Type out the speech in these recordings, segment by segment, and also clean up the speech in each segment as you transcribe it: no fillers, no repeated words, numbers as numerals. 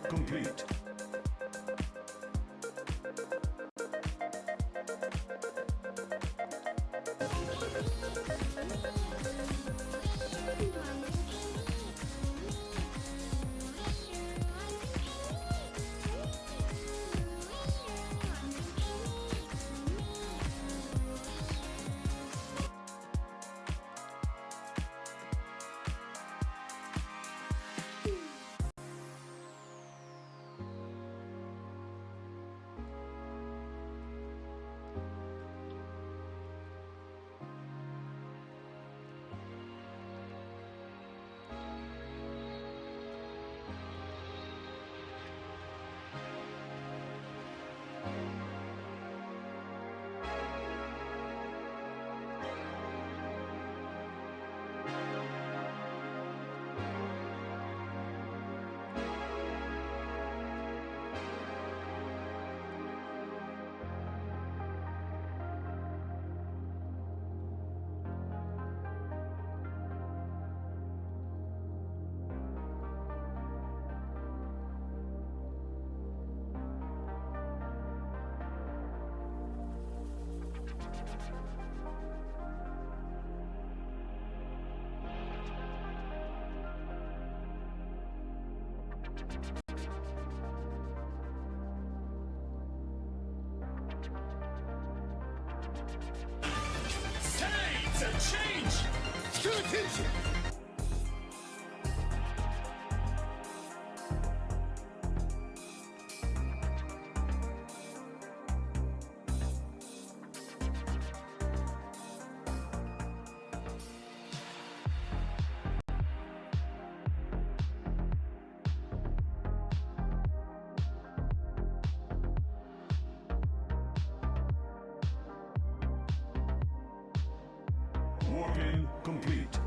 complete. Change! To attention! Warping complete.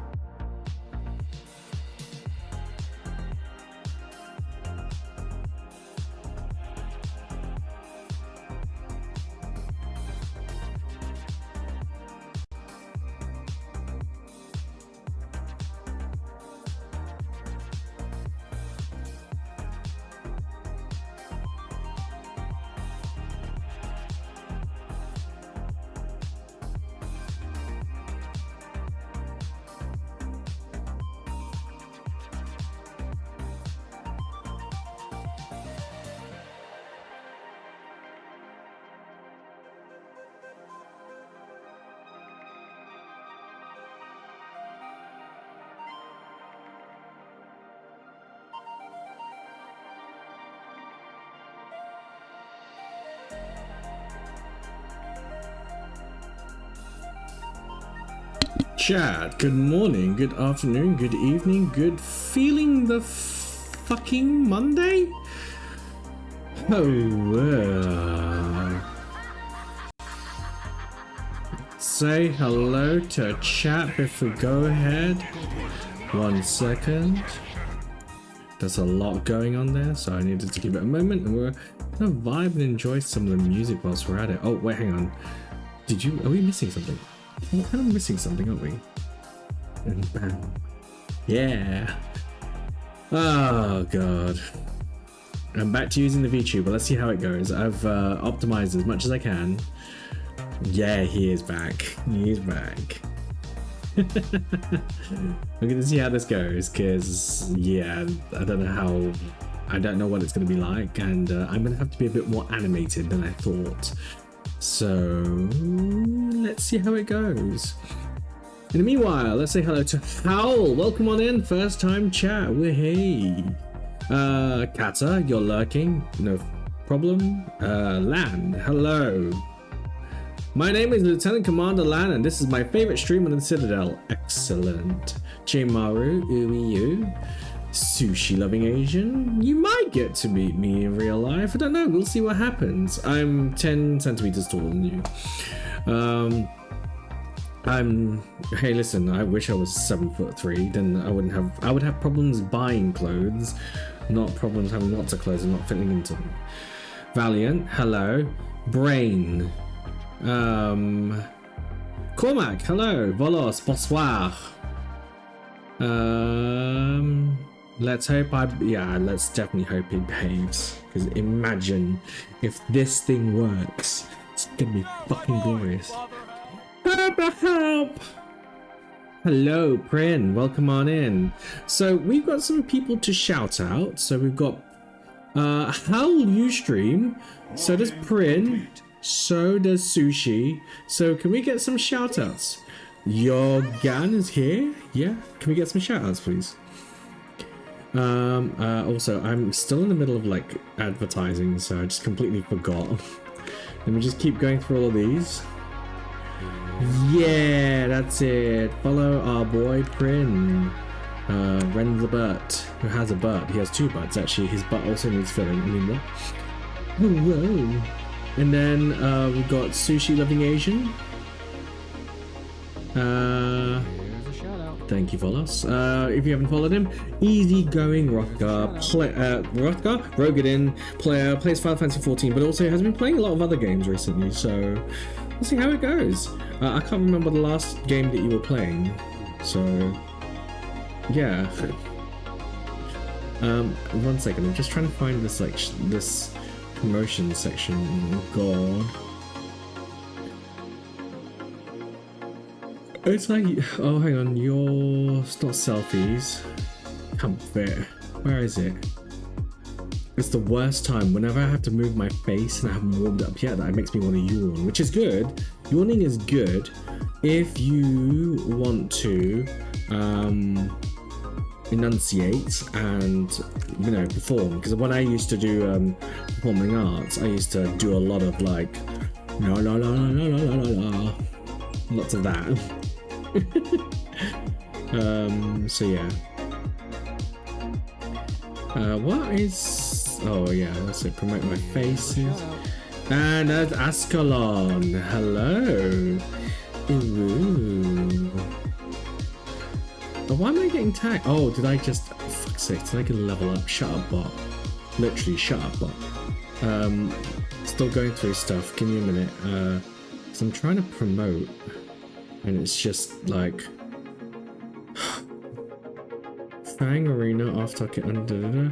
Chat, good morning, good afternoon, good evening, good feeling the fucking Monday? Say hello to chat before we go ahead. 1 second. There's a lot going on there, so I needed to give it a moment, and we're gonna vibe and enjoy some of the music whilst we're at it. Oh, wait, hang on. Are we missing something? We're kind of missing something, aren't we? And bam. Yeah. Oh, God. I'm back to using the VTuber. Let's see how it goes. I've optimized as much as I can. Yeah, he is back. He is back. We're going to see how this goes, because, yeah, I don't know what it's going to be like, and I'm going to have to be a bit more animated than I thought. So let's see how it goes. In the meanwhile, let's say hello to Howl. Welcome on in, first time chat. We're hey. Kata, you're lurking, no problem. Lan, hello. My name is Lieutenant Commander Lan, and this is my favorite stream on the Citadel. Excellent. Jmaru, Uiyu, sushi loving Asian. You might get to meet me in real life. I don't know. We'll see what happens. I'm 10 centimeters taller than you. Hey, listen. I wish I was 7'3". Then I would have problems buying clothes, not problems having lots of clothes and not fitting into them. Valiant, hello. Brain. Cormac, hello. Volos, bonsoir. Let's hope let's definitely hope it behaves. Because imagine if this thing works. It's gonna be fucking glorious. Help! Hello, Prin. Welcome on in. So we've got some people to shout out. So we've got How you stream. So does Prin. So does Sushi. So can we get some shout outs? Yogan is here. Yeah. Can we get some shout outs, please? Also, I'm still in the middle of like advertising, so I just completely forgot. Let me just keep going through all of these. Yeah, that's it. Follow our boy Prin. Ren's a butt. Who has a butt? He has two butts actually. His butt also needs filling. I mean, what? Hello. And then we've got Sushi Loving Asian. Thank you, Volos. If you haven't followed him, easygoing Rothgar, Rogadin player, plays Final Fantasy 14, but also has been playing a lot of other games recently, so we'll see how it goes. I can't remember the last game that you were playing, so yeah. 1 second, I'm just trying to find this like this promotion section. God. It's like, oh, hang on, it's not selfies. Can't fit. Where is it? It's the worst time. Whenever I have to move my face and I haven't warmed up yet, that makes me want to yawn, which is good. Yawning is good if you want to enunciate and, you know, perform. Because when I used to do performing arts, I used to do a lot of like, la la la la la la la la. Lots of that. So yeah. What is, oh yeah, let's promote my faces. And that's Ascalon. Hello. Ooh. Oh, why am I getting tagged? Oh, did I just, oh, fuck's sake, did I get a level up? Shut up, bot. Literally, shut up, bot. Still going through stuff. Give me a minute. Because I'm trying to promote. And it's just like Fang Arena after under.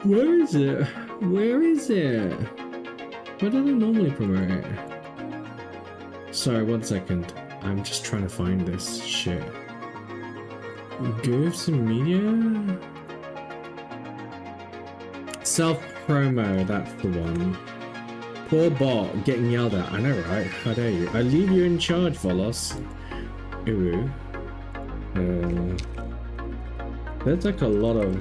Where is it? Where is it? Where did I normally promote it? Sorry, 1 second. I'm just trying to find this shit. Goofs and media? Self promo, that's the one. Poor bot getting yelled at. I know, right? How dare you? I leave you in charge, Volos. Ooh. There's like a lot of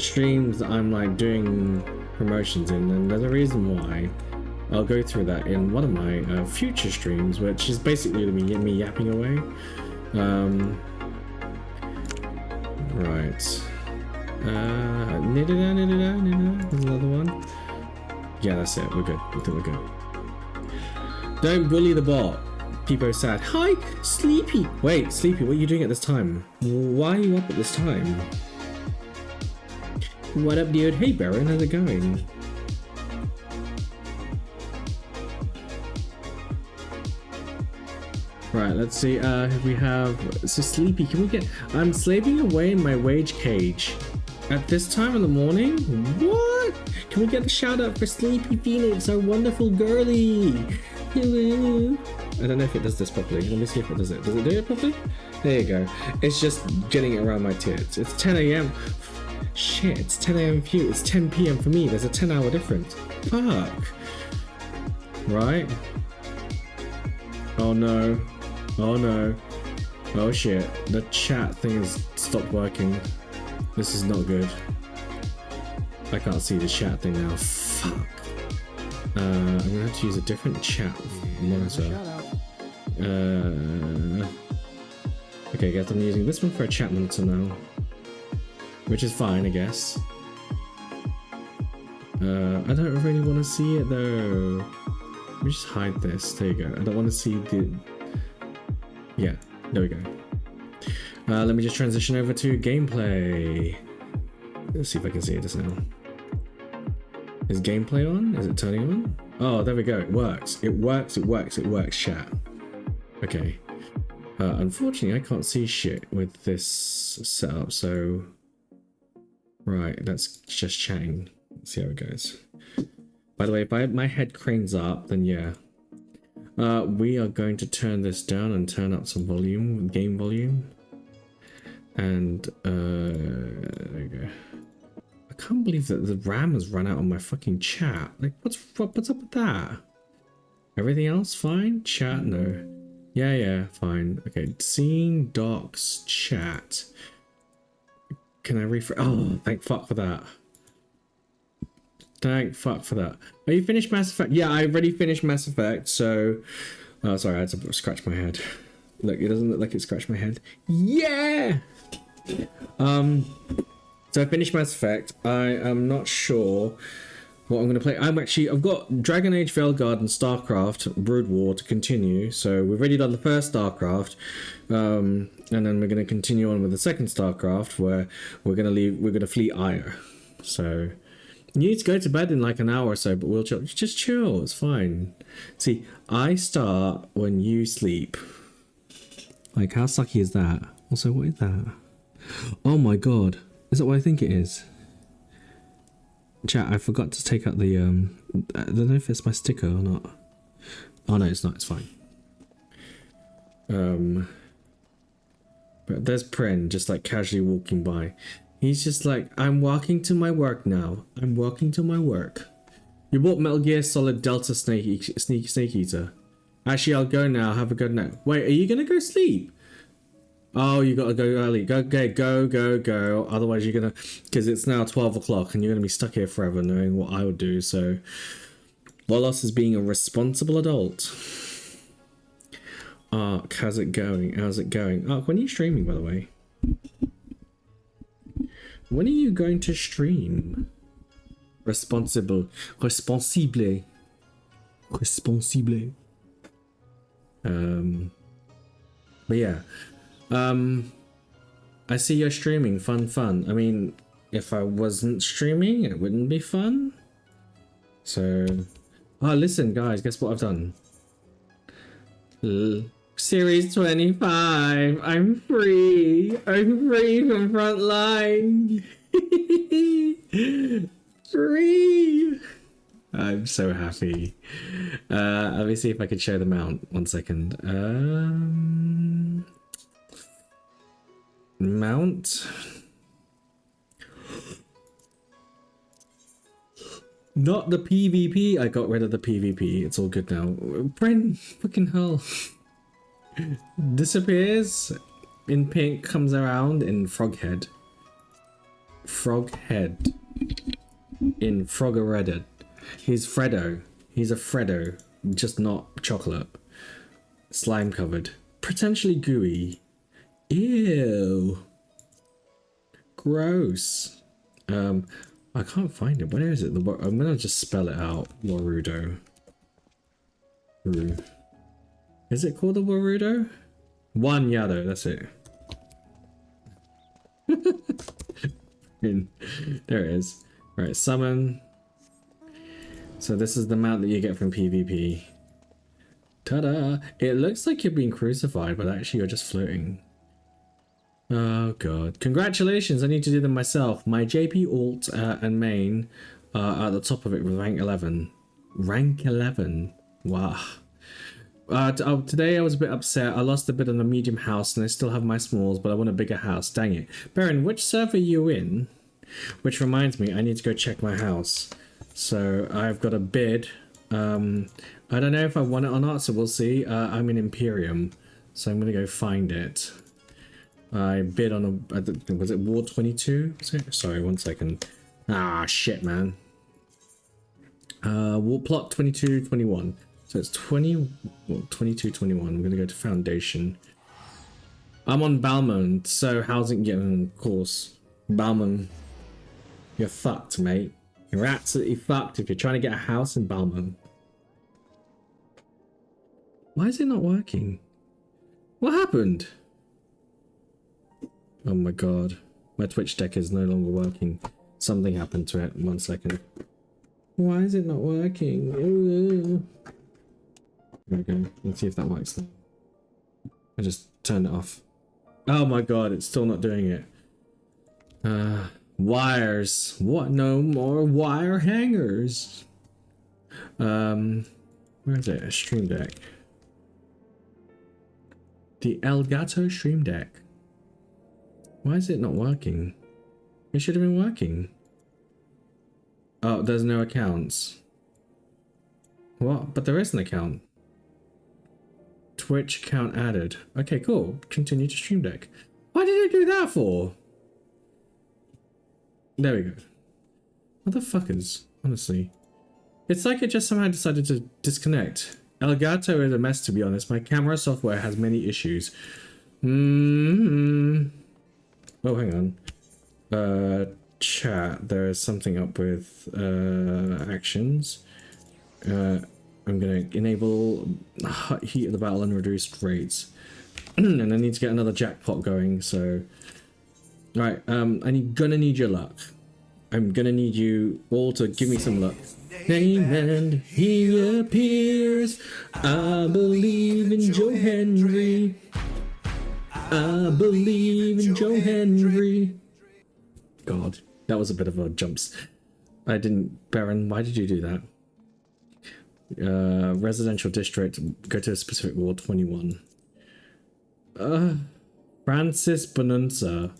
streams that I'm like doing promotions in, and there's a reason why. I'll go through that in one of my future streams, which is basically me yapping away. Right. There's another one. Yeah, that's it. We're good. I think we're good. Don't bully the bot. People are sad. Hi, Sleepy. Wait, Sleepy, what are you doing at this time? Why are you up at this time? What up, dude? Hey, Baron. How's it going? Right, let's see. We have so Sleepy. Can we get? I'm slaving away in my wage cage. At this time in the morning? What? Can we get a shout out for Sleepy Phoenix, our wonderful girly? Hello. I don't know if it does this properly. Let me see if it does it. Does it do it properly? There you go. It's just getting it around my tits. It's 10 a.m. Shit, it's 10 a.m. for you. It's 10 p.m. for me. There's a 10-hour difference. Fuck. Right? Oh no. Oh no. Oh shit. The chat thing has stopped working. This is not good. I can't see the chat thing now. Fuck. I'm gonna have to use a different chat monitor. Okay, guys, I'm using this one for a chat monitor now. Which is fine, I guess. I don't really want to see it though. Let me just hide this. There you go. I don't want to see the... Yeah, there we go. Let me just transition over to gameplay. Let's see if I can see it just now. Is gameplay on? Is it turning on? Oh, there we go. It works. It works. It works. It works. Chat. Okay. Unfortunately, I can't see shit with this setup, so... Right, let's just chatting. Let's see how it goes. By the way, if my head cranes up, then yeah. We are going to turn this down and turn up some volume, game volume. And, there you go. I can't believe that the RAM has run out on my fucking chat. Like, what's up with that? Everything else fine? Chat, no. Yeah, fine. Okay, scene, docs, chat. Can I refresh? Oh, thank fuck for that. Thank fuck for that. Are you finished Mass Effect? Yeah, I already finished Mass Effect, so... Oh, sorry, I had to scratch my head. Look, it doesn't look like it scratched my head. Yeah! So I finished Mass Effect. I am not sure what I'm going to play. I've got Dragon Age, Veilguard, and StarCraft Brood War to continue. So we've already done the first StarCraft, and then we're going to continue on with the second StarCraft, where we're going to fleet Io. So you need to go to bed in like an hour or so, but we'll chill. Just chill. It's fine. See, I start when you sleep. Like, how sucky is that? Also, what is that? Oh my god. Is that what I think it is? Chat, I forgot to take out the, I don't know if it's my sticker or not. Oh no, it's not, it's fine. But there's Pren just like casually walking by. He's just like, I'm walking to my work now. I'm walking to my work. You bought Metal Gear Solid Delta Snake Eater. Actually, I'll go now. Have a good night. Wait, are you gonna go sleep? Oh, you gotta go early. Go. Otherwise, you're gonna, because it's now 12 o'clock and you're gonna be stuck here forever knowing what I would do. So, Lolos is being a responsible adult. Ark, how's it going? How's it going? Ark, when are you streaming, by the way? When are you going to stream? Responsible. But yeah. I see you're streaming. Fun. I mean, if I wasn't streaming, it wouldn't be fun. So, listen, guys, guess what I've done? Series 25. I'm free. I'm free from Frontline. Free. I'm so happy. Let me see if I can show the mount. 1 second. Mount. Not the PvP. I got rid of the PvP. It's all good now. Brent, fucking hell. Disappears in pink, comes around in Froghead. Froghead. In Froggeredded. He's Freddo. He's a Freddo, just not chocolate. Slime covered. Potentially gooey. Ew. Gross. I can't find it. Where is it? I'm gonna just spell it out. Warudo. Is it called a Warudo? One Yado, that's it. There it is. Right, summon. So this is the mount that you get from PvP. Ta-da! It looks like you're being crucified, but actually you're just floating. Oh god. Congratulations, I need to do them myself. My JP alt and main are at the top of it with rank 11. Rank 11. Wow. Today I was a bit upset. I lost a bit on the medium house and I still have my smalls, but I want a bigger house. Dang it. Baron, which server are you in? Which reminds me, I need to go check my house. So I've got a bid. I don't know if I want it or not, so we'll see. I'm in Imperium, so I'm gonna go find it. I bid on a, was it War 22? Sorry, 1 second. Ah, shit, man. War plot 22-21. So it's 22-21. I'm gonna go to Foundation. I'm on Balmond, so housing, yeah, of course. Balmond. You're fucked, mate. You're absolutely fucked if you're trying to get a house in Balmond. Why is it not working? What happened? Oh my god. My Twitch deck is no longer working. Something happened to it. 1 second. Why is it not working? Ooh. There we go. Let's see if that works now. I just turn it off. Oh my god, it's still not doing it. Wires. What? No more wire hangers. Where is it? A Stream Deck. The Elgato Stream Deck. Why is it not working? It should have been working. Oh, there's no accounts. What? But there is an account. Twitch account added. Okay, cool. Continue to Stream Deck. Why did it do that for? There we go. Motherfuckers, honestly. It's like it just somehow decided to disconnect. Elgato is a mess, to be honest. My camera software has many issues. Oh, hang on. Chat. There is something up with actions. I'm gonna enable heat of the battle and reduced rates. And I need to get another jackpot going, so... Right, I'm gonna need your luck. I'm gonna need you all to give me some luck. Name and he appears. I believe in Joe Henry. I believe in Joe Henry. God, that was a bit of a jumps. I didn't... Baron, why did you do that? Residential district, go to a specific ward, 21. Francis Bonanza.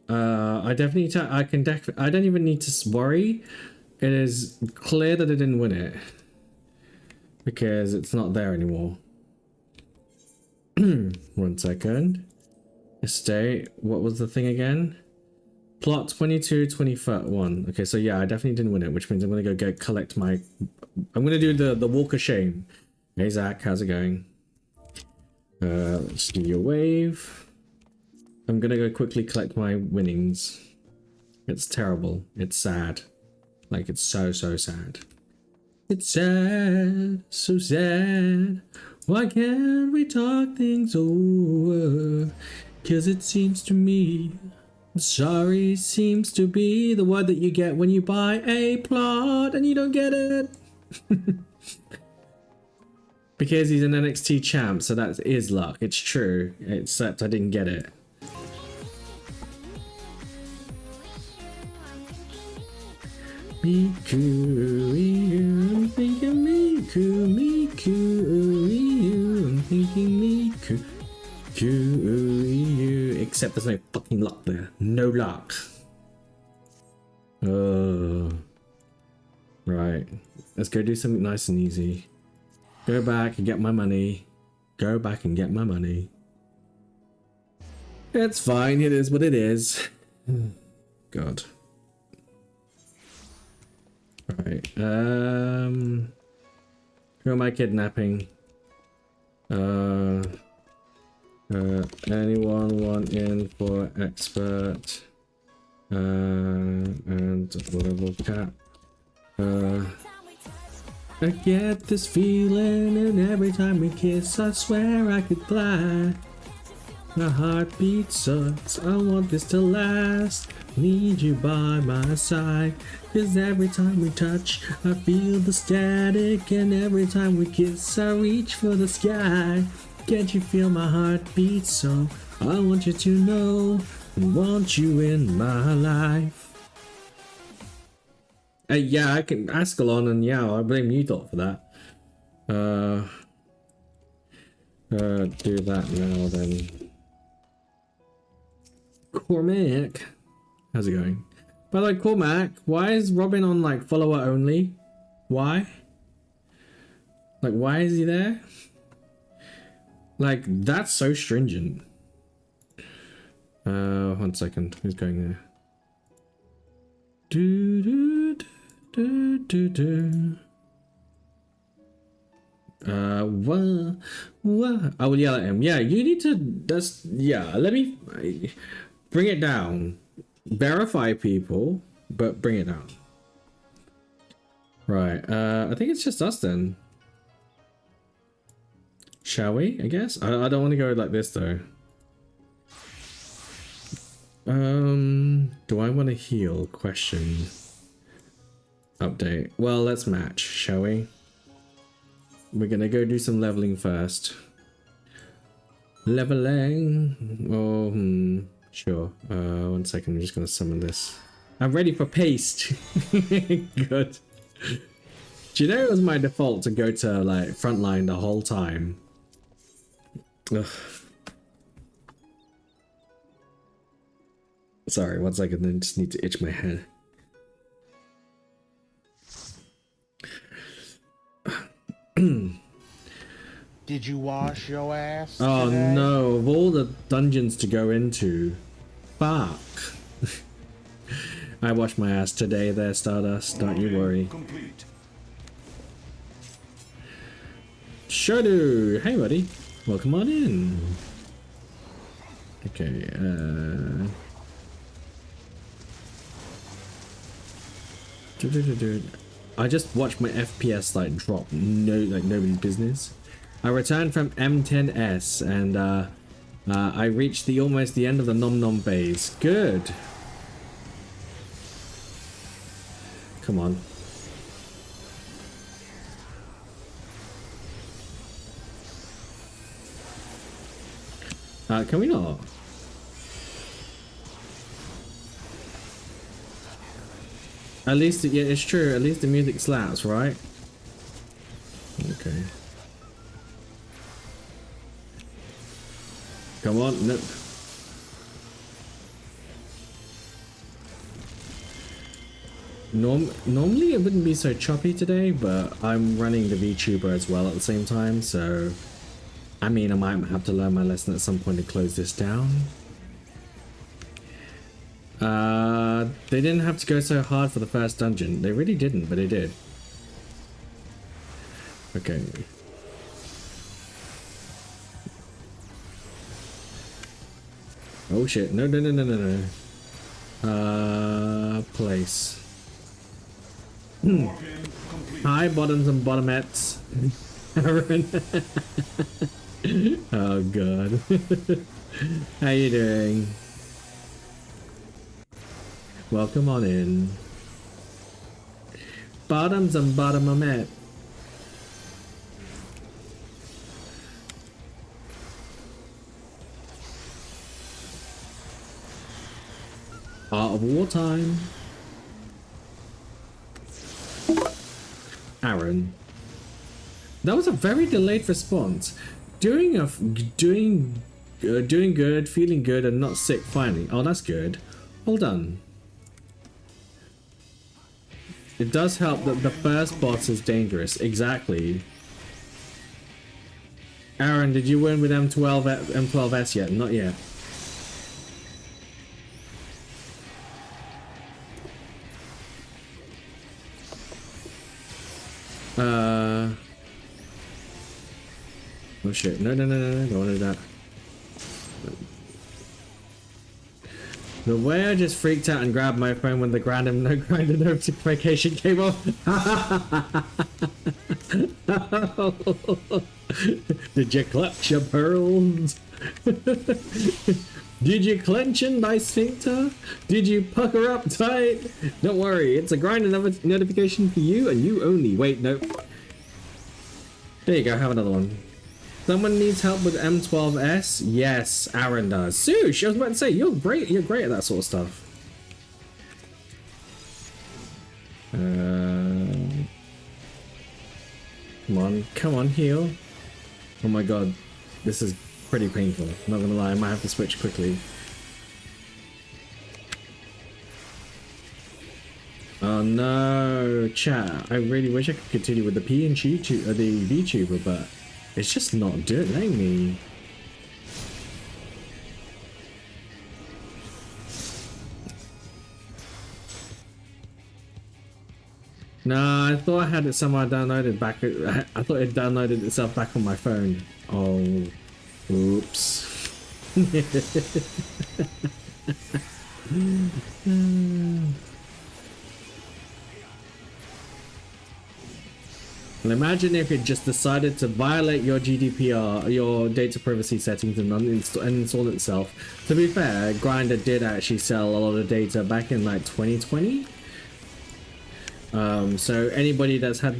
I definitely I don't even need to worry. It is clear that I didn't win it because it's not there anymore. 1 second. Estate. What was the thing again? Plot 22, 21. Okay, so yeah, I definitely didn't win it, which means I'm gonna go collect my... I'm gonna do the walk of shame. Hey Zach, how's it going? Let's do your wave. I'm gonna go quickly collect my winnings. It's terrible. It's sad. Like, it's so sad. It's sad, so sad. Why can't we talk things over? 'Cause it seems to me, sorry seems to be the word that you get when you buy a plot and you don't get it. Because he's an NXT champ, so that is luck. It's true, except I didn't get it. Miku, I'm thinking Miku, I'm thinking Miku, except there's no fucking luck there. No luck. Right. Let's go do something nice and easy. Go back and get my money. Go back and get my money. It's fine. It is what it is. God. Right. Who am I kidnapping? Anyone want in for expert? And level cap. I get this feeling, and every time we kiss, I swear I could fly. My heartbeat sucks, I want this to last. Need you by my side, 'cause every time we touch, I feel the static. And every time we kiss, I reach for the sky. Can't you feel my heartbeat? So I want you to know, I want you in my life. Yeah, I can Ascalon and Yao, I blame you lot for that. Do that now then. Cormac, how's it going? By the way, Cormac, why is Robin on like follower only? Why? Like, why is he there? Like, that's so stringent. 1 second, who's going there? What? I will yell at him. Yeah, you need to, let me bring it down. Verify people, but bring it down. Right, I think it's just us then. Shall we, I guess? I don't want to go like this though. Do I want to heal? Question. Update. Well, let's match, shall we? We're gonna go do some leveling first. Leveling. Oh, sure. 1 second. I'm just gonna summon this. I'm ready for paste. Good. Do you know it was my default to go to like frontline the whole time? Ugh. Sorry, 1 second. I just need to itch my head. Did you wash your ass Oh today? no, of all the dungeons to go into, fuck. I washed my ass today there, Stardust, don't you worry. Complete. Sure do. Hey buddy, welcome on in. Okay, I just watched my FPS like drop, like nobody's business. I returned from M10S and I reached almost the end of the nom nom phase. Good. Come on. Can we not? At least, yeah, it's true. At least the music slaps, right? Okay. Come on, no. Normally it wouldn't be so choppy today, but I'm running the VTuber as well at the same time, so I mean I might have to learn my lesson at some point to close this down. They didn't have to go so hard for the first dungeon. They really didn't, but they did. Okay. Oh shit, no. Place. Hi, bottoms and bottomettes. Aaron. Oh god. How you doing? Welcome on in. Bottoms and bottomette. Art of wartime. Aaron. That was a very delayed response. Doing good, feeling good, and not sick finally. Oh, that's good. Well done. It does help that the first boss is dangerous. Exactly. Aaron, did you win with M12S yet? Not yet. Oh shit. No, don't want to do that. The way I just freaked out and grabbed my phone when the grinder notification came up. Did you clutch your pearls? Did you clench in thy sphincter? Did you pucker up tight? Don't worry, it's a grinder notification for you and you only. Wait, no. There you go, have another one. Someone needs help with M12S? Yes, Aaron does. Sush, I was about to say, you're great at that sort of stuff. Come on, heal. Oh my god, this is pretty painful. I'm not gonna lie, I might have to switch quickly. Oh no, chat. I really wish I could continue with the the VTuber, but it's just not letting me. No, I thought I had it somehow downloaded back. I thought it downloaded itself back on my phone. Oh, oops. And imagine if it just decided to violate your GDPR, your data privacy settings, and uninstall itself. To be fair, Grindr did actually sell a lot of data back in like 2020. So anybody that's had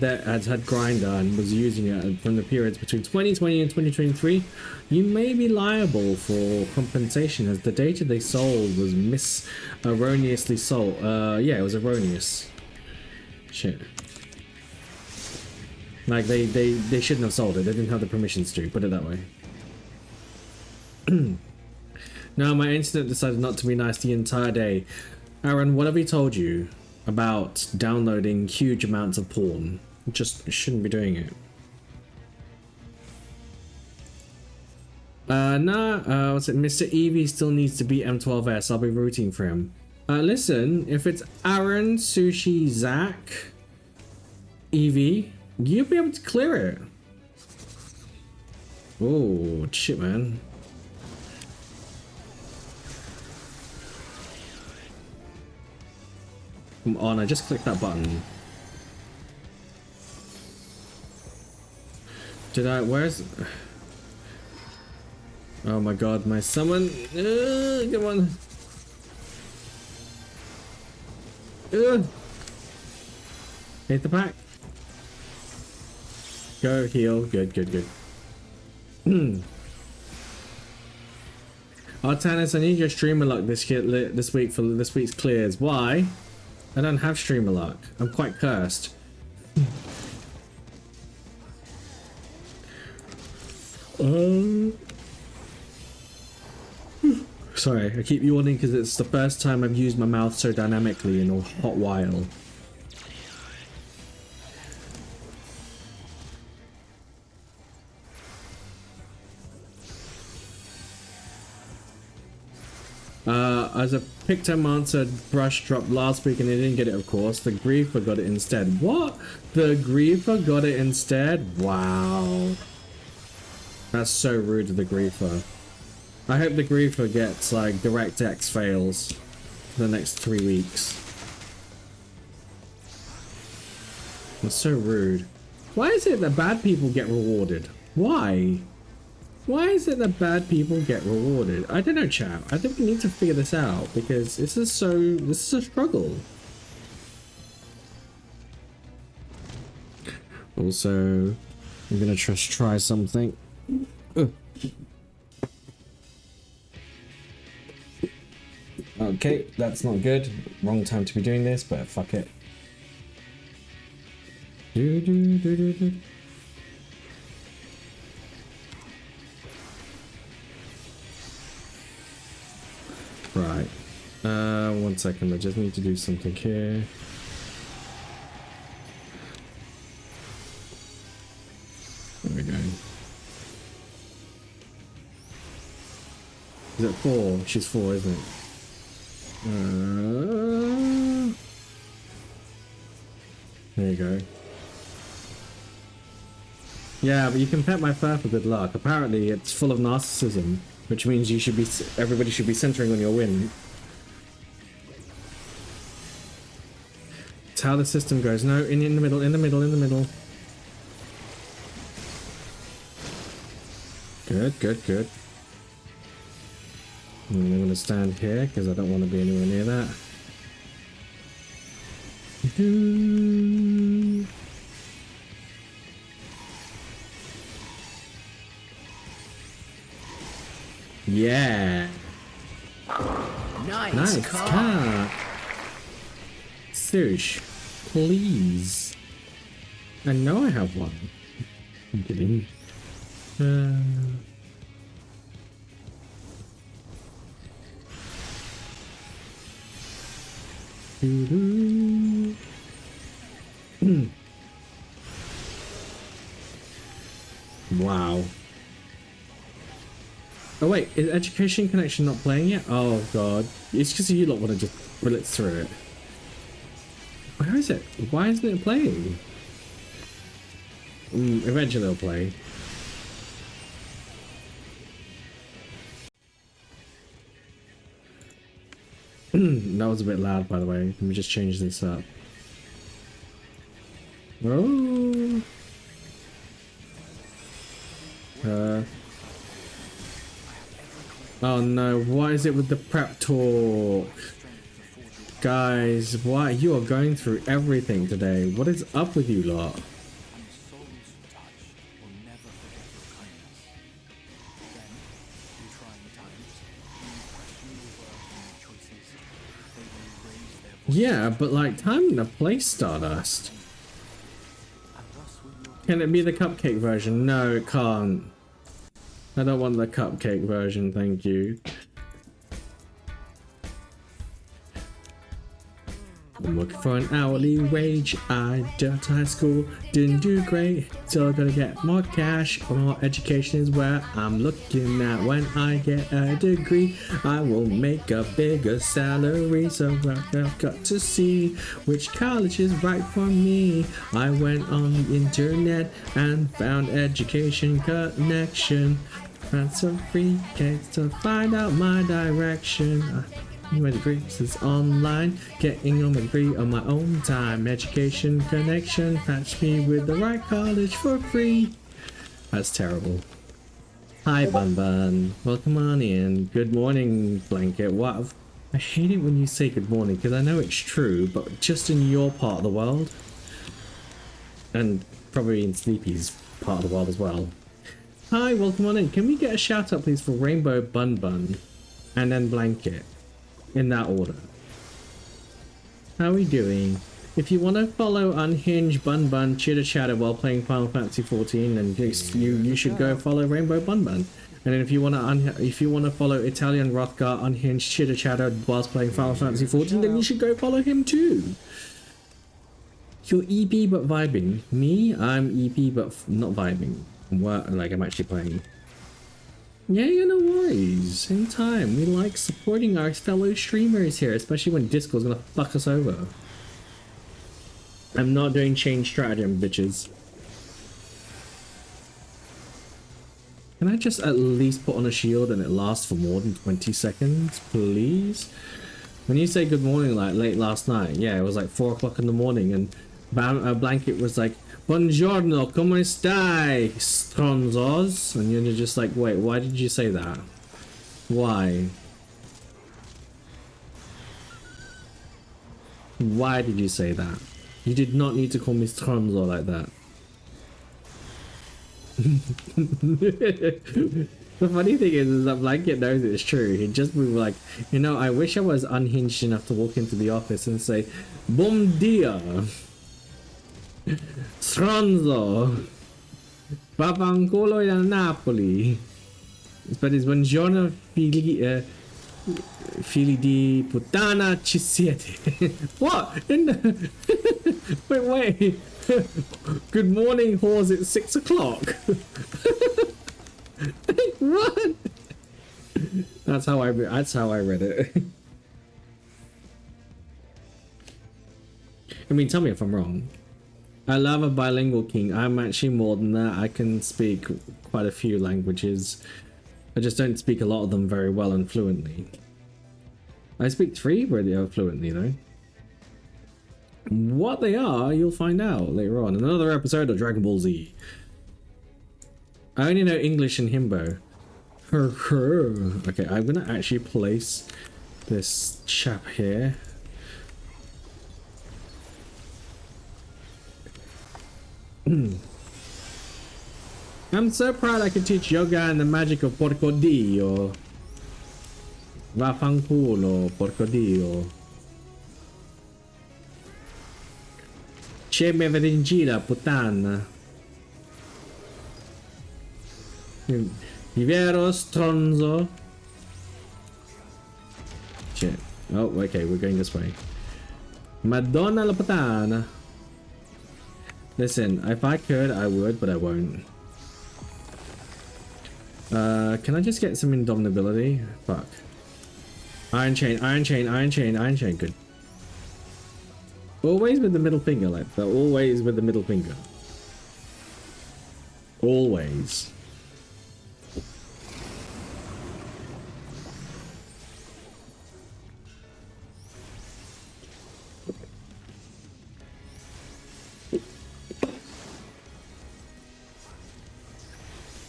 Grinder and was using it from the periods between 2020 and 2023, you may be liable for compensation as the data they sold was erroneously sold. Yeah, it was erroneous. Shit. Like they shouldn't have sold it. They didn't have the permissions to put it that way. No, my internet decided not to be nice the entire day. Aaron, what have we told you about downloading huge amounts of porn? Just shouldn't be doing it. What's it? Mr. Evie still needs to beat M12S. I'll be rooting for him. Listen, if it's Aaron, Sushi, Zach, Evie, you'll be able to clear it. Oh, shit, man. Come on, I just clicked that button. Did I? Where's... Oh my god, my summon. Come on. Hit the pack. Go heal. Good, good, good. Artanis, I need your streamer luck this week for this week's clears. Why? I don't have streamer luck. I'm quite cursed. Sorry, I keep yawning because it's the first time I've used my mouth so dynamically in a hot while. As a Pictomancer brush dropped last week and they didn't get it, of course. The Griefer got it instead. What? The Griefer got it instead? Wow. That's so rude of the Griefer. I hope the Griefer gets like DirectX fails for the next 3 weeks. That's so rude. Why is it that bad people get rewarded? Why? Why is it that bad people get rewarded? I don't know, chat. I think we need to figure this out because this is a struggle. Also, I'm gonna just try something. Okay, that's not good. Wrong time to be doing this, but fuck it. Right. 1 second. I just need to do something here. There we go. Is it 4? She's 4, isn't it? There you go. Yeah, but you can pet my fur for good luck. Apparently, it's full of narcissism, which means you should be. Everybody should be centering on your win. It's how the system goes. No, in the middle, in the middle, in the middle. Good, good, good. I'm going to stand here because I don't want to be anywhere near that. Yeah. Nice car. Sush, please. I know I have one. I'm kidding. Wow. Oh wait, is Education Connection not playing yet? Oh god. It's because you lot want to just blitz through it. Where is it? Why isn't it playing? Eventually it'll play. That was a bit loud, by the way. Let me just change this up. Oh. Oh no, why is it with the prep talk? Guys, why you are going through everything today? What is up with you lot? Yeah, but like time and a place, Stardust. Can it be the cupcake version? No, it can't. I don't want the cupcake version, thank you. I'm looking for an hourly wage. I dropped high school, didn't do great. Still gonna get more cash. More education is where I'm looking at. When I get a degree, I will make a bigger salary. So I've got to see which college is right for me. I went on the internet and found Education Connection. That's a free case to find out my direction. My degree is online, getting on my degree on my own time. Education Connection, patch me with the right college for free. That's terrible. Hi Bun Bun, welcome on in. Good morning Blanket. What? I hate it when you say good morning because I know it's true, but just in your part of the world. And probably in Sleepy's part of the world as well. Hi, welcome on in. Can we get a shout out please for Rainbow Bun Bun and then Blanket? In that order. How are we doing? If you want to follow Unhinged Bun Bun Chitter Chatter while playing Final Fantasy 14, then you should go follow Rainbow Bun Bun. And then if you want to follow Italian Rothgar Unhinged Chitter Chatter whilst playing Final Fantasy 14, then you should go follow him too. You're EP but vibing. Me, I'm EP but not vibing. I'm actually playing. Yeah, no worries. In time, we like supporting our fellow streamers here, especially when Discord's gonna fuck us over. I'm not doing change stratagem, bitches. Can I just at least put on a shield and it lasts for more than 20 seconds, please? When you say good morning, like late last night, yeah, it was like 4 o'clock in the morning, and Blanket was like, Buongiorno, come stai, stronzos? And you're just like, wait, why did you say that? Why? Why did you say that? You did not need to call me stronzo like that. The funny thing is that Blanket knows it's true. He just was like, you know, I wish I was unhinged enough to walk into the office and say, Bom dia! Stronzo! Vaffanculo da Napoli! But it's buongiorno figli di puttana ci siete. What? Wait. Good morning, whores, it's 6 o'clock. What? That's how I read it. I mean, tell me if I'm wrong. I love a bilingual king. I'm actually more than that. I can speak quite a few languages. I just don't speak a lot of them very well and fluently. I speak 3 really fluently though. What they are, you'll find out later on in another episode of Dragon Ball Z. I only know English and Himbo. Okay, I'm gonna actually place this chap here. I'm so proud I can teach yoga and the magic of Porco Dio. Vaffanculo, Porco Dio. C'è me veringira, puttana. Vivero stronzo. Shit. Oh, okay, we're going this way. Madonna la puttana. Listen, if I could, I would, but I won't. Can I just get some indomitability? Fuck. Iron chain, iron chain, iron chain, iron chain. Good. Always with the middle finger, like that. Always with the middle finger. Always.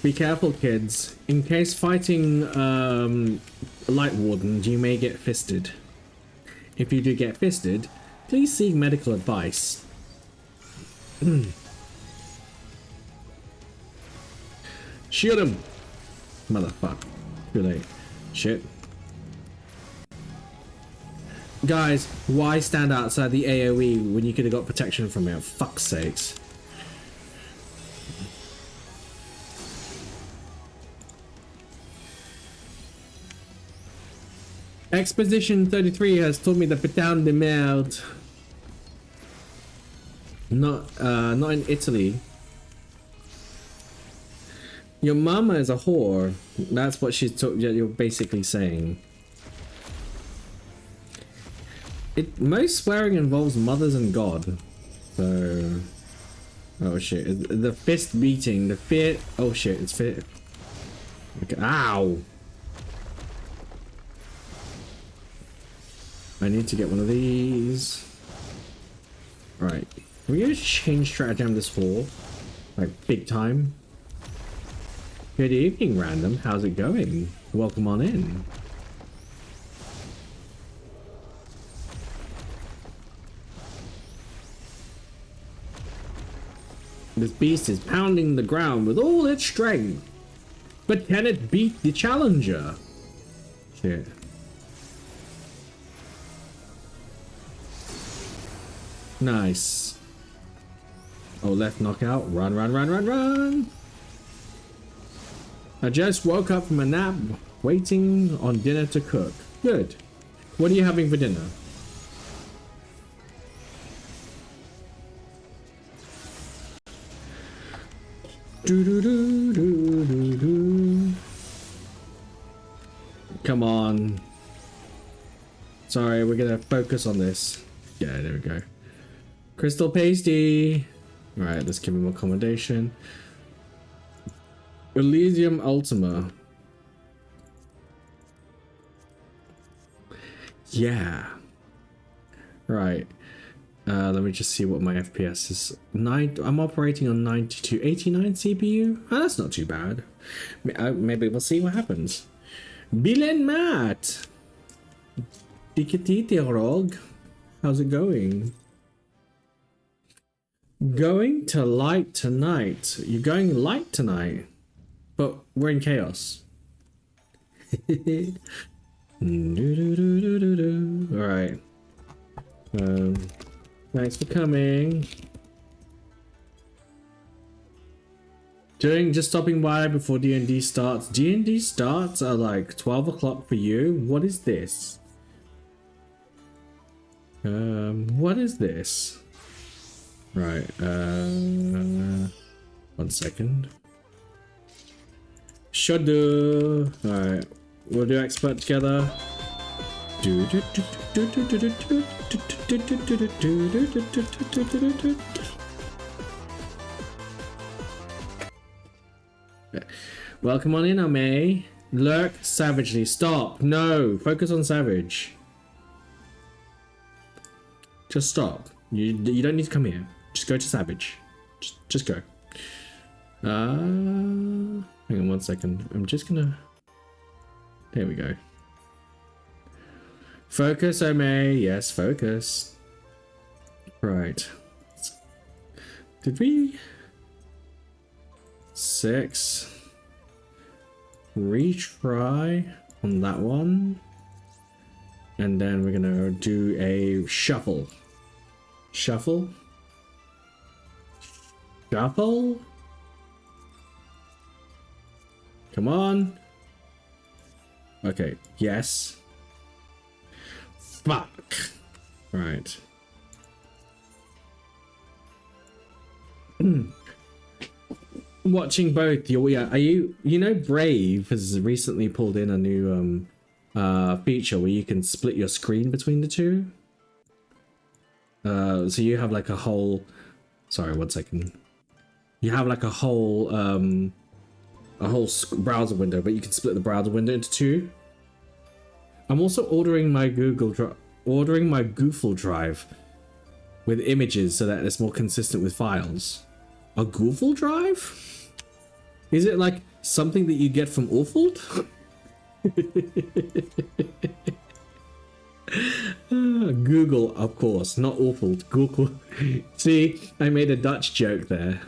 Be careful, kids. In case fighting light wardens, you may get fisted. If you do get fisted, please seek medical advice. Shoot him! Motherfucker. Too late. Shit. Guys, why stand outside the AoE when you could have got protection from it? Fuck's sakes. Exposition 33 has told me that Pétain de merde. Not in Italy. Your mama is a whore. That's what you're basically saying. Most swearing involves mothers and God. So... Oh shit. The fist beating. The fear... Oh shit. It's fear... Okay. Ow! I need to get one of these. Alright. Can we just change stratagem this hall? Like, big time? Good evening, random. How's it going? Welcome on in. This beast is pounding the ground with all its strength. But can it beat the challenger? Shit. Nice. Oh, left knockout. Run, run, run, run, run. I just woke up from a nap, waiting on dinner to cook. Good. What are you having for dinner? Come on. Sorry, we're gonna focus on this. Yeah, there we go. Crystal pasty. All right, let's give him accommodation. Elysium Ultima. Yeah. Right. Let me just see what my FPS is. I'm operating on 9289 CPU. Oh, that's not too bad. Maybe we'll see what happens. Bilen Matt. Rog. How's it going? Going to light tonight. You're going light tonight. But we're in chaos. Alright. Thanks for coming. Just stopping by before D&D starts. D&D starts at like 12 o'clock for you. What is this? What is this? Right, 1 second. Shudder. Alright, we'll do expert together. Welcome on in, Amore. Lurk savagely. Stop. No. Focus on savage. Just stop. You don't need to come here. Just go to savage. Just go. Hang on 1 second. I'm just gonna... There we go. Focus, Amore. Yes, focus. Right. Did we... 6. Retry on that one. And then we're gonna do a shuffle. Shuffle? Shuffle? Come on. Okay, yes. Fuck. Right. Watching both. Yeah, are you know Brave has recently pulled in a new feature where you can split your screen between the two. So you have like a whole, sorry, 1 second. You have like a whole browser window, but you can split the browser window into two. I'm also ordering my Google Drive with images so that it's more consistent with files. A Google Drive? Is it like something that you get from Awful? Google, of course, not awful. Google. See, I made a Dutch joke there.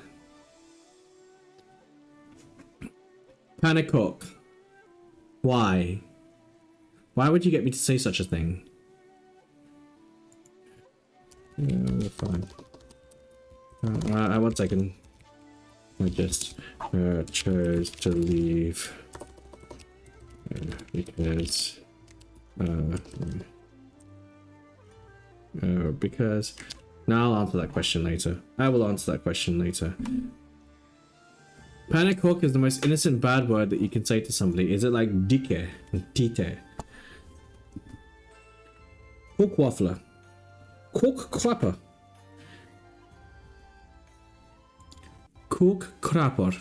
Pannenkoek. Why? Why would you get me to say such a thing? Yeah, we're fine. 1 second. I just chose to leave because now I'll answer that question later. I will answer that question later. Pannenkoek is the most innocent bad word that you can say to somebody. Is it like dikke, tite? Koekwaffelen, koekklapper, koekkrapper.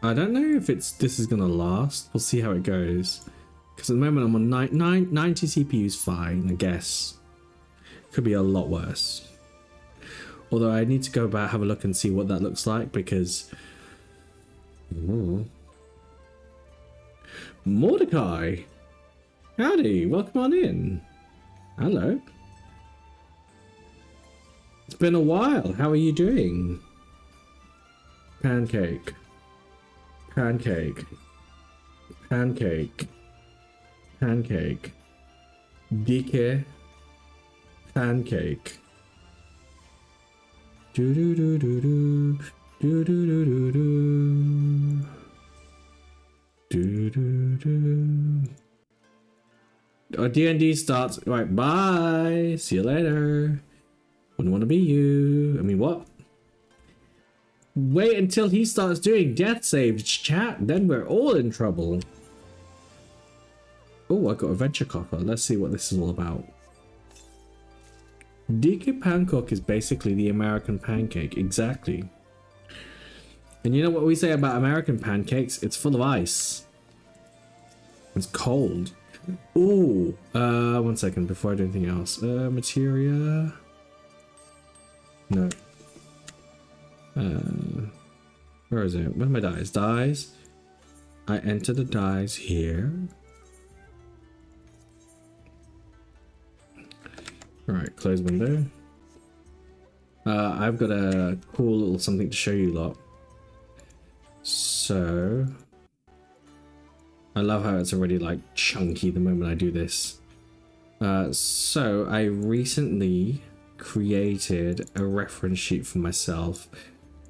I don't know if this is gonna last. We'll see how it goes. Because at the moment I'm on 90 CPUs, fine, I guess. Could be a lot worse. Although I need to go back, have a look and see what that looks like because... Ooh. Mordecai! Howdy, welcome on in. Hello. It's been a while, how are you doing? Pancake. Pancake. Pancake. Pancake. Dikke. Pancake. Do do do do do do do do do do do do do. Our D&D starts. Right, bye. See you later. Wouldn't want to be you. I mean, what? Wait until he starts doing death saves, chat. Then we're all in trouble. Oh, I got a venture copper. Let's see what this is all about. Dikke Pannenkoek is basically the American pancake. Exactly. And you know what we say about American pancakes? It's full of ice. It's cold. Ooh. 1 second before I do anything else. Materia. No. Where is it? Where are my dies? Dies. I enter the dies here. Alright, close window. I've got a cool little something to show you lot. So... I love how it's already like chunky the moment I do this. So I recently created a reference sheet for myself.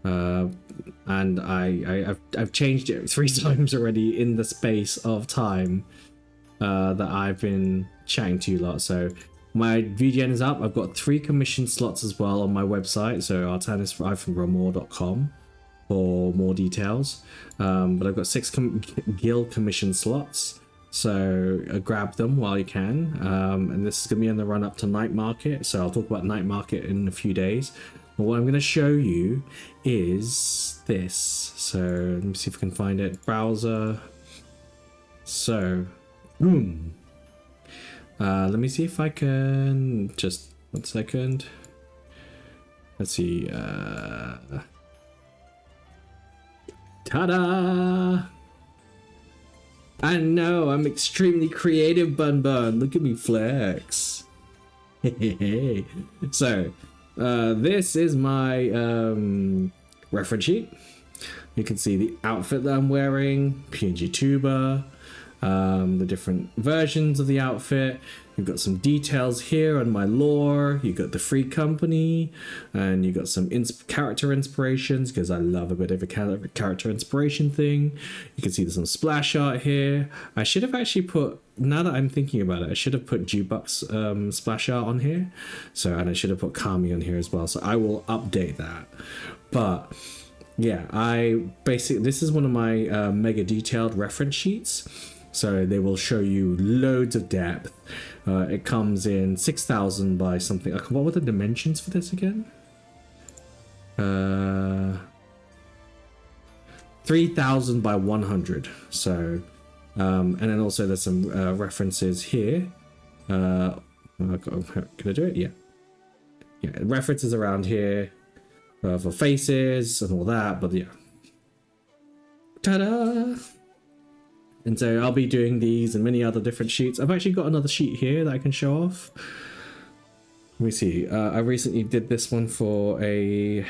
And I've changed it 3 times already in the space of time that I've been chatting to you lot. So my VGN is up. I've got 3 commission slots as well on my website, so artanis-ramore.com for more details. But I've got 6 guild commission slots, so grab them while you can. And this is gonna be on the run up to night market, so I'll talk about night market in a few days. But what I'm going to show you is this. So let me see if I can find it. Browser. So, boom. Let me see if I can just 1 second. Let's see. Ta-da! I know, I'm extremely creative, Bun Bun. Look at me flex. So, this is my reference sheet. You can see the outfit that I'm wearing, PNG tuber, the different versions of the outfit. You've got some details here on my lore. You've got the free company, and you've got some character inspirations, because I love a bit of a character inspiration thing. You can see there's some splash art here. I should have actually put, now that I'm thinking about it, I should have put Jukebox splash art on here. So, and I should have put Kami on here as well. So I will update that. But yeah, this is one of my mega detailed reference sheets. So they will show you loads of depth. It comes in 6,000 by something. What were the dimensions for this again? 3,000 by 100. So, and then also there's some references here. Can I do it? Yeah. Yeah, references around here for faces and all that. But yeah. Ta-da! And so I'll be doing these and many other different sheets. I've actually got another sheet here that I can show off. Let me see. I recently did this one for a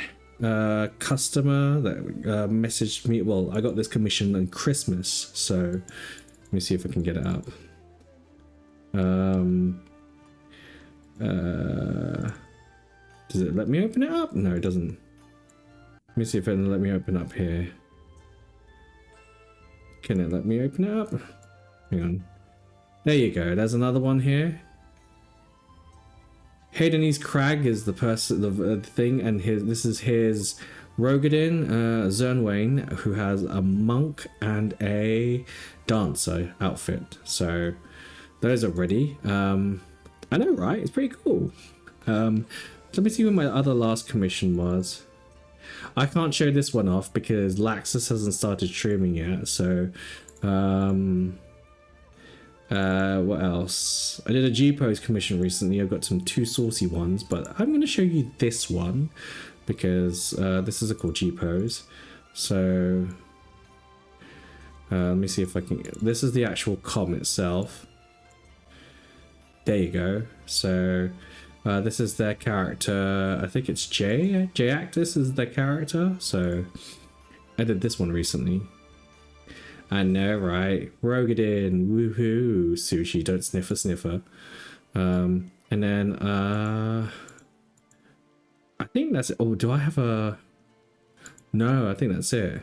customer that messaged me. Well, I got this commission on Christmas, so let me see if I can get it up. Does it let me open it up? No, it doesn't. Let me see if it'll let me open up here. Can it let me open it up? Hang on. There you go. There's another one here. Haydenese Crag is the person, the thing, and this is his Rogadin Zernwain, who has a monk and a dancer outfit. So those are ready. I know, right? It's pretty cool. Let me see what my other last commission was. I can't show this one off because Laxus hasn't started streaming yet. So what else? I did a G-Pose commission recently. I've got some 2 saucy ones, but I'm going to show you this one because this is a cool G-Pose. So let me see if I can. This is the actual com itself. There you go. So this is their character. I think it's J-Actus is their character. So I did this one recently. I know, right? Rogadin, woohoo, sushi, don't sniffer, sniffer. And then I think that's it. Oh, do I have a? No, I think that's it.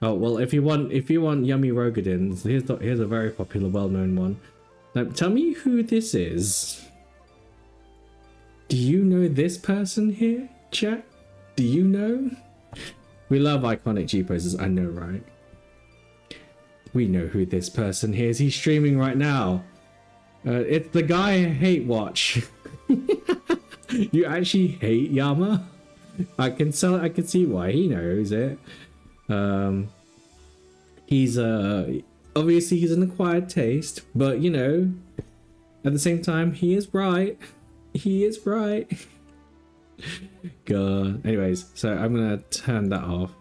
Oh well, if you want yummy Rogadins, here's a very popular, well-known one. Now, tell me who this is. Do you know this person here, chat? Do you know? We love iconic G-poses, I know, right? We know who this person is. He's streaming right now. It's the guy I hate watch. You actually hate Yama? I can see why. He knows it. He's obviously he's an acquired taste, but you know, at the same time, he is right. He is right. God. Anyways, so I'm gonna turn that off.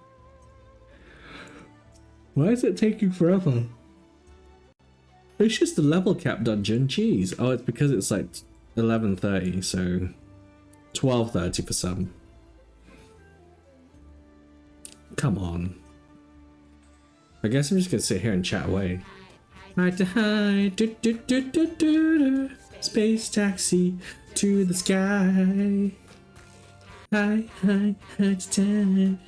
Why is it taking forever? It's just a level cap dungeon. Jeez. Oh, it's because it's like 11:30, so 12:30 for some. Come on. I guess I'm just gonna sit here and chat away. Hide to hide, space taxi to the sky. High, high, high to time.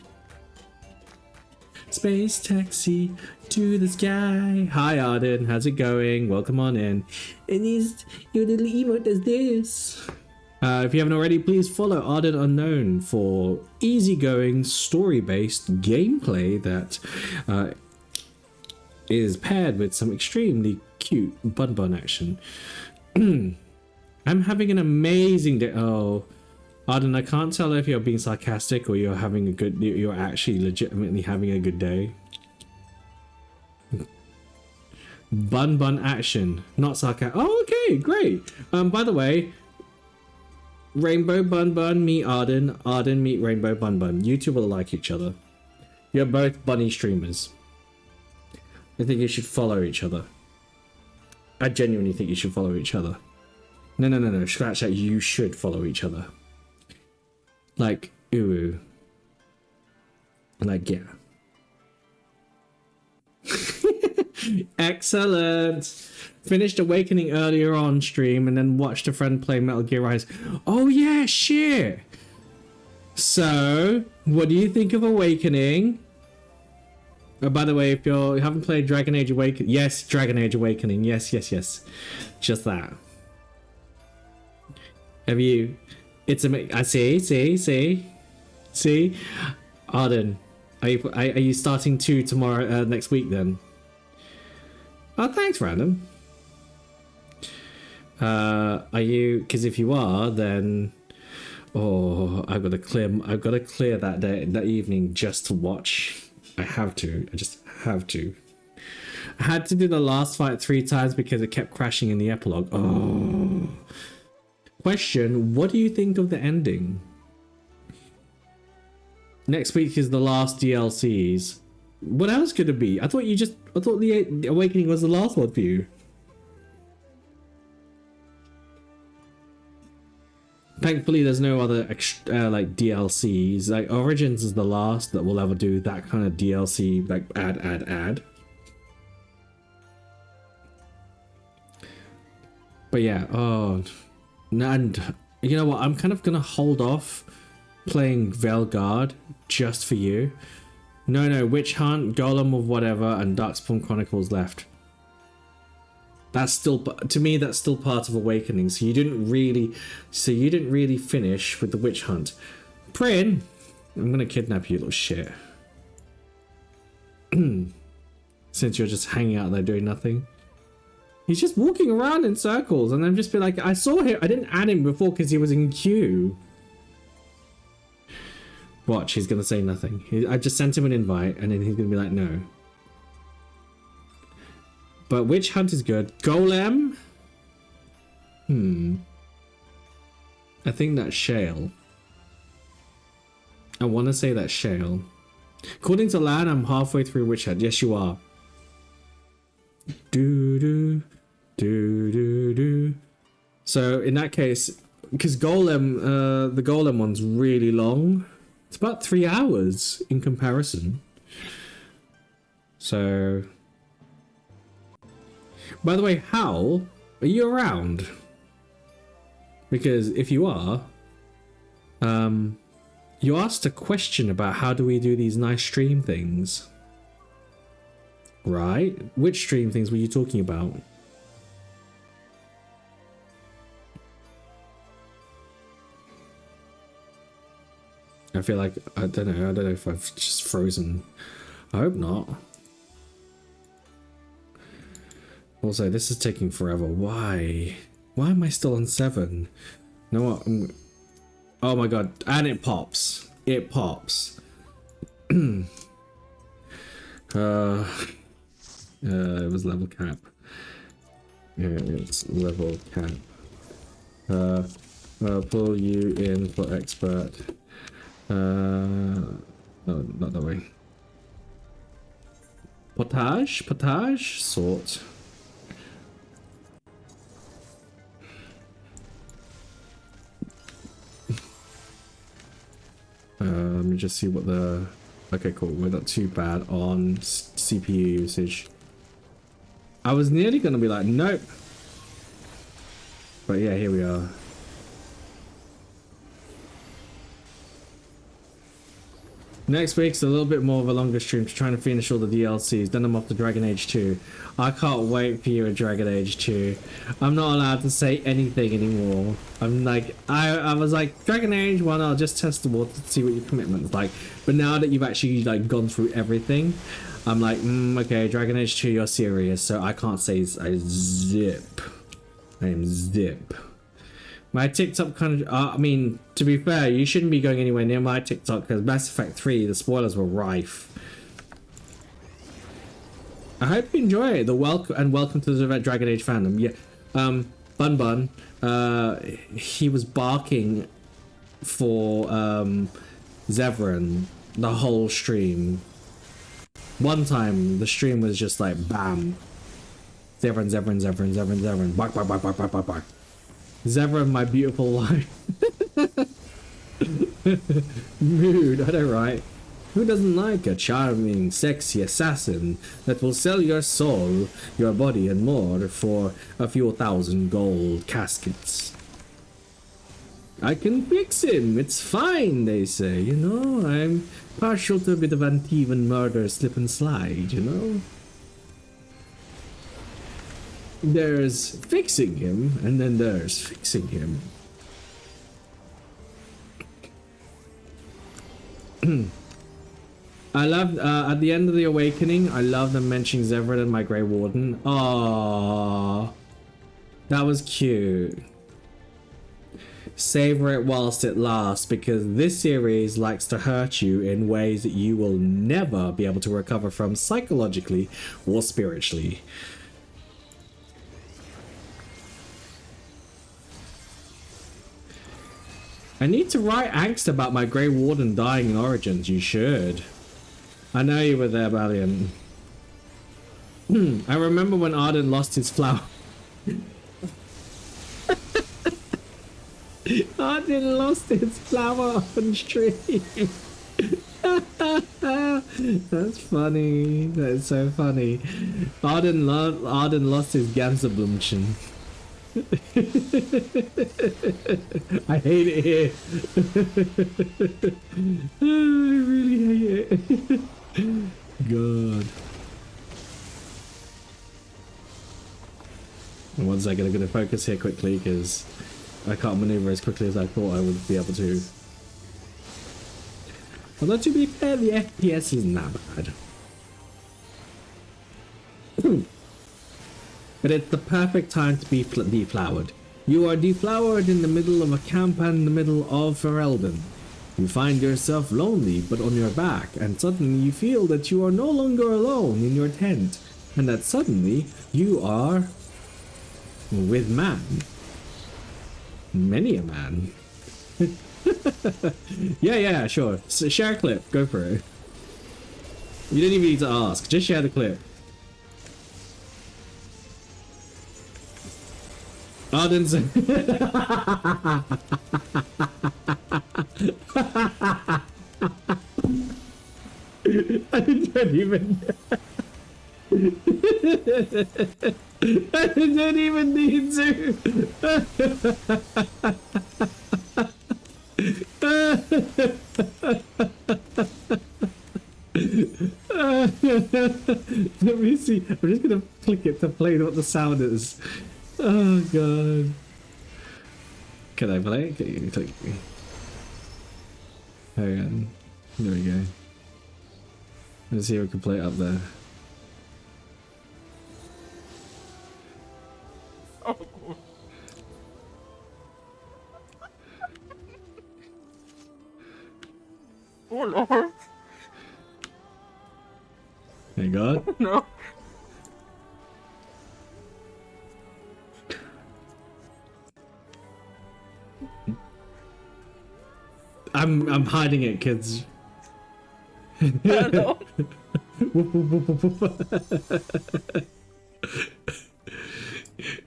Space taxi to the sky. Hi Arden, how's it going? Welcome on in. And your little emote does this. If you haven't already, please follow Arden Unknown for easygoing, story-based gameplay that is paired with some extremely cute bun action. I'm having an amazing day. Oh, Arden, I can't tell if you're being sarcastic or you're having a good. You're actually legitimately having a good day. Bun action, not sarcastic. Oh, okay, great. By the way, Rainbow Bun meet Arden. Arden meet Rainbow Bun. You two will like each other. You're both bunny streamers. I think you should follow each other. I genuinely think you should follow each other. No. Scratch that. You should follow each other. Like, ooh. Like, yeah. Excellent. Finished Awakening earlier on stream and then watched a friend play Metal Gear Rise. Oh yeah, shit. So, what do you think of Awakening? Oh, by the way, if you haven't played Dragon Age Awakening, yes, Dragon Age Awakening, yes, just that. Have you? It's amazing. I see. Arden, are you starting tomorrow next week then? Oh, thanks, random. Are you? Because if you are, then I've got to clear that day, that evening just to watch. I have to. I just have to. I had to do the last fight 3 times because it kept crashing in the epilogue. Oh. Question, what do you think of the ending? Next week is the last DLCs. What else could it be? I thought the Awakening was the last one for you. Thankfully, there's no other like DLCs. Like Origins is the last that will ever do that kind of DLC, like add. But yeah, oh, and you know what? I'm kind of gonna hold off playing Veilguard just for you. No, Witch Hunt, Golem of whatever, and Darkspawn Chronicles left. That's still, to me, that's still part of Awakening. So you didn't really finish with the Witch Hunt. Prin, I'm gonna kidnap you, little shit. Since you're just hanging out there doing nothing. He's just walking around in circles, and I'm just be like, I saw him. I didn't add him before because he was in queue. Watch, he's gonna say nothing. I just sent him an invite, and then he's gonna be like, no. But Witch Hunt is good. Golem? I think that's Shale. I want to say that's Shale. According to Lan, I'm halfway through Witch Hunt. Yes, you are. So in that case, because Golem, the Golem one's really long. It's about 3 hours in comparison. So, by the way, Hal, are you around? Because if you are, you asked a question about how do we do these nice stream things. Right? Which stream things were you talking about? I feel like, I don't know if I've just frozen. I hope not. Also, this is taking forever. Why? Why am I still on 7? You know what? Oh my god. And it pops. It pops. It was level cap. Yeah, it's level cap. Pull you in for expert. No, not that way. Potage, sort. Let me just see what the. Okay, cool. We're not too bad on CPU usage. I was nearly gonna be like, nope. But yeah, here we are. Next week's a little bit more of a longer stream, trying to finish all the DLCs. Then I'm off to Dragon Age 2. I can't wait for you at Dragon Age 2. I'm not allowed to say anything anymore. I'm like, I was like, Dragon Age 1, I'll just test the water to see what your commitment's like. But now that you've actually like gone through everything, I'm like, okay, Dragon Age 2, you're serious. So I can't say zip. I am zip. My TikTok kind of, I mean, to be fair, you shouldn't be going anywhere near my TikTok because Mass Effect 3, the spoilers were rife. I hope you enjoy it. Welcome to the Dragon Age fandom. Yeah, Bun, he was barking for Zevran the whole stream. One time, the stream was just like, bam. Zevran. Bark. Zevran, my beautiful wife. Mood, I know, right? Who doesn't like a charming, sexy assassin that will sell your soul, your body, and more for a few thousand gold caskets? I can fix him, it's fine, they say, you know? I'm partial to a bit of Antivan murder, slip and slide, you know? There's fixing him, and then there's fixing him. I love, at the end of the Awakening, I love them mentioning Zevran and my Grey Warden. Aww. That was cute. Savor it whilst it lasts, because this series likes to hurt you in ways that you will never be able to recover from psychologically or spiritually. I need to write angst about my Grey Warden dying in Origins. You should. I know you were there, Valiant. I remember when Arden lost his flower. Arden lost his flower on stream. That's funny. That's so funny. Arden lost his Ganserblümchen. I hate it here. I really hate it. God. One second, I'm gonna focus here quickly because I can't maneuver as quickly as I thought I would be able to. Although to be fair, the FPS isn't that bad. But it's the perfect time to be deflowered. You are deflowered in the middle of a camp and in the middle of Ferelden. You find yourself lonely but on your back, and suddenly you feel that you are no longer alone in your tent, and that suddenly you are with man. Many a man. Yeah, sure. So share a clip. Go for it. You didn't even need to ask. Just share the clip. Arden's. I don't even. I don't even need to. Let me see. I'm just gonna click it to play what the sound is. Oh god. Can I play it? Can you click? Hang on. There we go. Let's see if we can play it up there. Oh Lord. Thank God. No. I'm hiding it, kids. No.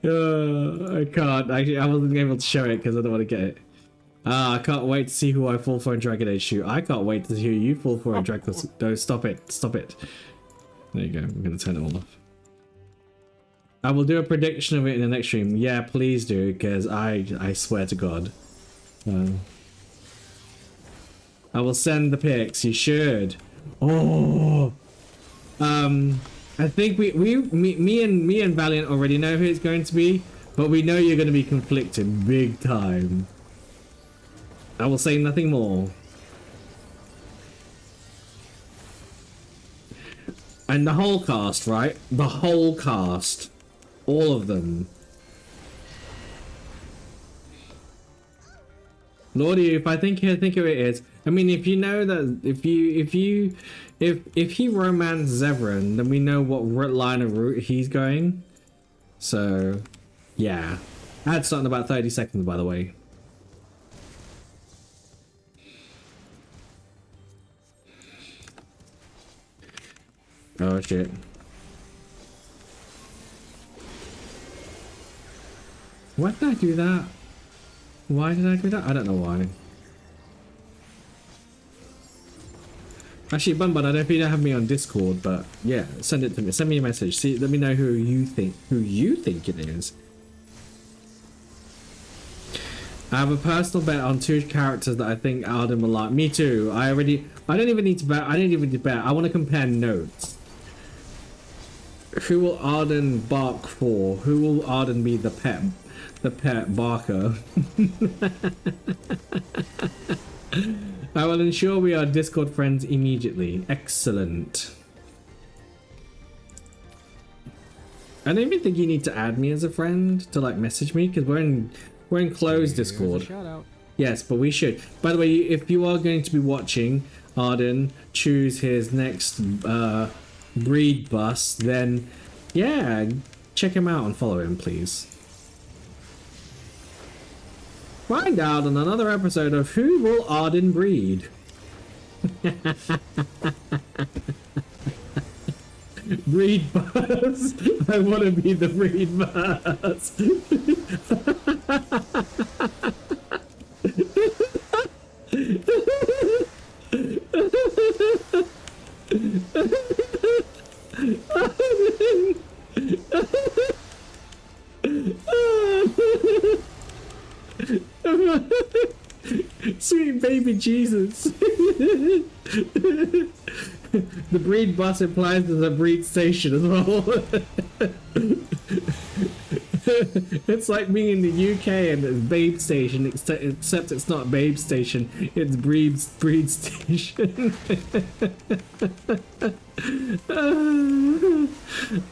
I can't. Actually, I wasn't able to show it because I don't want to get it. I can't wait to see who I fall for in Dragon Age shoot. I can't wait to hear you fall for in Dragon Age. No, stop it. Stop it. There you go. I'm going to turn it all off. I will do a prediction of it in the next stream. Yeah, please do, because I swear to God. I will send the pics. You should. Oh. I think me and Valiant already know who it's going to be, but we know you're going to be conflicted big time. I will say nothing more. And the whole cast, right? The whole cast. All of them. Lordy, if I think who it is. I mean, if you know that if he romances Zevran, then we know what line of route he's going. So, yeah. I had something about 30 seconds, by the way. Oh shit. Why did I do that? Why did I do that? I don't know why. Actually, Bun, I don't know if you don't have me on Discord, but yeah, send it to me. Send me a message. See, let me know who you think it is. I have a personal bet on 2 characters that I think Arden will like. Me too. I don't even need to bet. I don't even need to bet. I want to compare notes. Who will Arden bark for? Who will Arden be the pet barker? I will ensure we are Discord friends immediately. Excellent. I don't even think you need to add me as a friend to like message me, because we're in closed Discord. Shout out. Yes, but we should. By the way, if you are going to be watching Arden choose his next breed bus, then yeah, check him out and follow him, please. Find out on another episode of Who Will Arden Breed? Breed buzz. I want to be the breed buzz. Sweet baby Jesus. The breed bus implies there's a breed station as well. It's like being in the UK and it's babe station, except it's not babe station, it's breed station.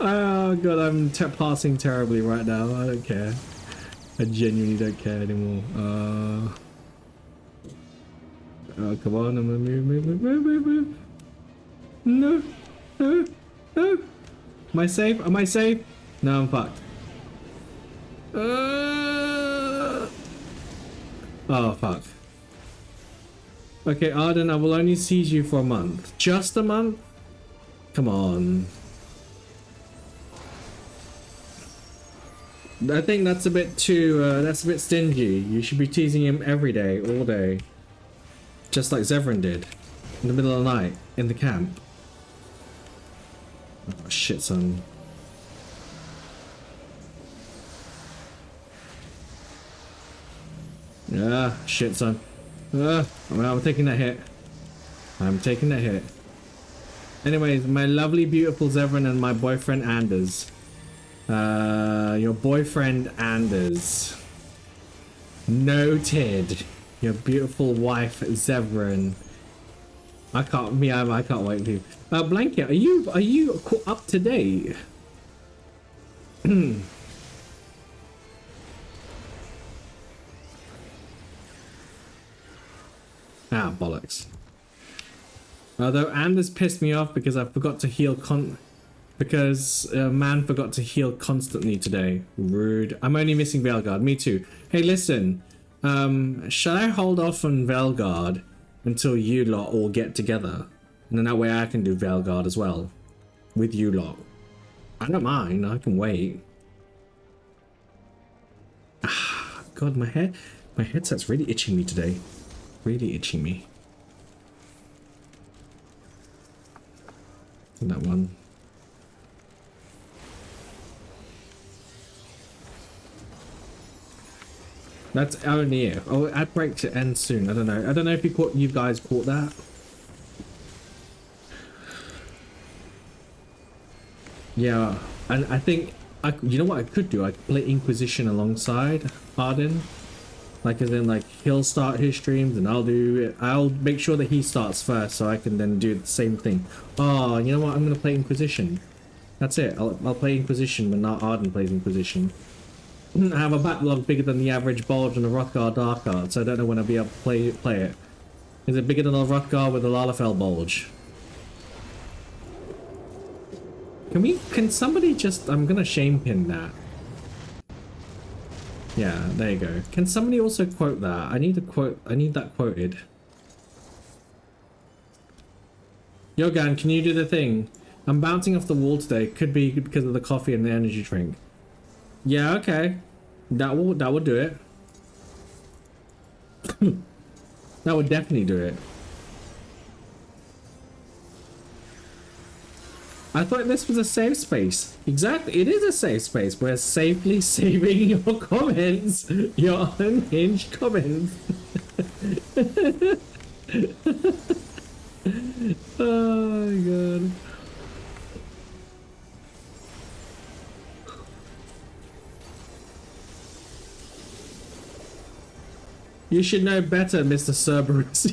Oh god, I'm passing terribly right now. I don't care. I genuinely don't care anymore. Oh, come on, I'm gonna move. No, no, no. Am I safe? Am I safe? No, I'm fucked. Oh, fuck. Okay, Arden, I will only seize you for a month. Just a month? Come on. I think that's a bit too, that's a bit stingy. You should be teasing him every day, all day. Just like Zevran did. In the middle of the night, in the camp. Oh, shit, son. Yeah, shit, son. I'm taking that hit. I'm taking that hit. Anyways, my lovely, beautiful Zevran and my boyfriend Anders. Your boyfriend Anders. Noted. Your beautiful wife Zevran. I can't wait for you. Blanket, are you up to date? Ah, bollocks. Although Anders pissed me off because I forgot to heal because man forgot to heal constantly today. Rude. I'm only missing Veilguard. Me too. Hey, listen. Shall I hold off on Veilguard until you lot all get together? And then that way I can do Veilguard as well. With you lot. I don't mind. I can wait. Ah, God, my headset's really itching me today. Really itching me. That one. That's only it. Oh, ad break to end soon. I don't know. I don't know if you guys caught that. Yeah, and I think you know what I could do? I could play Inquisition alongside Arden. Like as in like he'll start his streams and I'll do it. I'll make sure that he starts first so I can then do the same thing. Oh, you know what? I'm gonna play Inquisition. That's it. I'll play Inquisition when not Arden plays Inquisition. I have a backlog bigger than the average bulge on the Rothgar Dark Art, so I don't know when I'll be able to play it. Is it bigger than a Rothgar with a Lalafell bulge? Can somebody just, I'm gonna shame pin that. Yeah, there you go. Can somebody also quote that? I need that quoted. Yogan, can you do the thing? I'm bouncing off the wall today. Could be because of the coffee and the energy drink. Yeah, okay. That will do it. That would definitely do it. I thought this was a safe space. Exactly, it is a safe space. We're safely saving your comments. Your unhinged comments. Oh my god. You should know better, Mr. Cerberus.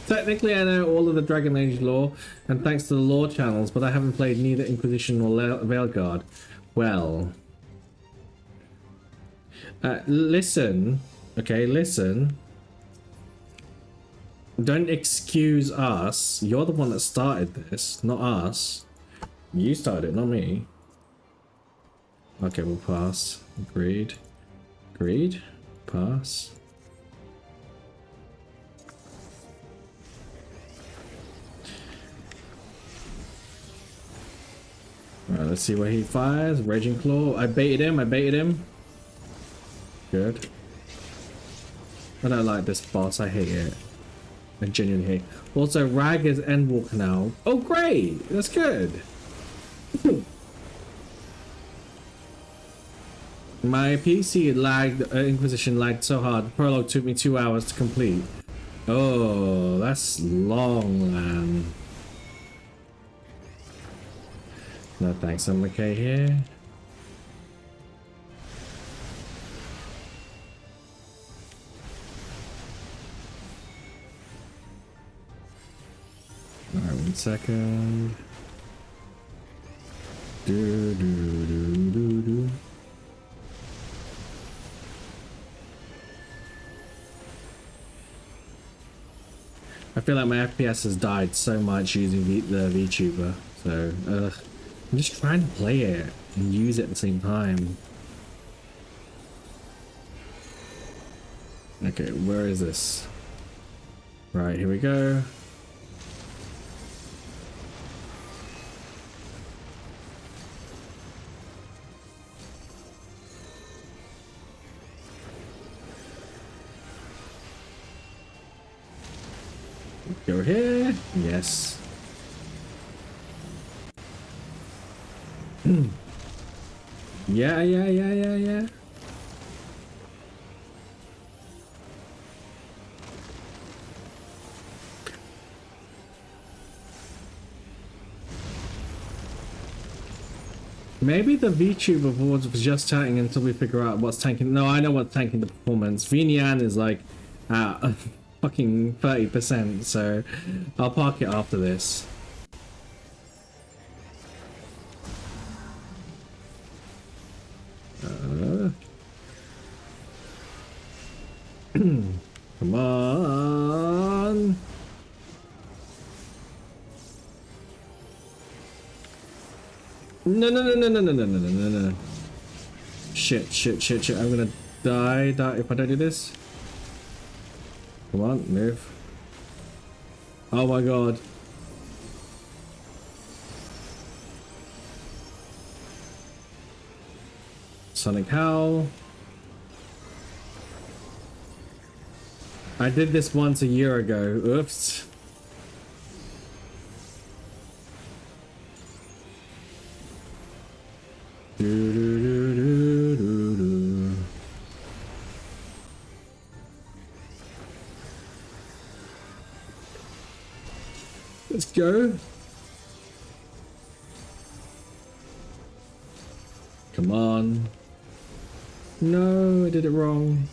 Technically, I know all of the Dragon Age lore, and thanks to the lore channels, but I haven't played neither Inquisition nor Veilguard. Well, listen, okay, listen. Don't excuse us. You're the one that started this, not us. You started it, not me. Okay, we'll pass. Agreed. Agreed. Pass. Alright, let's see what he fires. Raging Claw. I baited him. I baited him. Good. I don't like this boss. I hate it. I genuinely hate. Also, Rag is Endwalker now. Oh, great! That's good. My PC lagged. Inquisition lagged so hard. The prologue took me 2 hours to complete. Oh, that's long, man. No thanks. I'm okay here. Alright, 1 second. Do do do do do. I feel like my FPS has died so much using the VTuber, so I'm just trying to play it and use it at the same time. Okay, where is this? Right, here we go. Go here. Yes. Yeah. Maybe the VTuber awards was just tanking until we figure out what's tanking. No, I know what's tanking the performance. Vinian is like fucking 30%, so I'll park it after this. Come on. No. Shit. I'm gonna die if I don't do this. Come on, move. Oh my god. Sonic Howl. I did this once a year ago. Oops. Do. Let's go. Come on. No, I did it wrong.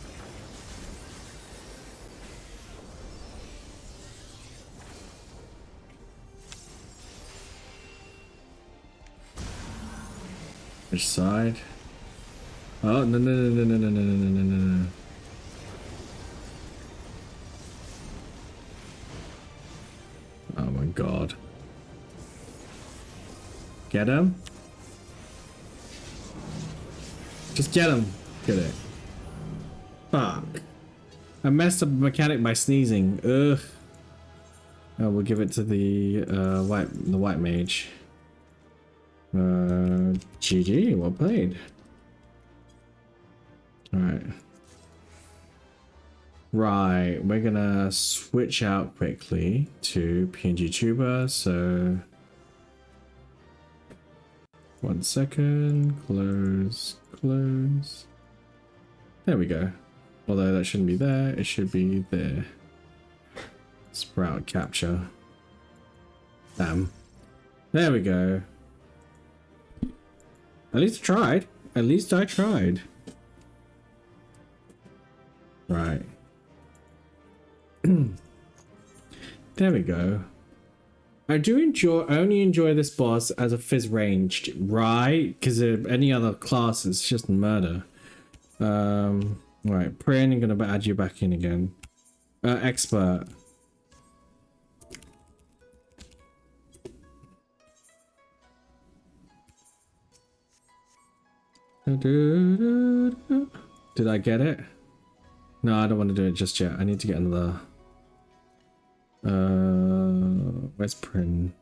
Which side? Oh, no. Oh my god. Get him? Just get him. Get it. Fuck. I messed up the mechanic by sneezing. Ugh. Oh, we'll give it to the white mage. GG, well played. Alright. Right, we're gonna switch out quickly to PNG Tuber, so 1 second, close. There we go. Although that shouldn't be there, it should be there. Sprout capture. Damn. There we go. At least I tried. Right. There we go. I only enjoy this boss as a fizz ranged, right? Because any other class is just murder. Right, Prin, I'm gonna add you back in again. Expert. Did I get it? No, I don't want to do it just yet. I need to get another. Where's Prin?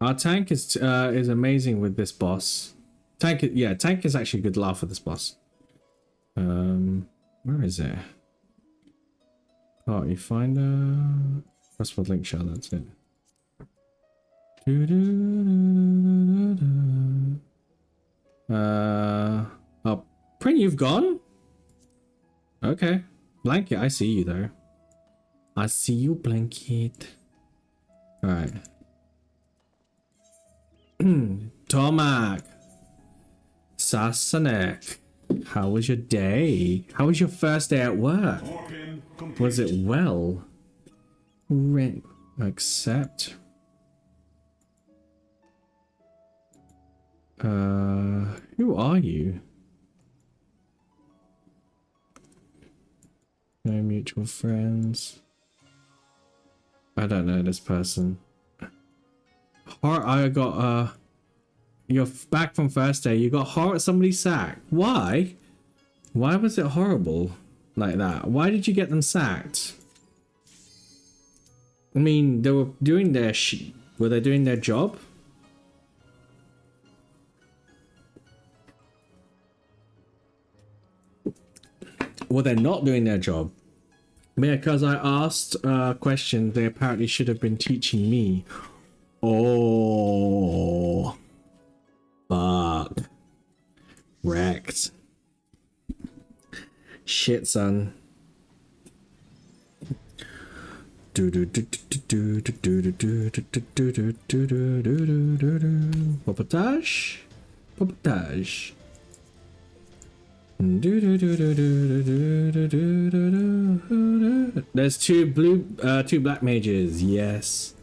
Our tank is amazing with this boss. Tank is actually a good laugh for this boss. Where is it? Party finder. Crossword link shot. That's it. Oh, Prin, you've gone? Okay. Blanket, I see you though. I see you, Blanket. Alright. Tomac. Sasanek. How was your day? How was your first day at work? Was it well? Accept. Who are you? No mutual friends. I don't know this person. I got you're back from first day. You got somebody sacked. Why? Why was it horrible like that? Why did you get them sacked? I mean, they were doing their were they doing their job? Well, they're not doing their job. Because I asked questions, they apparently should have been teaching me. Oh. Fuck. Wrecked. Shit, son. Popotage? Popotage. There's two black mages. Yes.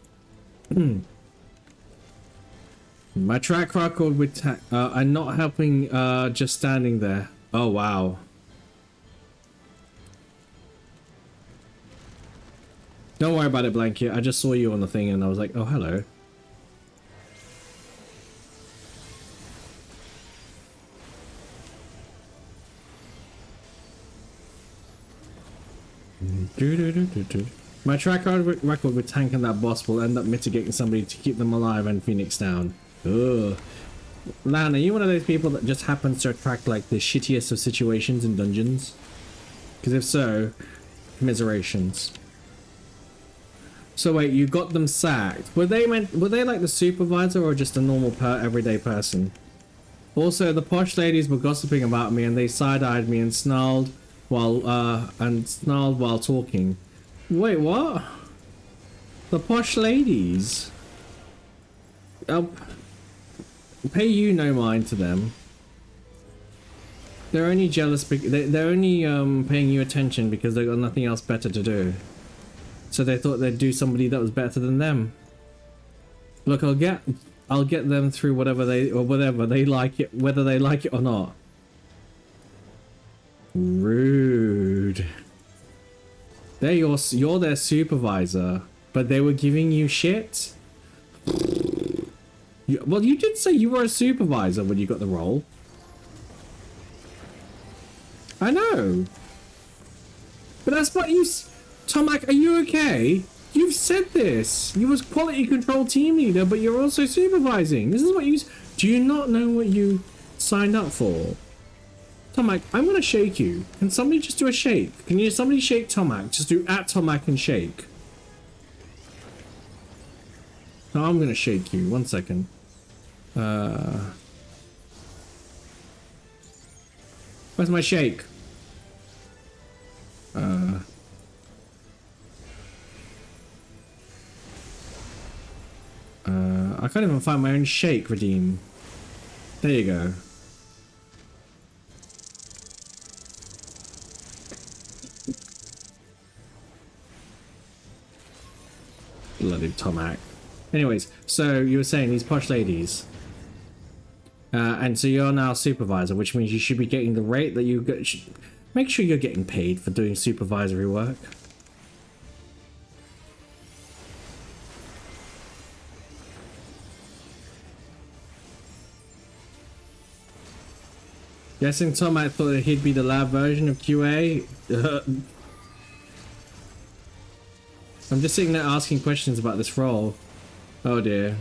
My track record with I'm not helping. Just standing there. Oh wow. Don't worry about it, Blanket. I just saw you on the thing and I was like, oh hello. My track record with tanking that boss will end up mitigating somebody to keep them alive and Phoenix down. Ugh. Lan, are you one of those people that just happens to attract like the shittiest of situations in dungeons? Because if so, commiserations. So wait, you got them sacked. Were they like the supervisor or just a normal everyday person? Also, the posh ladies were gossiping about me and they side-eyed me and snarled while talking. Wait, what? The posh ladies? I'll pay you no mind to them. They're only jealous because they're only paying you attention because they got nothing else better to do. So they thought they'd do somebody that was better than them. Look, I'll get them through whatever they like it, whether they like it or not. Rude. You're their supervisor, but they were giving you shit? Well, you did say you were a supervisor when you got the role. I know. But that's what you... Tomac, are you okay? You've said this. You was quality control team leader, but you're also supervising. This is what you... Do you not know what you signed up for? Tomac, I'm gonna shake you. Can somebody just do a shake? Can somebody shake Tomac? Just do @Tomac and shake. No, I'm gonna shake you. 1 second. Where's my shake? I can't even find my own shake, Redeem. There you go. Bloody Tomac. Anyways, so you were saying these posh ladies. And so you're now supervisor, which means you should be getting the rate that you get. Make sure you're getting paid for doing supervisory work. Guessing Tomac thought that he'd be the lab version of QA. I'm just sitting there asking questions about this role. Oh dear.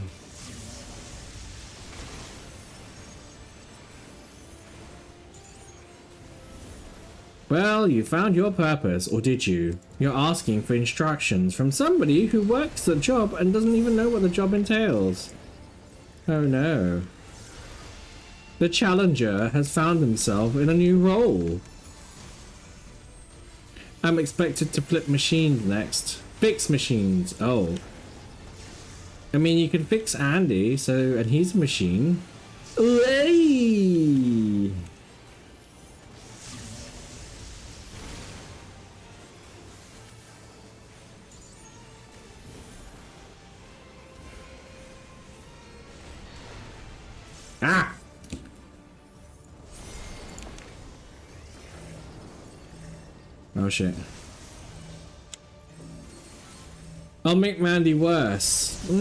Well, you found your purpose, or did you? You're asking for instructions from somebody who works the job and doesn't even know what the job entails. Oh no. The challenger has found himself in a new role. I'm expected to flip machines next. Fix machines. Oh. I mean, you can fix Andy, so, and he's a machine. Hey! Ah! Oh shit. I'll make Mandy worse. I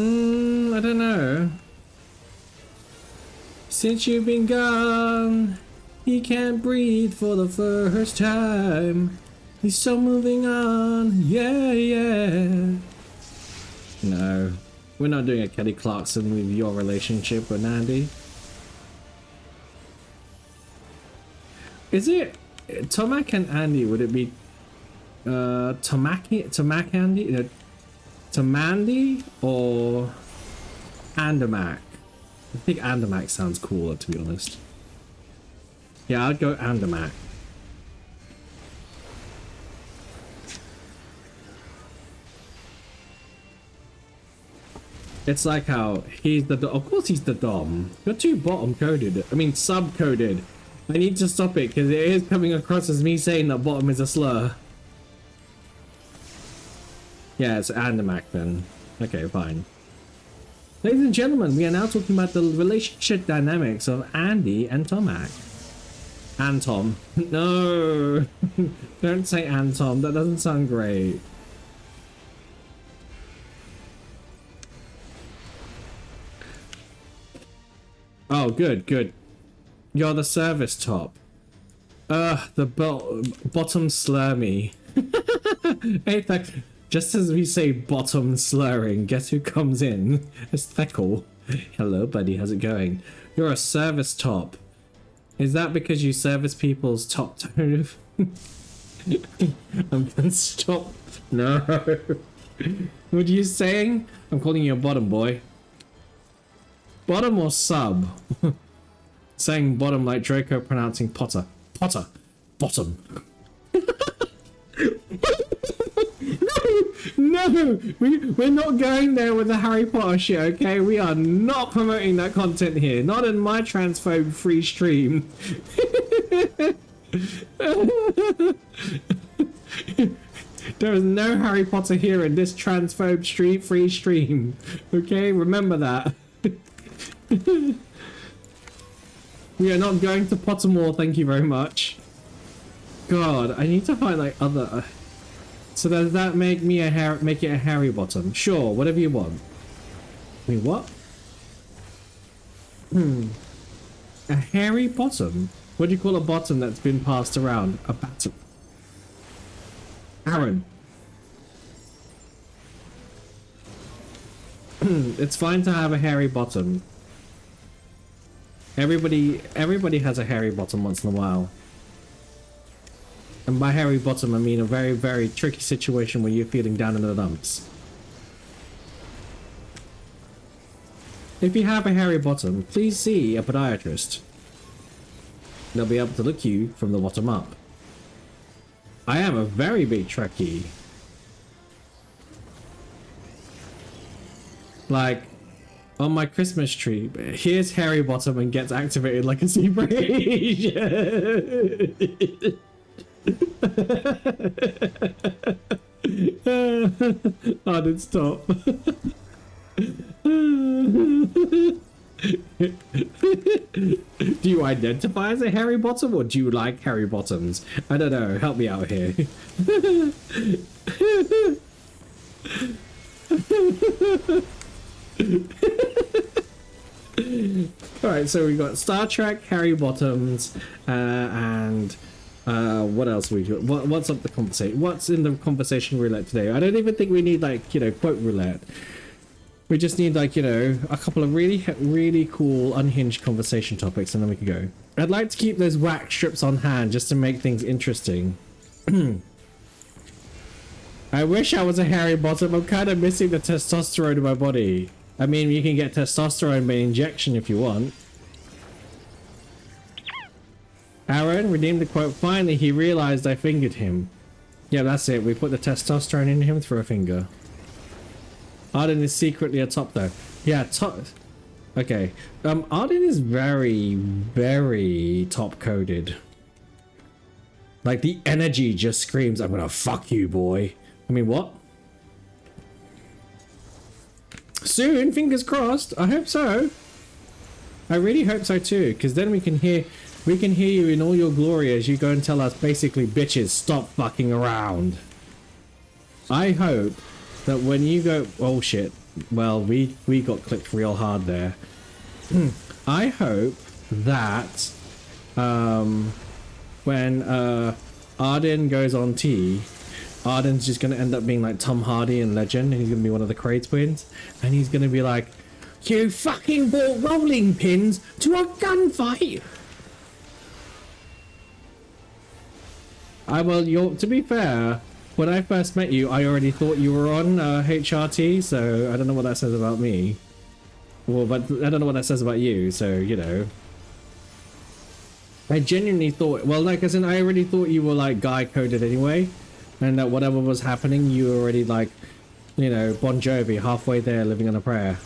don't know. Since you've been gone, he can't breathe for the first time. He's so moving on, yeah, yeah. No, we're not doing a Kelly Clarkson with your relationship with Andy. Is it Tomac and Andy? Would it be Tomac Andy? No, Tomandy or Andermac? I think Andermac sounds cooler, to be honest. Yeah, I'd go Andermac. It's like how he's the of course he's the Dom. You're too bottom coded. I mean sub coded. I need to stop it because it is coming across as me saying that bottom is a slur. Yeah, it's Andermac then. Okay, fine. Ladies and gentlemen, we are now talking about the relationship dynamics of Andy and Tomac. And Tom. No! Don't say and Tom, that doesn't sound great. Oh, good, good. You're the service top. The bottom slur me. Hey, just as we say bottom slurring, guess who comes in? It's Theckle. Hello, buddy, how's it going? You're a service top. Is that because you service people's top tone of... I'm gonna stop. No. What are you saying? I'm calling you a bottom boy. Bottom or sub? Saying bottom like Draco pronouncing Potter. Potter. Bottom. No! We're not going there with the Harry Potter shit, okay? We are not promoting that content here. Not in my transphobe free stream. There is no Harry Potter here in this transphobe free stream. Okay? Remember that. We are not going to Pottermore, thank you very much. God, I need to find like other... So does that make me make it a hairy bottom? Sure, whatever you want. Wait, what? A hairy bottom? What do you call a bottom that's been passed around? A batter. Aaron. It's fine to have a hairy bottom. Everybody has a hairy bottom once in a while. And by hairy bottom, I mean a very, very tricky situation where you're feeling down in the dumps. If you have a hairy bottom, please see a podiatrist. They'll be able to look you from the bottom up. I am a very big Trekkie. Like, on my Christmas tree, here's hairy bottom and gets activated like a zebra. I didn't stop. Do you identify as a hairy bottom or do you like hairy bottoms? I don't know, help me out here. Alright, so we got Star Trek, Harry Bottoms, and what else we got? What's up the conversation? What's in the conversation roulette today? I don't even think we need like, you know, quote roulette. We just need like, you know, a couple of really cool unhinged conversation topics and then we can go. I'd like to keep those wax strips on hand just to make things interesting. I wish I was a hairy bottom. I'm kind of missing the testosterone in my body. I mean, you can get testosterone by injection if you want. Aaron redeemed the quote. Finally, he realized I fingered him. Yeah, that's it. We put the testosterone in him through a finger. Arden is secretly a top though. Yeah, top. Okay. Arden is very top coded. Like the energy just screams, I'm gonna fuck you, boy. I mean, what? Soon, fingers crossed. I hope so. I really hope so too, because then we can hear you in all your glory as you go and tell us basically, bitches, stop fucking around. I hope that when you go, oh shit, well, we got clicked real hard there. I hope that when Arden goes on T, Arden's just gonna end up being like Tom Hardy in Legend, and he's gonna be one of the Cray twins, and he's gonna be like, you fucking brought rolling pins to a gunfight. To be fair, when I first met you, I already thought you were on HRT, so I don't know what that says about me. Well, but I don't know what that says about you, so, you know. I genuinely thought, well, like, as in, I already thought you were, like, guy-coded anyway, and that whatever was happening, you were already, like, you know, Bon Jovi, halfway there, living on a prayer.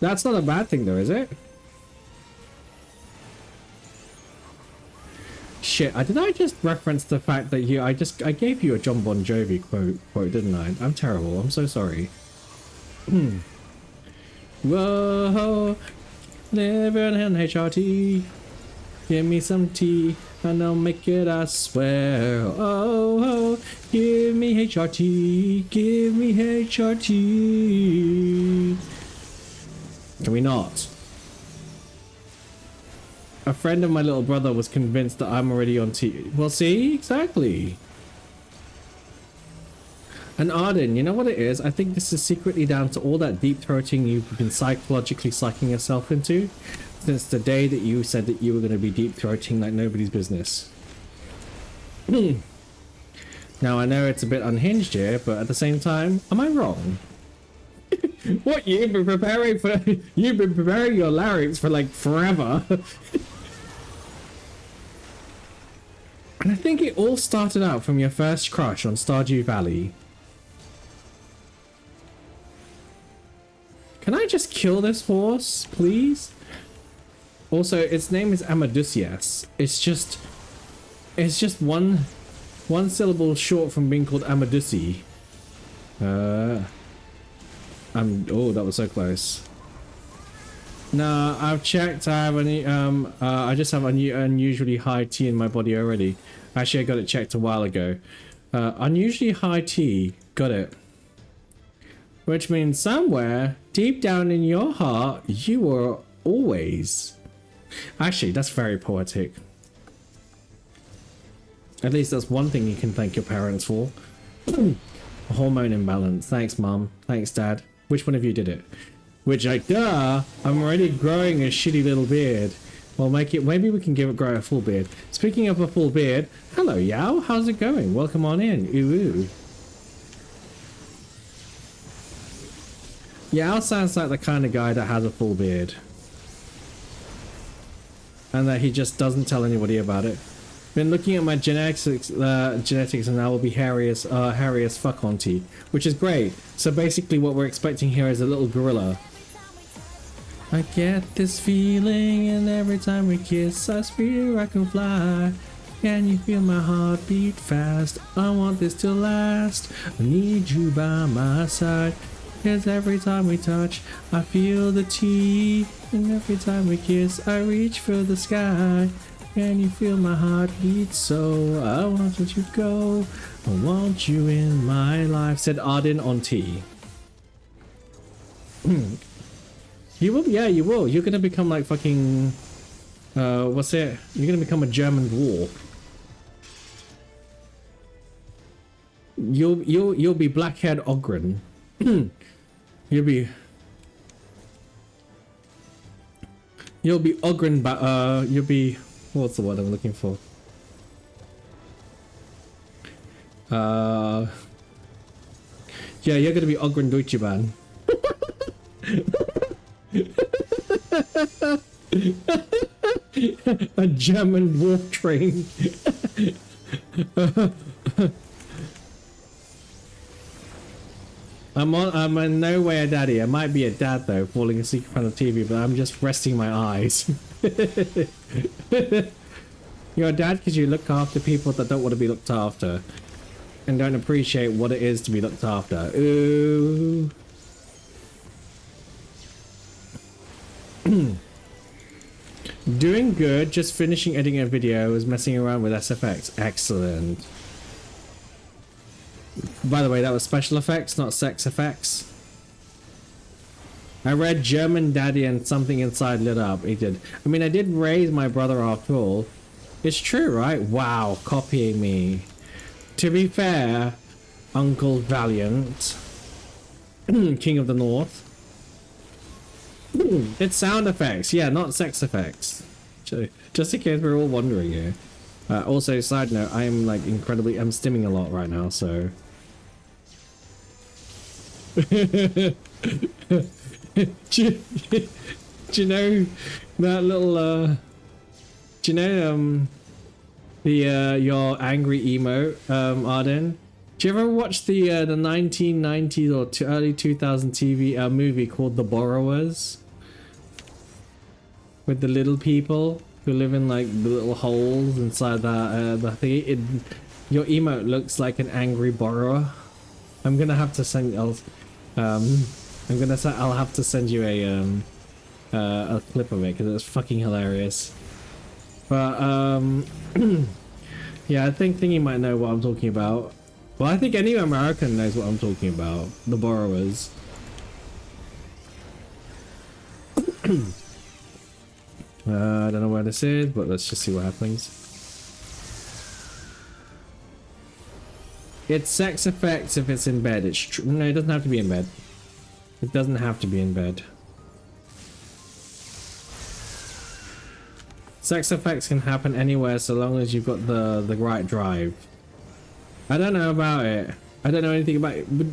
That's not a bad thing, though, is it? Shit, did I just reference the fact that I gave you a John Bon Jovi quote, didn't I? I'm terrible, I'm so sorry. Whoa, living in HRT, give me some tea, and I'll make it, I swear. Oh, give me HRT, give me HRT. Can we not? A friend of my little brother was convinced that I'm already on T. Well, see? Exactly. And Arden, you know what it is? I think this is secretly down to all that deep throating you've been psychologically psyching yourself into since the day that you said that you were going to be deep throating like nobody's business. Now, I know it's a bit unhinged here, but at the same time, am I wrong? What, you've been preparing your larynx for like forever. And I think it all started out from your first crush on Stardew Valley. Can I just kill this horse, please? Also, its name is Amadusias. It's just one syllable short from being called Amadusi. Oh, that was so close. No, I've checked. I just have unusually high T in my body already. Actually, I got it checked a while ago. Unusually high T, got it. Which means somewhere deep down in your heart, you are always. Actually, that's very poetic. At least that's one thing you can thank your parents for. Hormone imbalance. Thanks, Mum. Thanks, Dad. Which one of you did it? Which, like, duh, I'm already growing a shitty little beard. Well, maybe we can grow a full beard. Speaking of a full beard, hello, Yao. How's it going? Welcome on in. Ooh, ooh. Yao sounds like the kind of guy that has a full beard. And that he just doesn't tell anybody about it. Been looking at my genetics and I will be hairy as fuck on tea, which is great. So basically what we're expecting here is a little gorilla. I get this feeling and every time we kiss I swear I can fly. Can you feel my heart beat fast? I want this to last. I need you by my side. Cause every time we touch I feel the tea. And every time we kiss I reach for the sky. Can you feel my heart beat so? I won't let you go. I want you in my life, said Arden on T. You will, yeah, you will. You're gonna become like fucking, what's it? You're gonna become a German dwarf. You'll be black-haired Ogren. You'll be Ogren, but you'll be, what's the word I'm looking for? Yeah, you're gonna be Ogren Deutschebahn. A German dwarf train. I'm in no way a daddy. I might be a dad though, falling asleep in front of the TV, but I'm just resting my eyes. You're a dad because you look after people that don't want to be looked after and don't appreciate what it is to be looked after. Ooh. Doing good, just finishing editing a video, was messing around with SFX. Excellent. By the way, that was special effects, not sex effects. I read German daddy and something inside lit up. He did. I mean, I did raise my brother after all. It's true, right? Wow, copying me. To be fair, Uncle Valiant, King of the North. It's sound effects, yeah, not sex effects. Just in case we're all wondering here. Also, side note, I'm like I'm stimming a lot right now, so. do you know that little do you know your angry emote, Arden? Do you ever watch the 1990s or early 2000 TV movie called The Borrowers? With the little people who live in like the little holes inside the thing. Your emote looks like an angry borrower. I'm gonna have to send. I'll have to send you a clip of it because it's fucking hilarious. But yeah, I think Thingy might know what I'm talking about. Well, I think any American knows what I'm talking about. The Borrowers. I don't know where this is, but let's just see what happens. It's sex effects if it's in bed. It's true. No, it doesn't have to be in bed. It doesn't have to be in bed. Sex effects can happen anywhere so long as you've got the right drive. I don't know about it. I don't know anything about it. But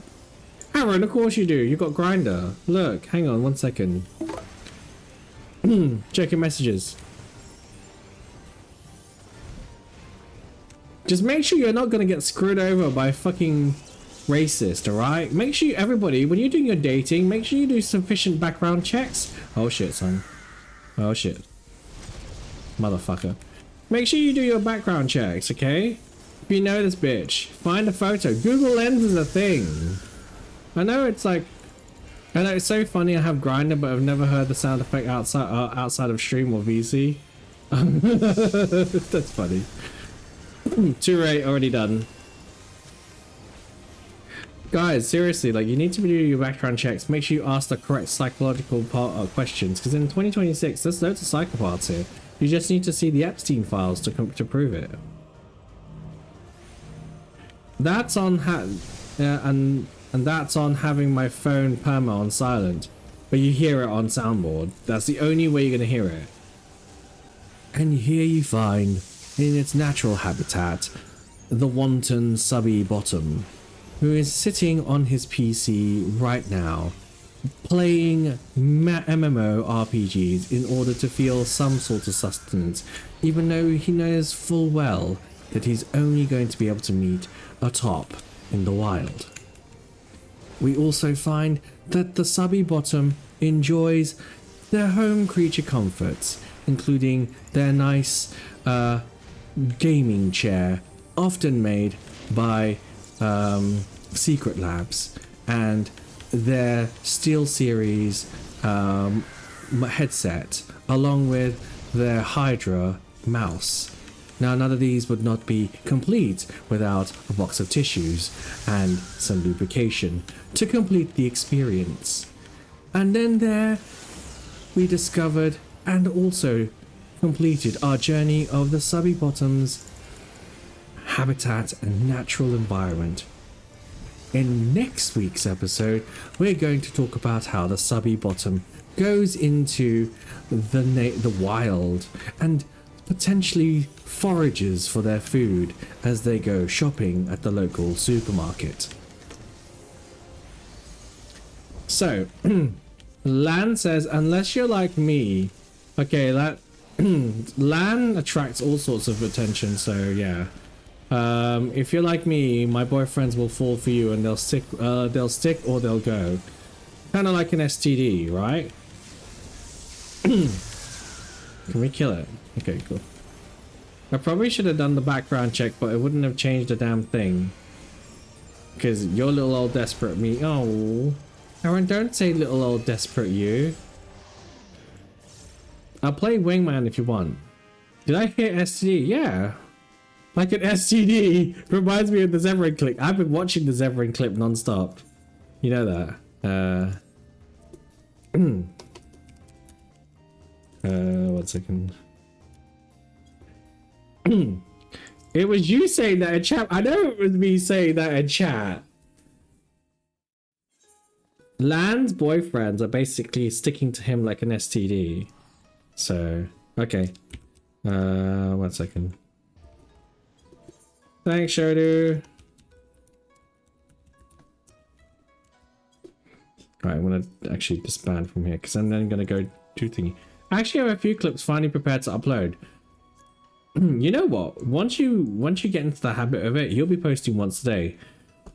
Aaron, of course you do. You've got Grindr. Look, hang on 1 second. Check your messages. Just make sure you're not gonna get screwed over by a fucking racist, alright? Make sure everybody, when you're doing your dating, make sure you do sufficient background checks. Oh shit, son. Oh shit. Motherfucker. Make sure you do your background checks, okay? If you know this bitch, find a photo. Google Lens is a thing. I know it's like, I know it's so funny I have Grindr, but I've never heard the sound effect outside of stream or VC. That's funny. 2 already done. Guys, seriously, like you need to be doing your background checks. Make sure you ask the correct psychological questions, because in 2026 there's loads of psychopaths here. You just need to see the Epstein files to prove it. That's on and that's on having my phone perma on silent, but you hear it on soundboard. That's the only way you're gonna hear it. And here you find, in its natural habitat, the wanton subby bottom, who is sitting on his PC right now, playing MMORPGs in order to feel some sort of sustenance, even though he knows full well that he's only going to be able to meet a top in the wild. We also find that the subby bottom enjoys their home creature comforts, including their nice gaming chair, often made by Secret Labs, and their SteelSeries headset, along with their Hydra mouse. Now, none of these would not be complete without a box of tissues and some lubrication to complete the experience. And then there we discovered and also completed our journey of the Subby Bottoms habitat and natural environment. In next week's episode, we're going to talk about how the Subby Bottom goes into the wild and potentially forages for their food as they go shopping at the local supermarket. So, Lan says, unless you're like me, okay, that Lan attracts all sorts of attention, so yeah. If you're like me, my boyfriends will fall for you and they'll stick or they'll go. Kind of like an STD, right? Can we kill it? Okay, cool. I probably should have done the background check, but it wouldn't have changed a damn thing. Because you're little old desperate me. Oh, Aaron, don't say little old desperate you. I'll play Wingman if you want. Did I hear STD? Yeah. Like an STD reminds me of the Zevran clip. I've been watching the Zevran clip non-stop. You know that. 1 second. It was you saying that in chat. I know it was me saying that in chat. Lan's boyfriends are basically sticking to him like an STD. So, okay. 1 second. Thanks, Shodu. Alright, I'm gonna actually disband from here because I'm then gonna go do thingy. I actually have a few clips finally prepared to upload. You know what? Once you get into the habit of it, you'll be posting once a day.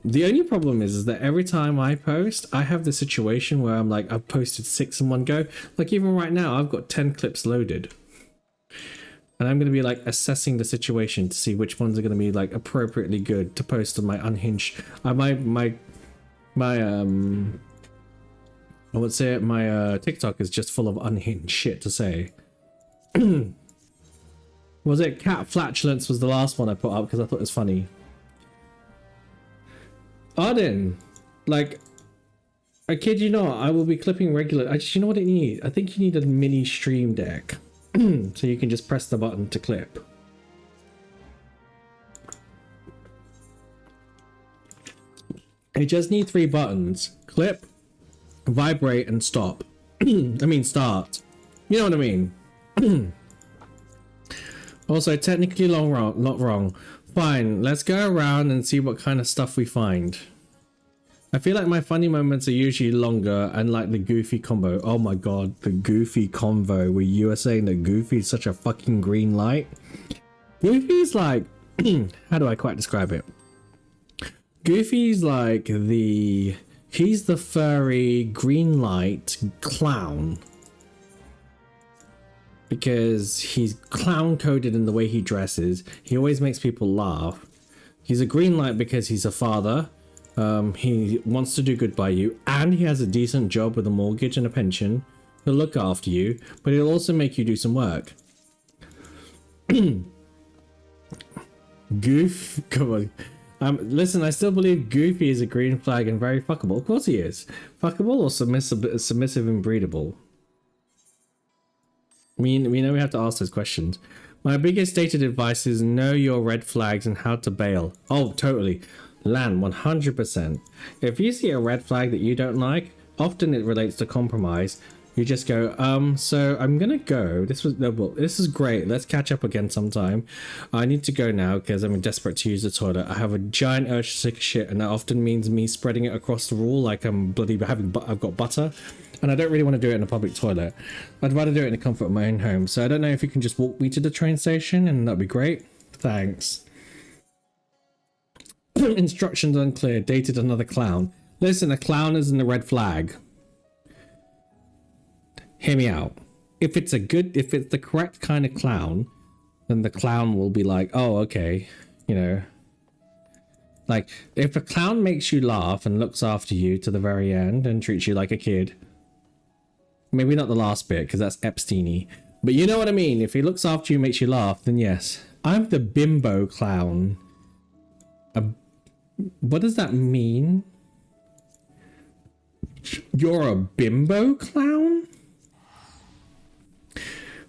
The only problem is that every time I post, I have the situation where I'm like, I've posted 6 in one go. Like even right now, I've got 10 clips loaded. And I'm going to be like assessing the situation to see which ones are going to be like appropriately good to post on my unhinged. I would say my TikTok is just full of unhinged shit to say. Was it cat flatulence was the last one I put up because I thought it was funny. Arden, like, I kid you not, I will be clipping regular. You know what it needs? I think you need a mini stream deck. So you can just press the button to clip. You just need 3 buttons. Clip, vibrate, and stop. I mean start. You know what I mean? Also, technically not wrong. Fine, let's go around and see what kind of stuff we find. I feel like my funny moments are usually longer and like the Goofy combo. Oh my god, the Goofy convo where you were saying that Goofy is such a fucking green light. Goofy's like, how do I quite describe it? Goofy's like he's the furry green light clown. Because he's clown coded in the way he dresses. He always makes people laugh. He's a green light because he's a father. He wants to do good by you, and he has a decent job with a mortgage and a pension. He'll look after you, but he'll also make you do some work. Goof, come on. Listen, I still believe Goofy is a green flag and very fuckable. Of course he is. Fuckable or submissive and breedable? We know we have to ask those questions. My biggest stated advice is know your red flags and how to bail. Oh, totally. Lan, 100%. If you see a red flag that you don't like, often it relates to compromise. You just go, so I'm gonna go. This is great. Let's catch up again sometime. I need to go now because I'm desperate to use the toilet. I have a giant urge to take a shit, and that often means me spreading it across the wall like I'm bloody I've got butter. And I don't really want to do it in a public toilet. I'd rather do it in the comfort of my own home. So I don't know if you can just walk me to the train station and that'd be great. Thanks. Instructions unclear. Dated another clown. Listen, a clown isn't a red flag. Hear me out. If it's the correct kind of clown, then the clown will be like, oh, okay, you know. Like, if a clown makes you laugh and looks after you to the very end and treats you like a kid, maybe not the last bit because that's Epstein-y, but you know what I mean. If he looks after you, makes you laugh, then yes. I'm the bimbo clown. What does that mean? You're a bimbo clown?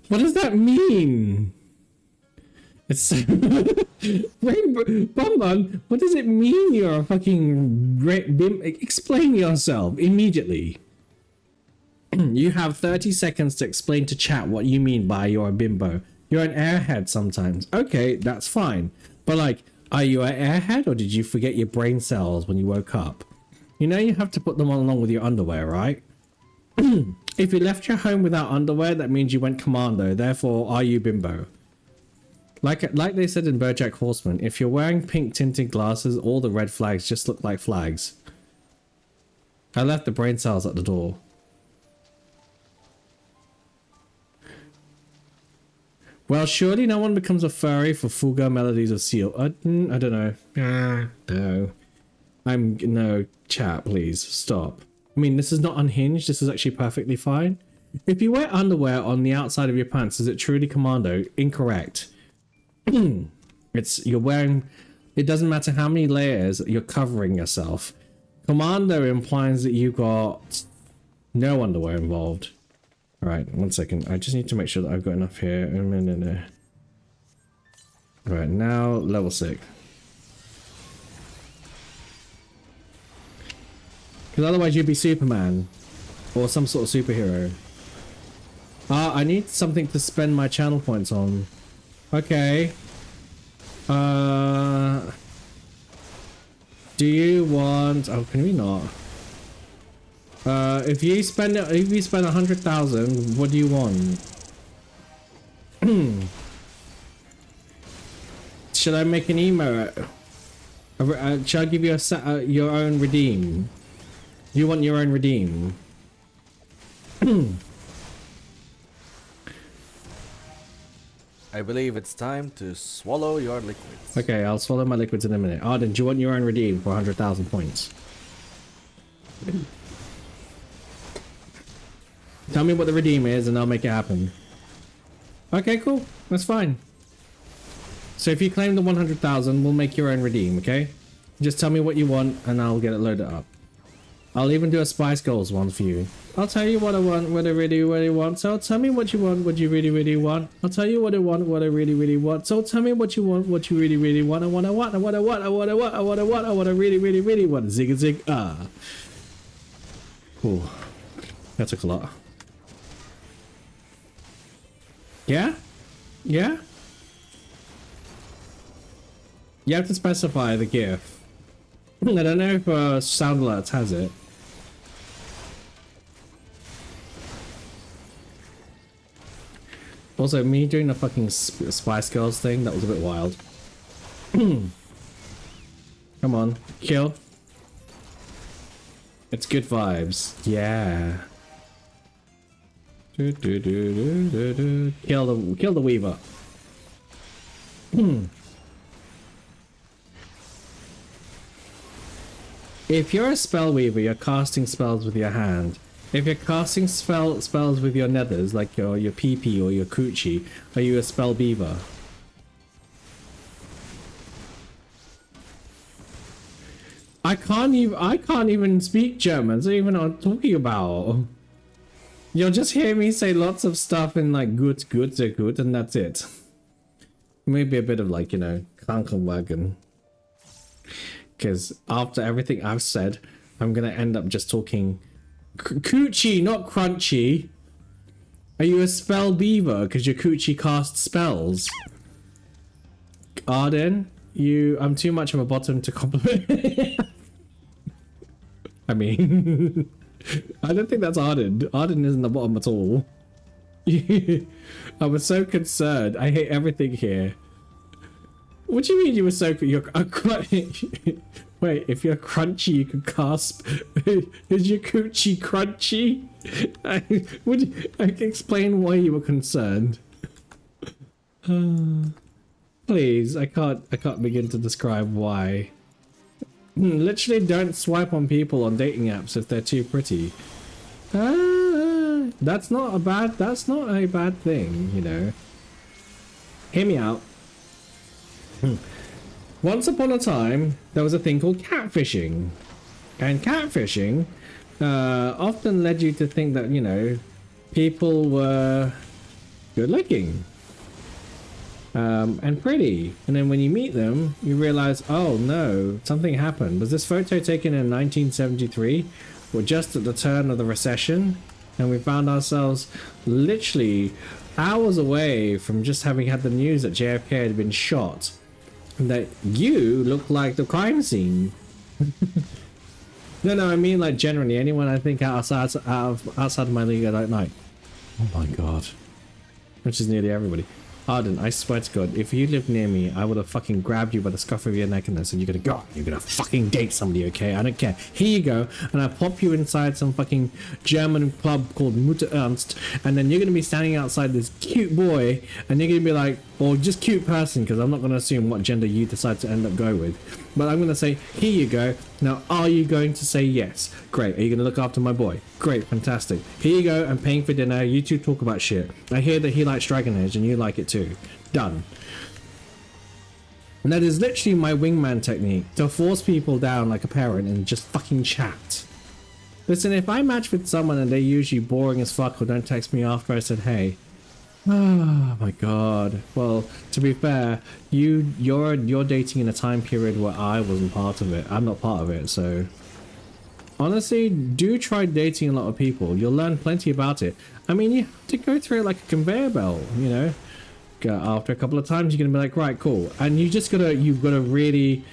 What does that mean? It's Rainbow Bonbon, what does it mean you're a fucking bim? Explain yourself immediately. You have 30 seconds to explain to chat what you mean by you're a bimbo. You're an airhead sometimes. Okay, that's fine. But like, are you an airhead or did you forget your brain cells when you woke up? You know you have to put them on along with your underwear, right? If you left your home without underwear, that means you went commando. Therefore, are you bimbo? Like they said in BoJack Horseman, if you're wearing pink tinted glasses, all the red flags just look like flags. I left the brain cells at the door. Well, surely no one becomes a furry for Fuga Melodies of Seal. I don't know. No. No, chat, please. Stop. I mean, this is not unhinged. This is actually perfectly fine. If you wear underwear on the outside of your pants, is it truly commando? Incorrect. You're wearing... It doesn't matter how many layers, you're covering yourself. Commando implies that you got no underwear involved. Alright, 1 second. I just need to make sure that I've got enough here. Alright, now level 6. Because otherwise you'd be Superman. Or some sort of superhero. I need something to spend my channel points on. Okay. Do you want... Oh, can we not? If you spend 100,000, what do you want? Should I make an emote? Should I give you your own redeem? You want your own redeem? I believe it's time to swallow your liquids. Okay, I'll swallow my liquids in a minute. Arden, do you want your own redeem for 100,000 points? Tell me what the redeem is and I'll make it happen. Okay, cool. That's fine. So if you claim the 100,000, we'll make your own redeem, okay? Just tell me what you want and I'll get it loaded up. I'll even do a Spice Girls one for you. I'll tell you what I want, what I really want. So tell me what you want, what you really want. I'll tell you what I want, what I really want. So tell me what you want, what you really want. I want, really want. Zig a zig, ah. Cool. That took a lot. Yeah? Yeah? You have to specify the GIF. I don't know if Sound Alerts has it. Also, me doing the fucking Spice Girls thing, that was a bit wild. Come on, kill. It's good vibes. Yeah. Kill the Weaver. If you're a spell weaver, you're casting spells with your hand. If you're casting spells with your nethers, like your PP or your coochie, are you a spell beaver? I can't even speak German, so even what I'm talking about. You'll just hear me say lots of stuff in like gut, and that's it. Maybe a bit of like, you know, Krankenwagen. Because after everything I've said, I'm gonna end up just talking coochie, not crunchy. Are you a spell beaver? Because your coochie casts spells. Arden, I'm too much of a bottom to compliment. I mean, I don't think that's Arden. Arden isn't the bottom at all. I was so concerned. I hate everything here. What do you mean you were so... Wait, if you're crunchy, you can cast... Is your coochie crunchy? I can explain why you were concerned. Please, I can't begin to describe why. Literally don't swipe on people on dating apps if they're too pretty. That's not a bad thing, you know. Hear me out. Once upon a time, there was a thing called catfishing. And catfishing often led you to think that, you know, people were good looking and pretty. And then when you meet them, you realize, oh no, something happened. Was this photo taken in 1973? We're just at the turn of the recession, and we found ourselves literally hours away from just having had the news that JFK had been shot, and that you look like the crime scene. No, I mean like generally anyone I think outside of my league I don't like. Oh my god. Which is nearly everybody. Arden, I swear to God, if you lived near me, I would have fucking grabbed you by the scruff of your neck and said, you're gonna go, you're gonna fucking date somebody, okay? I don't care. Here you go, and I pop you inside some fucking German club called Mutter Ernst, and then you're gonna be standing outside this cute boy, and you're gonna be like, or just cute person, because I'm not gonna assume what gender you decide to end up going with. But I'm gonna say, here you go. Now, are you going to say yes? Great. Are you gonna look after my boy? Great, fantastic. Here you go. I'm paying for dinner. You two talk about shit. I hear that he likes Dragon Age and you like it too. Done. And that is literally my wingman technique, to force people down like a parent and just fucking chat. Listen, if I match with someone and they're usually boring as fuck or don't text me after I said hey, oh my god. Well, to be fair, you're dating in a time period where I wasn't part of it. I'm not part of it, so honestly, do try dating a lot of people. You'll learn plenty about it. I mean, you have to go through it like a conveyor belt, you know. After a couple of times, you're gonna be like, right, cool, and you've gotta really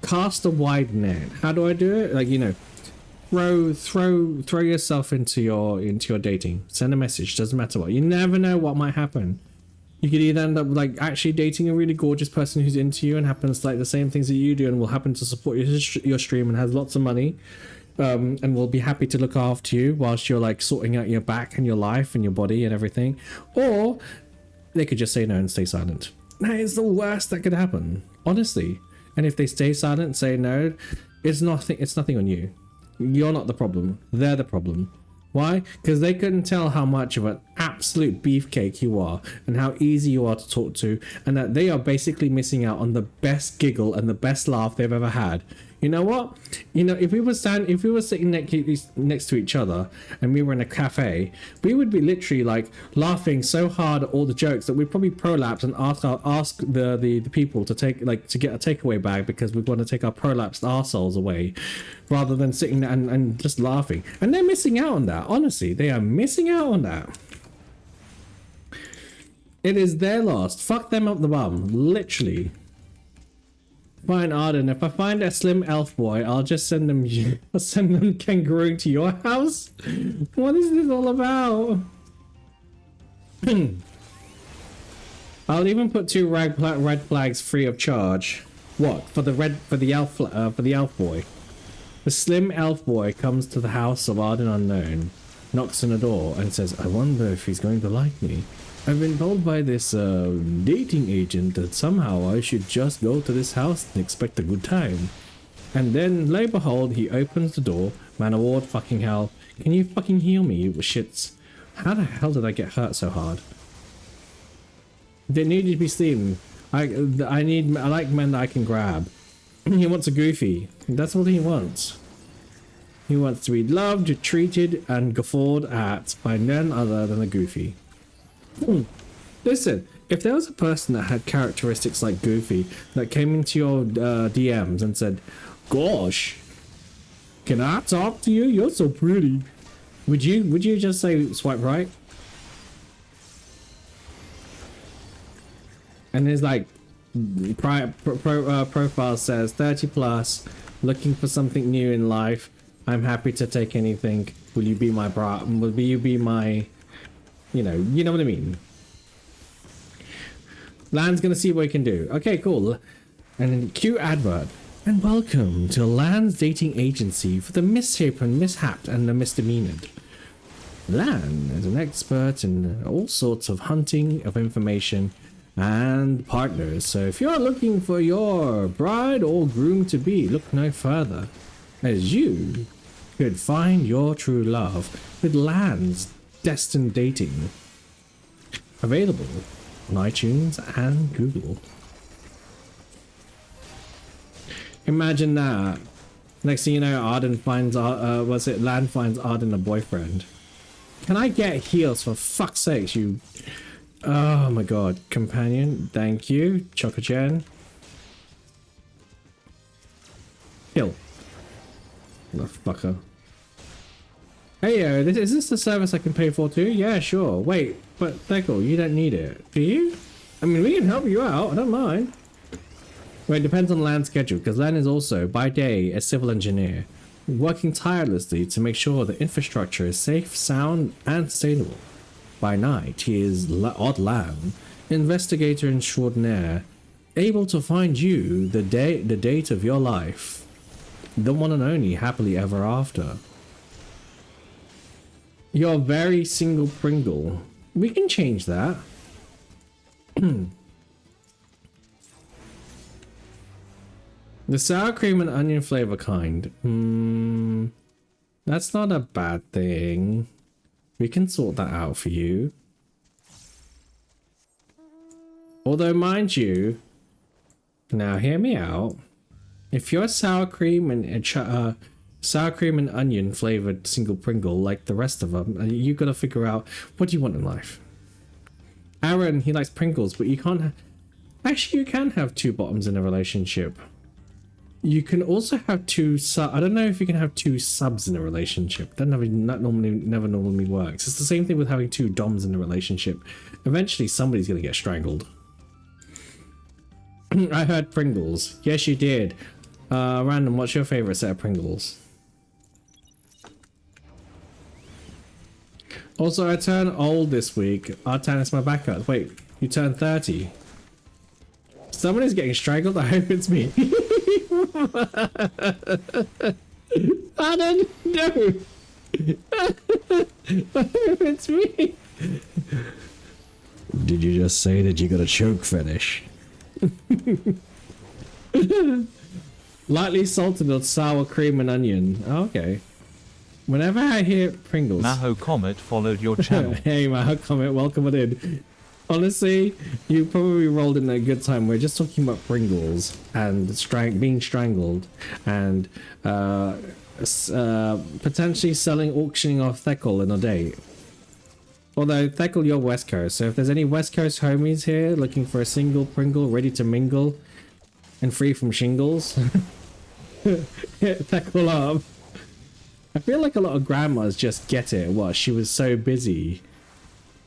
cast a wide net. How do I do it? Like, you know, throw yourself into your dating. Send a message. Doesn't matter what. You never know what might happen. You could either end up like actually dating a really gorgeous person who's into you and happens like the same things that you do and will happen to support your stream and has lots of money, and will be happy to look after you whilst you're like sorting out your back and your life and your body and everything. Or they could just say no and stay silent. That is the worst that could happen, honestly. And if they stay silent, say no, it's nothing on you. You're not the problem. They're the problem. Why? Because they couldn't tell how much of an absolute beefcake you are and how easy you are to talk to, and that they are basically missing out on the best giggle and the best laugh they've ever had. You know what? You know, if we were sitting next to each other and we were in a cafe, we would be literally like laughing so hard at all the jokes that we'd probably prolapse and ask the people to get a takeaway bag because we want to take our prolapsed arseholes away, rather than sitting there and just laughing. And they're missing out on that. Honestly, they are missing out on that. It is their loss. Fuck them up the bum. Literally. Fine, Arden. If I find a slim elf boy, I'll just send them. I'll send them kangarooing to your house. What is this all about? I'll even put 2 red flags free of charge. What for the elf boy? The slim elf boy comes to the house of Arden Unknown, knocks on the door, and says, "I wonder if he's going to like me. I've been told by this dating agent that somehow I should just go to this house and expect a good time." And then, lo and behold, he opens the door. Man award, fucking hell. Can you fucking heal me, you shits? How the hell did I get hurt so hard? They need to be slim. I like men that I can grab. He wants a goofy. That's what he wants. He wants to be loved, treated, and guffawed at by none other than a goofy. Listen, if there was a person that had characteristics like Goofy that came into your DMs and said, "Gosh, can I talk to you? You're so pretty," would you just say swipe right? And his like profile says 30 plus, looking for something new in life. I'm happy to take anything. Will you be my bra? Will you be my? You know what I mean. Land's gonna see what he can do. Okay, cool. And then cute advert. And welcome to Land's dating agency for the misshapen, mishapped, and the misdemeanored. Land is an expert in all sorts of hunting of information and partners. So if you're looking for your bride or groom to be, look no further, as you could find your true love with Land's Destined Dating. Available on iTunes and Google. Imagine that. Next thing you know, Arden finds Lan finds Arden a boyfriend. Can I get heals for fuck's sake, you? Oh my god, companion, thank you, Chocogen. Kill. Motherfucker. Hey, is this the service I can pay for too? Yeah, sure. Wait, but Thekkel, you don't need it, do you? I mean, we can help you out. I don't mind. Well, it depends on Lan's schedule, because Lan is also, by day, a civil engineer, working tirelessly to make sure the infrastructure is safe, sound, and sustainable. By night, he is Odd Lan, investigator extraordinaire, able to find you the date of your life, the one and only happily ever after. You're very single Pringle. We can change that. The sour cream and onion flavor kind. That's not a bad thing. We can sort that out for you. Although, mind you, now hear me out. If you're sour cream and onion flavored single Pringle like the rest of them, you gotta figure out what do you want in life. Aaron, he likes Pringles, but you can't. Actually, you can have two bottoms in a relationship. You can also have two I don't know if you can have two subs in a relationship. That never normally works. It's the same thing with having two doms in a relationship. Eventually, somebody's gonna get strangled. I heard Pringles. Yes, you did. Random, what's your favorite set of Pringles? Also, I turned old this week. Artan is my backup. Wait, you turned 30. Someone is getting strangled. I hope it's me. I don't know. I hope it's me. Did you just say that you got a choke fetish? Lightly salted with sour cream and onion. Oh, okay. Whenever I hear Pringles. Maho Comet followed your channel. Hey, Maho Comet, welcome on in. Honestly, you probably rolled in a good time. We're just talking about Pringles and being strangled and potentially auctioning off Thekkel in a date. Although, Thekkel, you're West Coast, so if there's any West Coast homies here looking for a single Pringle ready to mingle and free from shingles, hit Thekkel up. I feel like a lot of grandmas just get it. What? She was so busy.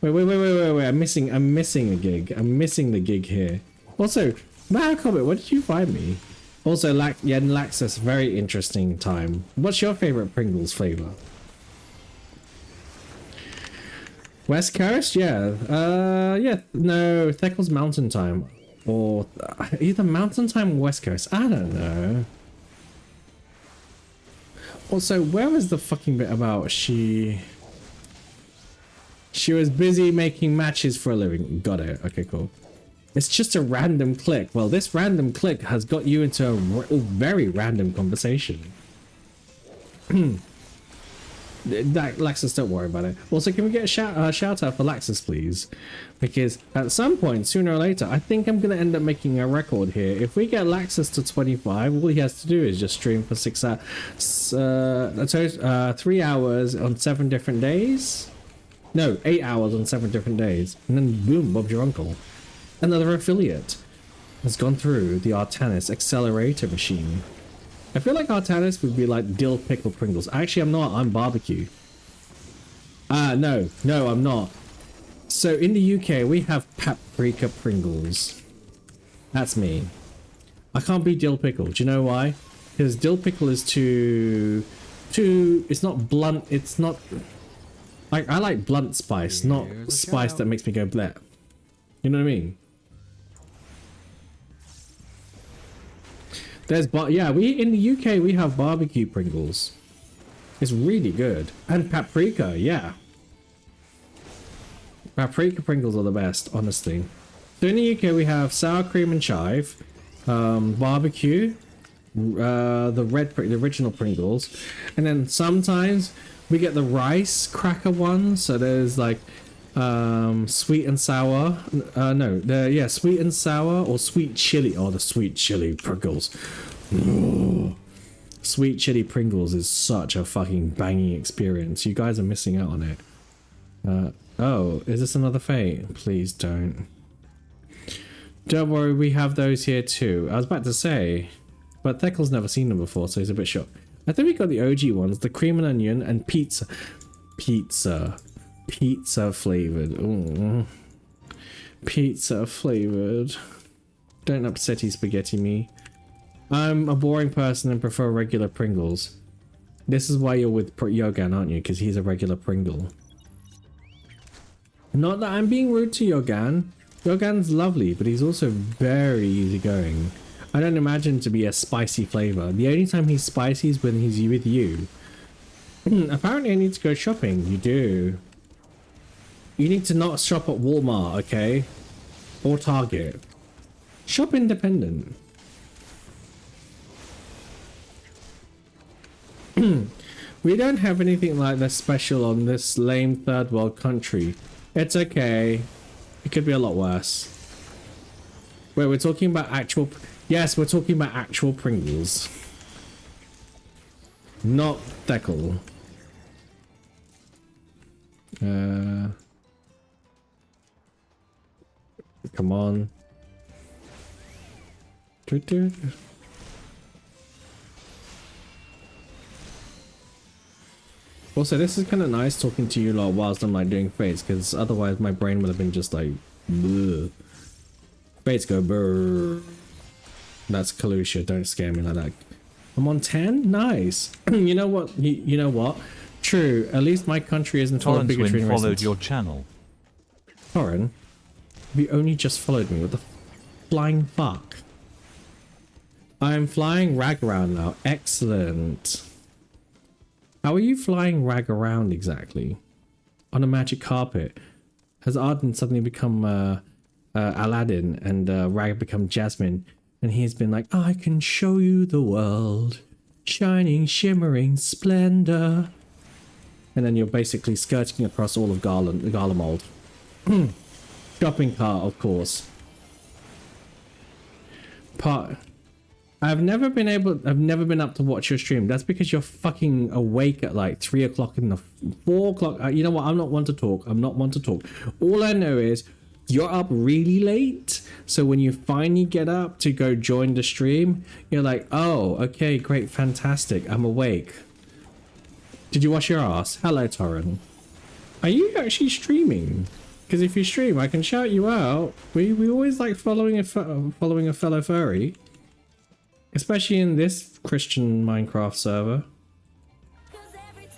Wait. I'm missing a gig. I'm missing the gig here. Also, Matt Comet, where did you find me? Also, Yen Laxus, very interesting time. What's your favorite Pringles flavor? West Coast? Yeah. Yeah. No, Thekkel's Mountain Time. Or either Mountain Time or West Coast. I don't know. Also, where was the fucking bit about she was busy making matches for a living? Got it. Okay, cool. It's just a random click. Well, this random click has got you into a very random conversation. Laxus, don't worry about it. Also, can we get a shout out for Laxus, please? Because at some point, sooner or later, I think I'm going to end up making a record here. If we get Laxus to 25, all he has to do is just stream for 3 hours on 7 different days. No, 8 hours on 7 different days. And then boom, Bob's your uncle. Another affiliate has gone through the Artanis accelerator machine. I feel like Artanis would be like dill pickle Pringles. Actually, I'm not. I'm barbecue. No, I'm not. So in the UK, we have paprika Pringles. That's me. I can't be dill pickle. Do you know why? Because dill pickle is too. It's not blunt. It's not. Like, I like blunt spice, not spice that makes me go bleh. You know what I mean? In the UK we have barbecue Pringles. It's really good. And paprika, yeah. Paprika Pringles are the best, honestly. So in the UK we have sour cream and chive, barbecue, the original Pringles, and then sometimes we get the rice cracker ones. So there's like sweet and sour. Sweet and sour or sweet chili. Oh, the sweet chili Pringles. Ooh. Sweet chili Pringles is such a fucking banging experience. You guys are missing out on it. Oh, is this another fate? Please don't. Don't worry, we have those here too. I was about to say, but Theckel's never seen them before, so he's a bit shocked. I think we got the OG ones, the cream and onion and pizza. Pizza flavored. Ooh. Pizza flavored. Don't upsetty spaghetti me. I'm a boring person and prefer regular Pringles. This is why you're with Yogan, aren't you? Because he's a regular Pringle. Not that I'm being rude to Yogan. Yogan's lovely, but he's also very easygoing. I don't imagine to be a spicy flavor. The only time he's spicy is when he's with you. Apparently I need to go shopping. You do. You need to not shop at Walmart, okay? Or Target. Shop independent. We don't have anything like this special on this lame third world country. It's okay. It could be a lot worse. Wait, we're talking about actual... Yes, we're talking about actual Pringles. Not Theckel. Come on. Also, this is kind of nice talking to you lot whilst I'm like doing fates, because otherwise my brain would have been just like, bleh. Fates go brrr. That's Kalusha, don't scare me like that. I'm on 10? Nice. You know what? You know what? True, at least my country isn't full of bigotry and followed racism. your channel. Torren, you only just followed me. What the flying fuck? I'm flying rag around now. Excellent. How are you flying rag around exactly? On a magic carpet? Has Arden suddenly become Aladdin and Rag become Jasmine? And he's been like, I can show you the world. Shining, shimmering splendor. And then you're basically skirting across all of Garlemald. Shopping cart, of course. I've never been up to watch your stream. That's because you're fucking awake at like 3 o'clock in the 4 o'clock. You know what? I'm not one to talk. I'm not one to talk. All I know is you're up really late. So when you finally get up to go join the stream, you're like, oh, okay, great, fantastic. I'm awake. Did you wash your ass? Hello, Torren. Are you actually streaming? Because if you stream, I can shout you out. We always like following a fellow furry. Especially in this Christian Minecraft server.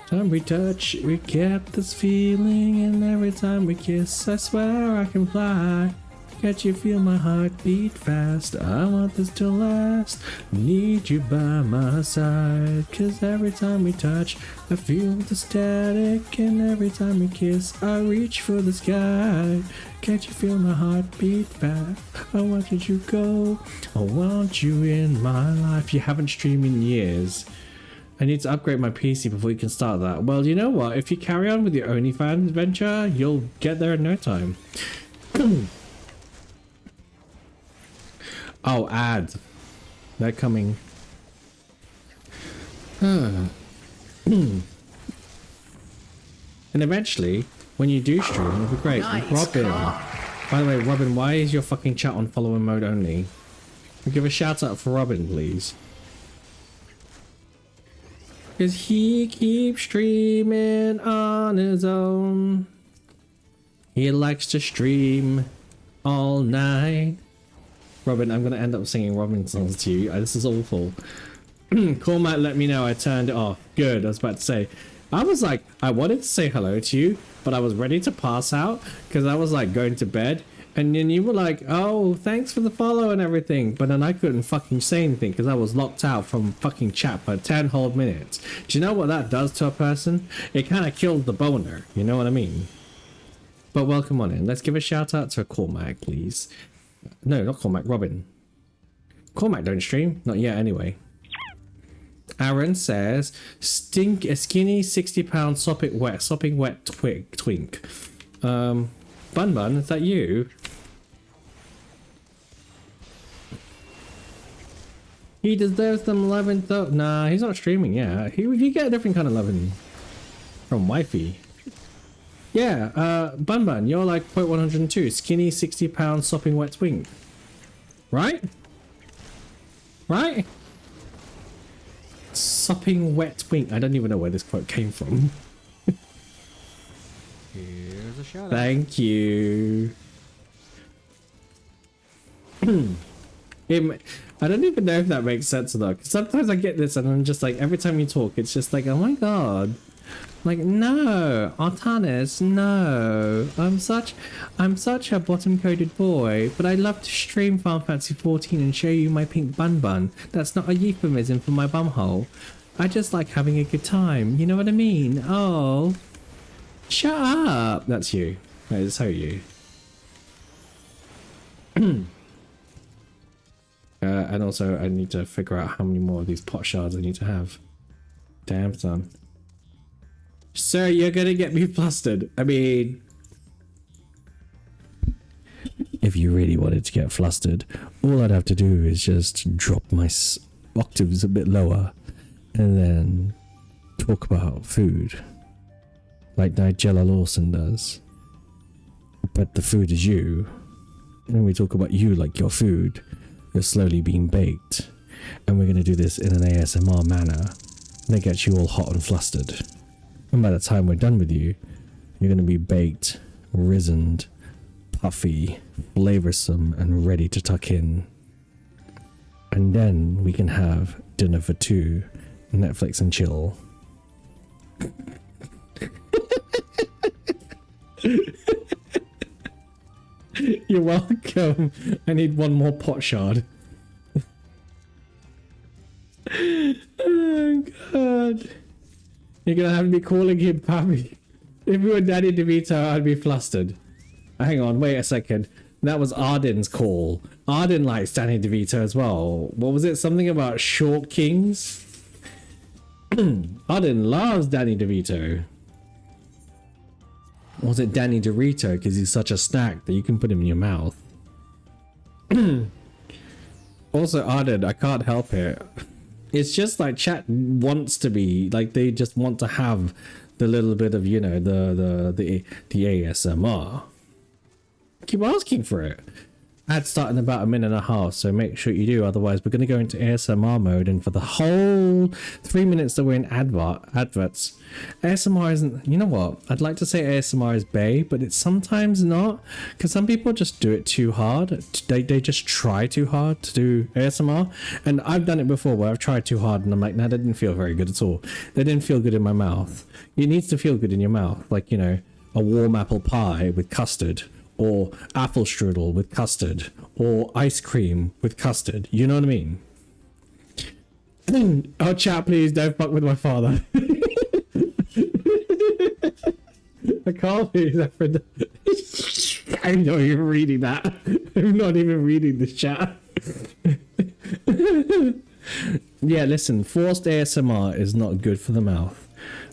Time we touch, we get this feeling, and every time we kiss, I swear I can fly. Can't you feel my heart beat fast? I want this to last. Need you by my side, 'cause every time we touch, I feel the static, and every time we kiss, I reach for the sky. Can't you feel my heart beat fast? I want you to go. I want you in my life. You haven't streamed in years. I need to upgrade my PC before you can start that. Well, you know what? If you carry on with your OnlyFans venture, you'll get there in no time. Oh, ads. They're coming. And eventually, when you do stream, it'll be great. Nice Robin. car. By the way, Robin, why is your fucking chat on follower mode only? Give a shout out for Robin, please. Because he keeps streaming on his own. He likes to stream all night. Robin, I'm going to end up singing Robin songs to you. This is awful. Cormac let me know I turned it off. Good, I was about to say. I was like, I wanted to say hello to you, but I was ready to pass out because I was like going to bed. And then you were like, oh, thanks for the follow and everything. But then I couldn't fucking say anything because I was locked out from fucking chat for 10 whole minutes. Do you know what that does to a person? It kind of kills the boner. You know what I mean? But welcome on in. Let's give a shout out to Cormac, please. No, not Cormac, Robin. Cormac don't stream. Not yet, anyway. Aaron says, a skinny 60-pound sopping wet twink. Bun Bun, is that you? He deserves some loving though. Nah, he's not streaming yet. He get a different kind of loving from wifey. Yeah, Bun Bun, you're like 0.102, skinny 60-pound sopping wet twink. Right? Right? Sopping wet twink. I don't even know where this quote came from. Here's a shout out. Thank you. I don't even know if that makes sense or not. 'Cause sometimes I get this and I'm just like, every time you talk, it's just like, oh my god. Like, no, Artanis, no. I'm such a bottom-coded boy, but I love to stream Final Fantasy 14 and show you my pink bun bun. That's not a euphemism for my bumhole. I just like having a good time. You know what I mean? Oh, shut up. That's you. That is so you. And also, I need to figure out how many more of these pot shards I need to have. Damn, son. Sir, you're gonna get me flustered. I mean, if you really wanted to get flustered, all I'd have to do is just drop my octaves a bit lower and then talk about food like Nigella Lawson does. But the food is you. And we talk about you like your food. You're slowly being baked. And we're gonna do this in an ASMR manner that gets you all hot and flustered. And by the time we're done with you, you're going to be baked, risened, puffy, flavoursome, and ready to tuck in. And then we can have dinner for two, Netflix and chill. You're welcome. I need one more pot shard. Oh, God. You're gonna have me calling him Pappy. If you were Danny DeVito, I'd be flustered. Hang on, wait a second. That was Arden's call. Arden likes Danny DeVito as well. What was it? Something about short kings? Arden loves Danny DeVito. Or was it Danny Dorito? Because he's such a snack that you can put him in your mouth. Also, Arden, I can't help it. It's just like chat wants to be like, they just want to have the little bit of, you know, the ASMR. Keep asking for it. Ad start in about a minute and a half, so make sure you do. Otherwise, we're going to go into ASMR mode, and for the whole 3 minutes that we're in adverts, ASMR isn't. You know what? I'd like to say ASMR is bae, but it's sometimes not, because some people just do it too hard. They just try too hard to do ASMR, and I've done it before where I've tried too hard, and I'm like, nah, that didn't feel very good at all. That didn't feel good in my mouth. It needs to feel good in your mouth, like, you know, a warm apple pie with custard. Or apple strudel with custard, or ice cream with custard. You know what I mean? Oh, chat, please don't fuck with my father. I can't believe that. I'm not even reading that. I'm not even reading this chat. Yeah, listen, forced ASMR is not good for the mouth.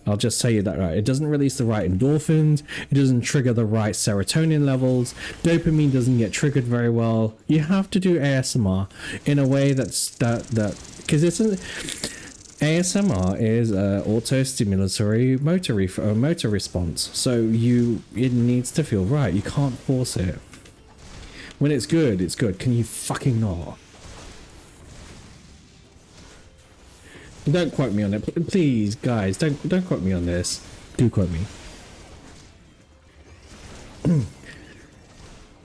I'll just tell you that, right? It doesn't release the right endorphins. It doesn't trigger the right serotonin levels. Dopamine doesn't get triggered very well. You have to do ASMR in a way that's because it's ASMR is auto-stimulatory motor response. So it needs to feel right. You can't force it. When it's good, it's good. Can you fucking not? Don't quote me on it, please, guys. Don't quote me on this. Do quote me.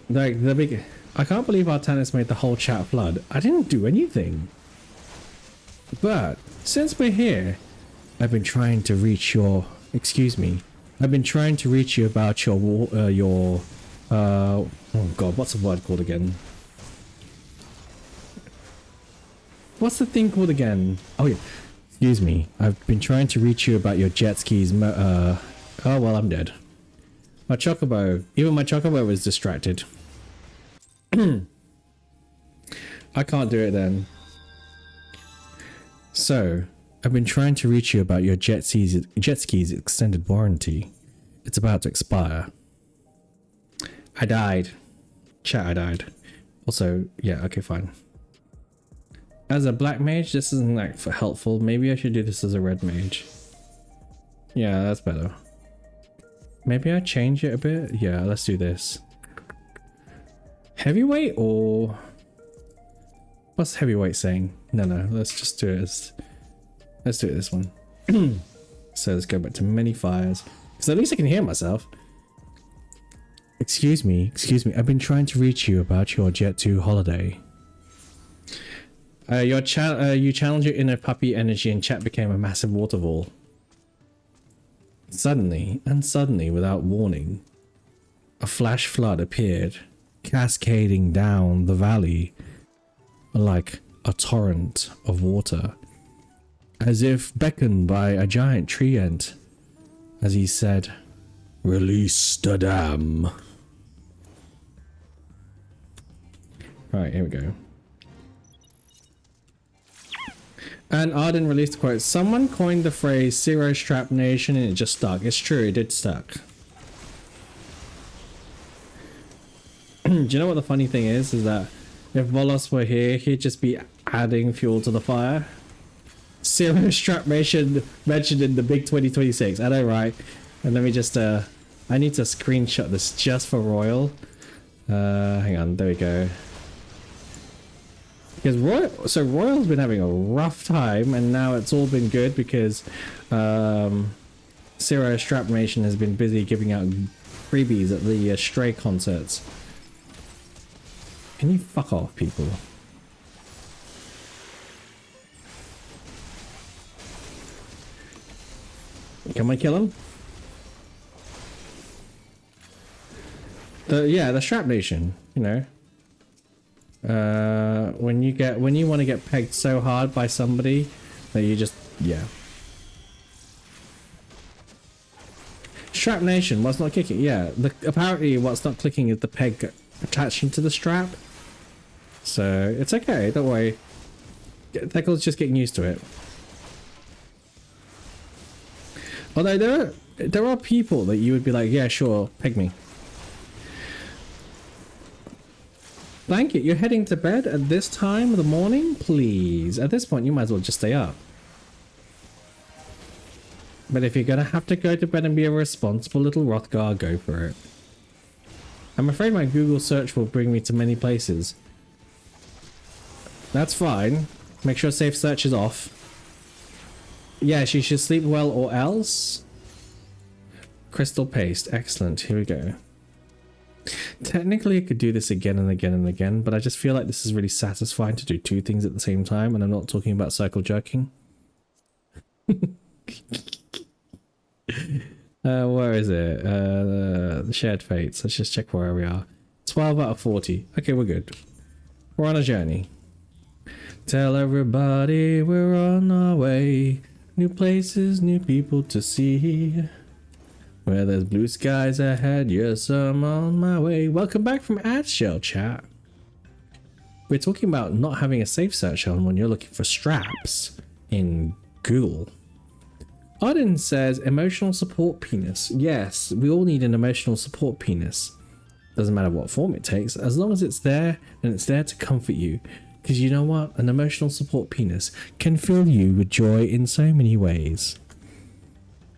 Like the big. I can't believe our tennis made the whole chat flood. I didn't do anything. But since we're here, I've been trying to reach your. Excuse me. I've been trying to reach you about your. Oh god, what's the word called again? What's the thing called again? Oh yeah. Excuse me, I've been trying to reach you about your jet skis. Oh well, I'm dead. My chocobo, even my chocobo was distracted. I can't do it then. So, I've been trying to reach you about your jet skis extended warranty. It's about to expire. I died. Chat, I died. Also, yeah, okay, fine. As a black mage, this isn't like helpful. Maybe I should do this as a red mage. Yeah, that's better. Maybe I change it a bit. Yeah, let's do this. Heavyweight or what's heavyweight saying? No, let's just do it as, let's do it this one. So let's go back to many fires, because at least I can hear myself. Excuse me, I've been trying to reach you about your Jet 2 holiday. You challenged your inner puppy energy and chat became a massive waterfall. Suddenly, without warning, a flash flood appeared, cascading down the valley like a torrent of water, as if beckoned by a giant tree ant, as he said, "Release the dam." Right, here we go. And Arden released a quote. Someone coined the phrase Zero Strap Nation and it just stuck. It's true, it did stuck. Do you know what the funny thing is? Is that if Volos were here, he'd just be adding fuel to the fire. Zero Strap Nation mentioned in the big 2026. I know, right? And let me just, I need to screenshot this just for Royal. Hang on, there we go. Because Royal's been having a rough time, and now it's all been good because Zero Strap Nation has been busy giving out freebies at the Stray concerts. Can you fuck off, people? Can I kill him? The Strap Nation, you know. When you want to get pegged so hard by somebody that you just, yeah. Strap Nation, what's not kicking? Yeah, apparently what's not clicking is the peg attaching to the strap. So it's okay, don't worry. Theckel's just getting used to it. Although there are people that you would be like, yeah, sure, peg me. Blanket, you're heading to bed at this time of the morning? Please. At this point, you might as well just stay up. But if you're gonna have to go to bed and be a responsible little Rothgar, go for it. I'm afraid my Google search will bring me to many places. That's fine. Make sure safe search is off. Yeah, she should sleep well or else. Crystal paste. Excellent. Here we go. Technically I could do this again and again and again, but I just feel like this is really satisfying to do two things at the same time, and I'm not talking about circle jerking. Where is it? The shared fates. Let's just check where we are. 12 out of 40. Okay, we're good. We're on a journey. Tell everybody we're on our way. New places, new people to see. Where there's blue skies ahead, yes, I'm on my way. Welcome back from Ad Shell, chat. We're talking about not having a safe search on when you're looking for straps in Google. Arden says, emotional support penis. Yes, we all need an emotional support penis. Doesn't matter what form it takes, as long as it's there and it's there to comfort you. Because you know what? An emotional support penis can fill you with joy in so many ways.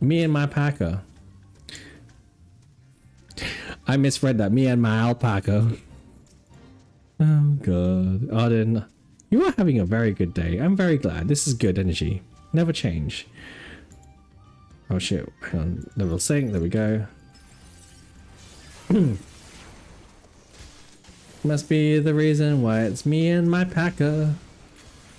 Me and my packer. I misread that. Me and my alpaca. Oh god. Arden, you are having a very good day. I'm very glad. This is good energy. Never change. Oh shit. Hang on. Level sync. There we go. Must be the reason why it's me and my packer.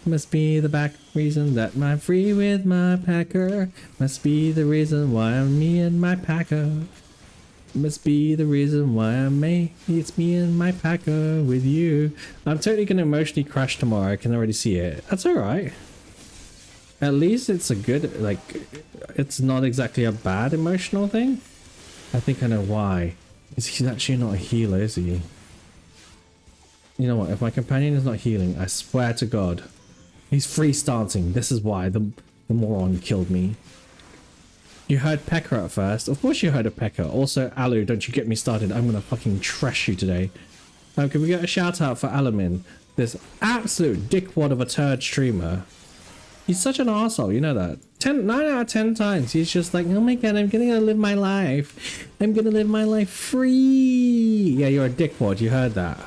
Must be the back reason that I'm free with my packer. Must be the reason why I'm me and my packer. Must be the reason why it's me and my packer with you. I'm totally gonna emotionally crash tomorrow. I can already see it. That's alright. At least it's a good, like, it's not exactly a bad emotional thing. I think I know why. He's actually not a healer, is he? You know what? If my companion is not healing, I swear to God, he's free stancing. This is why the moron killed me. You heard Pecker at first. Of course you heard of Pecker. Also, Alu, don't you get me started. I'm gonna fucking trash you today. Can we get a shout out for Alamin? This absolute dickwad of a turd streamer. He's such an arsehole, you know that. 9 out of 10 times, he's just like, oh my god, I'm gonna live my life. I'm gonna live my life free. Yeah, you're a dickwad, you heard that.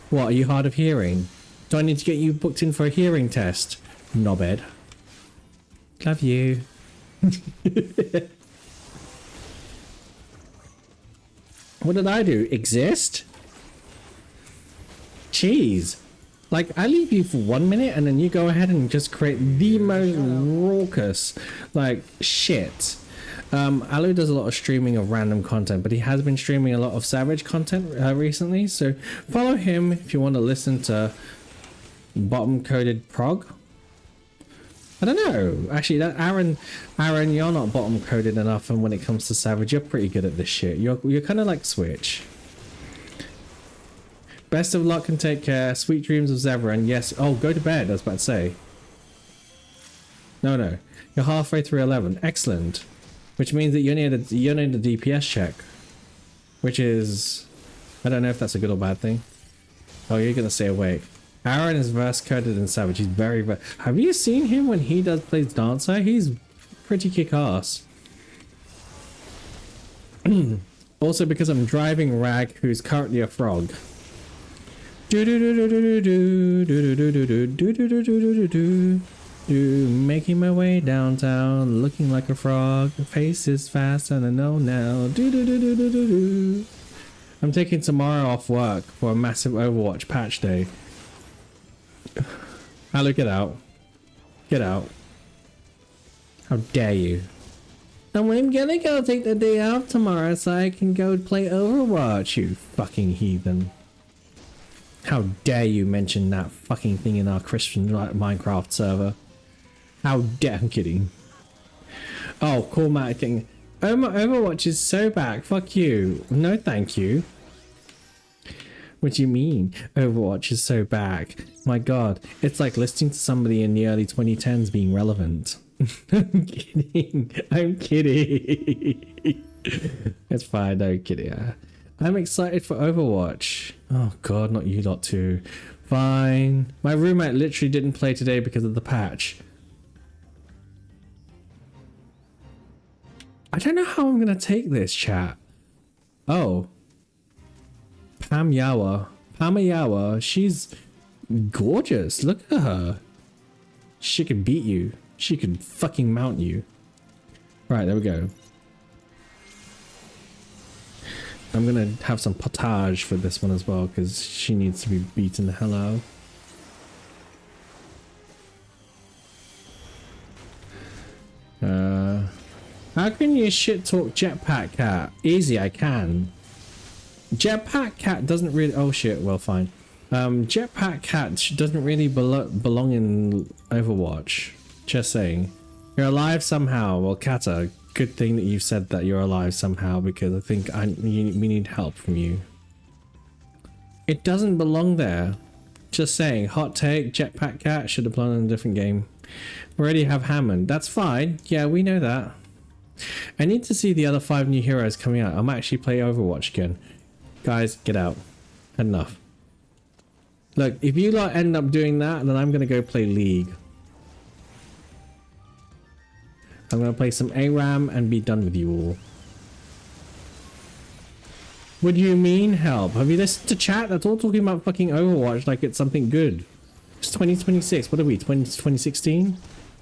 What, are you hard of hearing? Do I need to get you booked in for a hearing test? Knobhead. Love you. What did I do? Exist? Jeez. Like, I leave you for 1 minute and then you go ahead and just create the most raucous, like, shit. Alu does a lot of streaming of random content, but he has been streaming a lot of Savage content recently, so follow him if you want to listen to bottom-coded prog. I don't know. Actually, that Aaron, you're not bottom-coded enough, and when it comes to Savage, you're pretty good at this shit. You're kind of like Switch. Best of luck and take care. Sweet dreams of Zevran. Yes. Oh, go to bed. I was about to say. No. You're halfway through 11. Excellent. Which means that you need a DPS check. Which is... I don't know if that's a good or bad thing. Oh, you're going to stay awake. Aaron is verse coded in Savage. He's very... Have you seen him when he plays Dancer? He's pretty kick-ass. Also because I'm driving Rag, who's currently a frog. Making my way downtown, looking like a frog. Face is fast and I know now. I'm taking tomorrow off work for a massive Overwatch patch day. Hello, get out. Get out. How dare you? And I'm gonna go take the day off tomorrow so I can go play Overwatch, you fucking heathen. How dare you mention that fucking thing in our Christian Minecraft server? How dare... I'm kidding. Oh, cool, Matt. Oh, my Overwatch is so back. Fuck you. No, thank you. What do you mean? Overwatch is so back. My god. It's like listening to somebody in the early 2010s being relevant. I'm kidding. I'm kidding. It's fine. No, kidding. I'm excited for Overwatch. Oh god, not you lot too. Fine. My roommate literally didn't play today because of the patch. I don't know how I'm gonna take this, chat. Oh. Pamayawa, she's gorgeous. Look at her. She can beat you. She can fucking mount you. Right, there we go. I'm gonna have some potage for this one as well because she needs to be beaten the hell out. How can you shit talk Jetpack Cat? Easy, I can. Jetpack Cat doesn't really... Oh shit, well fine. Jetpack Cat doesn't really belong in Overwatch. Just saying. You're alive somehow. Well, Kata, good thing that you've said that you're alive somehow because I think we need help from you. It doesn't belong there. Just saying. Hot take. Jetpack Cat should have belonged in a different game. We already have Hammond. That's fine. Yeah, we know that. I need to see the other 5 new heroes coming out. I might actually play Overwatch again. Guys, get out. Enough. Look, if you lot end up doing that, then I'm going to go play League. I'm going to play some ARAM and be done with you all. What do you mean help? Have you listened to chat? That's all talking about fucking Overwatch like it's something good. It's 2026. What are we? 2016?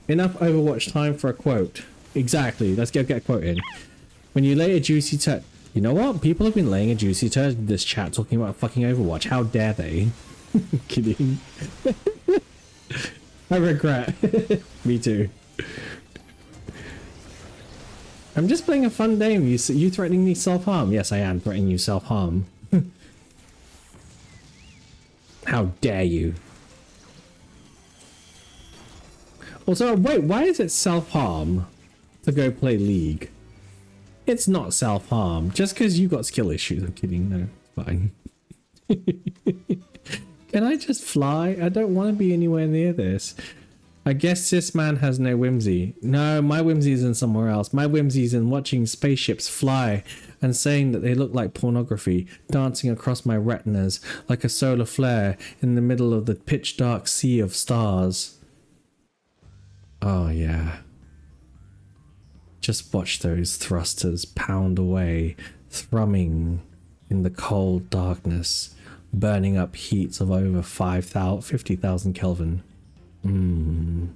Enough Overwatch time for a quote. Exactly. Let's get a quote in. When you lay a juicy turd... You know what? People have been laying a juicy turd in this chat talking about fucking Overwatch. How dare they? Kidding. I regret. Me too. I'm just playing a fun game. You threatening me self-harm? Yes, I am threatening you self-harm. How dare you? Also, wait, why is it self-harm to go play League? It's not self-harm. Just because you got skill issues. I'm kidding. No, it's fine. Can I just fly? I don't want to be anywhere near this. I guess this man has no whimsy. No, my whimsy is in somewhere else. My whimsy is in watching spaceships fly and saying that they look like pornography dancing across my retinas like a solar flare in the middle of the pitch dark sea of stars. Oh yeah. Just watch those thrusters pound away, thrumming in the cold darkness, burning up heats of over 50,000 Kelvin. And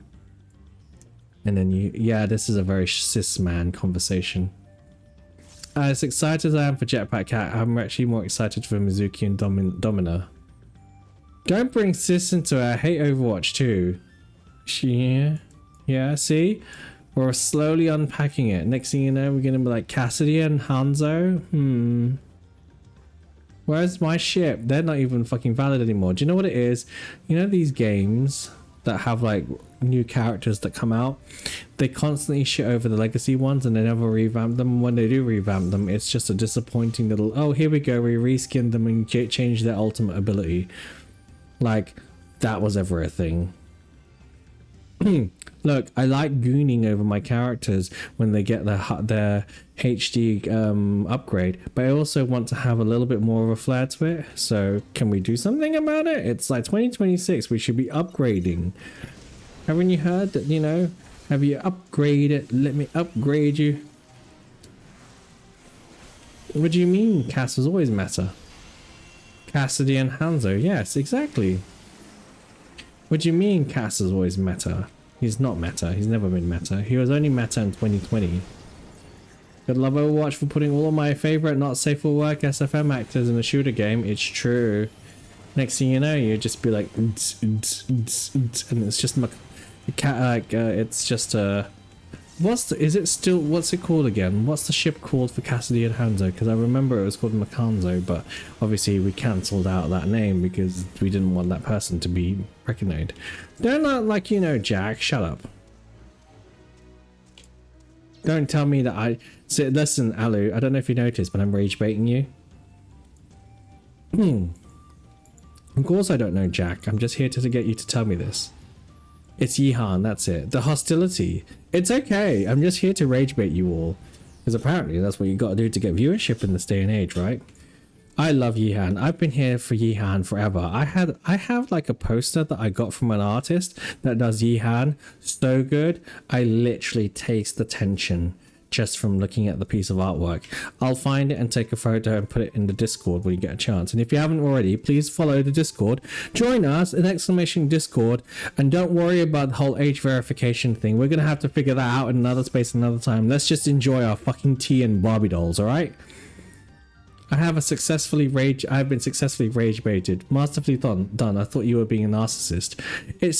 then yeah, this is a very cis man conversation. As excited as I am for Jetpack Cat, I'm actually more excited for Mizuki and Domina. Don't bring cis into it. I hate Overwatch too. Yeah, see? We're slowly unpacking it. Next thing you know, we're gonna be like Cassidy and Hanzo. Where's my ship? They're not even fucking valid anymore. Do you know what it is? You know these games that have like new characters that come out? They constantly shit over the legacy ones and they never revamp them. When they do revamp them, it's just a disappointing little, oh, here we go, we reskinned them and changed their ultimate ability. Like, that was ever a thing. Look, I like gooning over my characters when they get their HD upgrade, but I also want to have a little bit more of a flair to it. So can we do something about it? It's like 2026, we should be upgrading. Haven't you heard that, you know, have you upgraded? Let me upgrade you. What do you mean Cass was always meta? Cassidy and Hanzo, yes, exactly. What do you mean Cass is always meta? He's not meta. He's never been meta. He was only meta in 2020. Good love Overwatch for putting all of my favorite not safe for work SFM actors in a shooter game. It's true. Next thing you know, you just be like, and it's just it's just what's it called again? What's the ship called for Cassidy and Hanzo? Because I remember it was called Makanzo, but obviously we cancelled out that name because we didn't want that person to be recognized. They're not like, you know, Jack, shut up. Don't tell me that listen, Alu, I don't know if you noticed, but I'm rage baiting you. Of course I don't know Jack, I'm just here to get you to tell me this. It's Yihan, that's it. The hostility. It's okay. I'm just here to rage bait you all. Because apparently that's what you got to do to get viewership in this day and age, right? I love Yihan. I've been here for Yihan forever. I have like a poster that I got from an artist that does Yihan so good. I literally taste the tension just from looking at the piece of artwork. I'll find it and take a photo and put it in the Discord when you get a chance. And if you haven't already, please follow the Discord. Join us in exclamation Discord, and don't worry about the whole age verification thing. We're gonna have to figure that out in another space another time. Let's just enjoy our fucking tea and Barbie dolls, all right? I've been successfully rage baited. Masterfully done. I thought you were being a narcissist.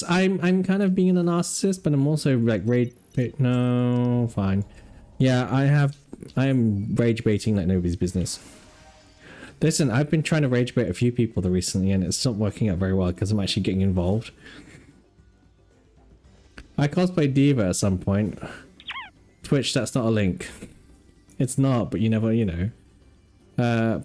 I'm kind of being a narcissist, but I'm also like rage bait. No, fine. Yeah, I am rage baiting like nobody's business. Listen, I've been trying to rage bait a few people recently and it's not working out very well because I'm actually getting involved. I cosplayed Diva at some point. Twitch, that's not a link. It's not, but you never, you know.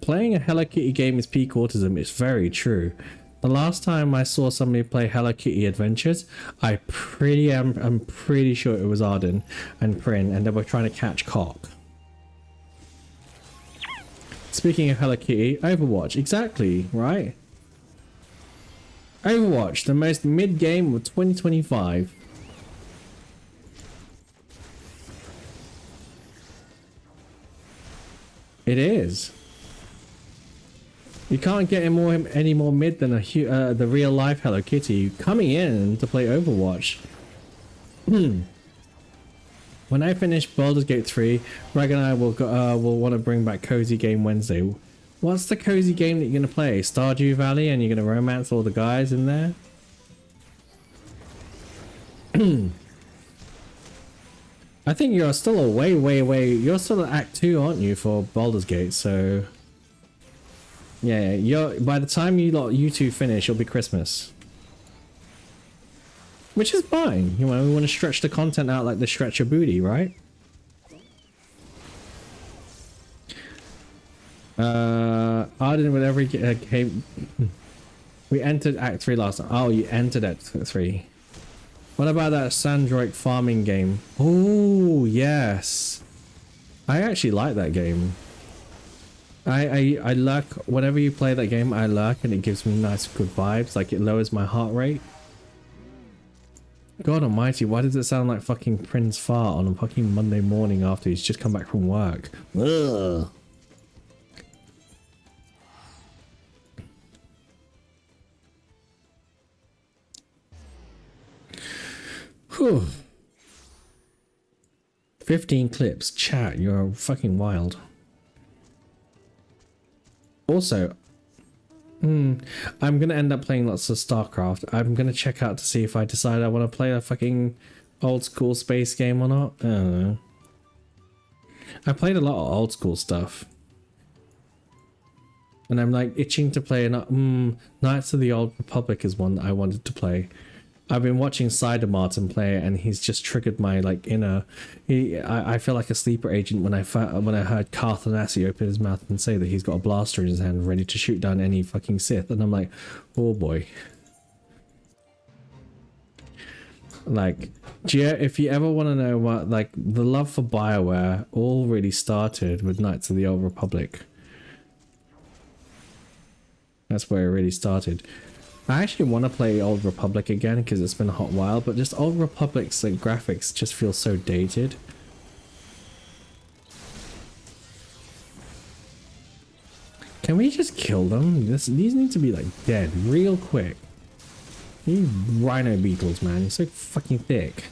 Playing a Hello Kitty game is peak autism. It's very true. The last time I saw somebody play Hello Kitty Adventures, I'm pretty sure it was Arden and Prin, and they were trying to catch cock. Speaking of Hello Kitty, Overwatch, exactly, right? Overwatch, the most mid-game of 2025. It is. You can't get any more mid than the real life Hello Kitty coming in to play Overwatch. When I finish Baldur's Gate 3, Rag and I will want to bring back Cozy Game Wednesday. What's the cozy game that you're gonna play? Stardew Valley, and you're gonna romance all the guys in there? I think you're still a way. You're still at Act 2, aren't you, for Baldur's Gate? So. Yeah, by the time you two finish, it'll be Christmas. Which is fine. You know, we want to stretch the content out like the stretch your booty, right? Arden with every game. We entered Act 3 last time. Oh, you entered Act 3. What about that Sandroid farming game? Oh, yes. I actually like that game. I lurk whenever you play that game. I lurk and it gives me nice, good vibes. Like it lowers my heart rate. God Almighty, why does it sound like fucking Prince Fart on a fucking Monday morning after he's just come back from work? Ugh. Whew. 15 clips. Chat, you're fucking wild. Also, I'm gonna end up playing lots of StarCraft. I'm gonna check out to see if I decide I want to play a fucking old school space game or not. I don't know. I played a lot of old school stuff. And I'm like itching to play Knights of the Old Republic is one that I wanted to play. I've been watching Cider Martin play it, and he's just triggered my like inner. I feel like a sleeper agent when I heard Carth Onasi open his mouth and say that he's got a blaster in his hand ready to shoot down any fucking Sith, and I'm like, oh boy. Like, if you ever want to know what, like, the love for BioWare all really started with Knights of the Old Republic. That's where it really started. I actually want to play Old Republic again because it's been a hot while, but just Old Republic's like graphics just feel so dated. Can we just kill them? These need to be like dead real quick. You rhino beetles, man, you're so fucking thick.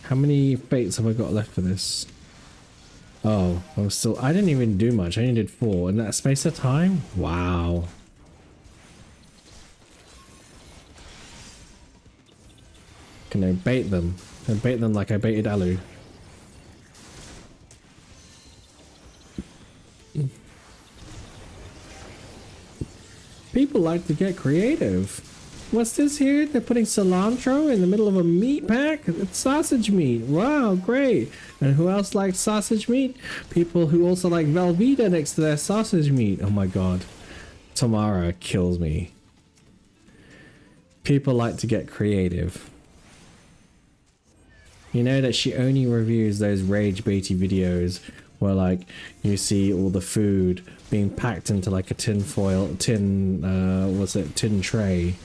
How many fates have I got left for this? Oh, I didn't even do much. I only did 4 in that space of time. Wow. Can I bait them? I bait them like I baited Alu. People like to get creative. What's this here? They're putting cilantro in the middle of a meat pack? It's sausage meat. Wow, great. And who else likes sausage meat? People who also like Velveeta next to their sausage meat. Oh my god. Tamara kills me. People like to get creative. You know that she only reviews those rage baity videos where like you see all the food being packed into like a tin tray,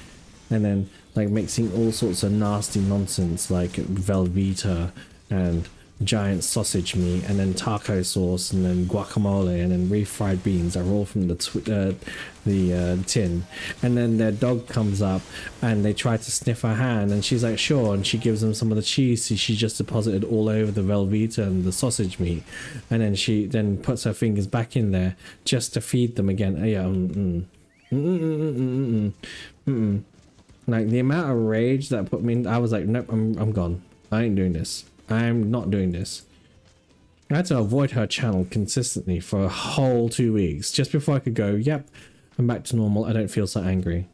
and then like mixing all sorts of nasty nonsense like Velveeta and giant sausage meat and then taco sauce and then guacamole and then refried beans are all from the tin, and then their dog comes up and they try to sniff her hand and she's like sure, and she gives them some of the cheese she just deposited all over the Velveeta and the sausage meat, and then she then puts her fingers back in there just to feed them again. Like the amount of rage that put me in, I was like nope, I'm gone. I ain't doing this. I'm not doing this. I had to avoid her channel consistently for a whole 2 weeks just before I could go, yep, I'm back to normal. I don't feel so angry.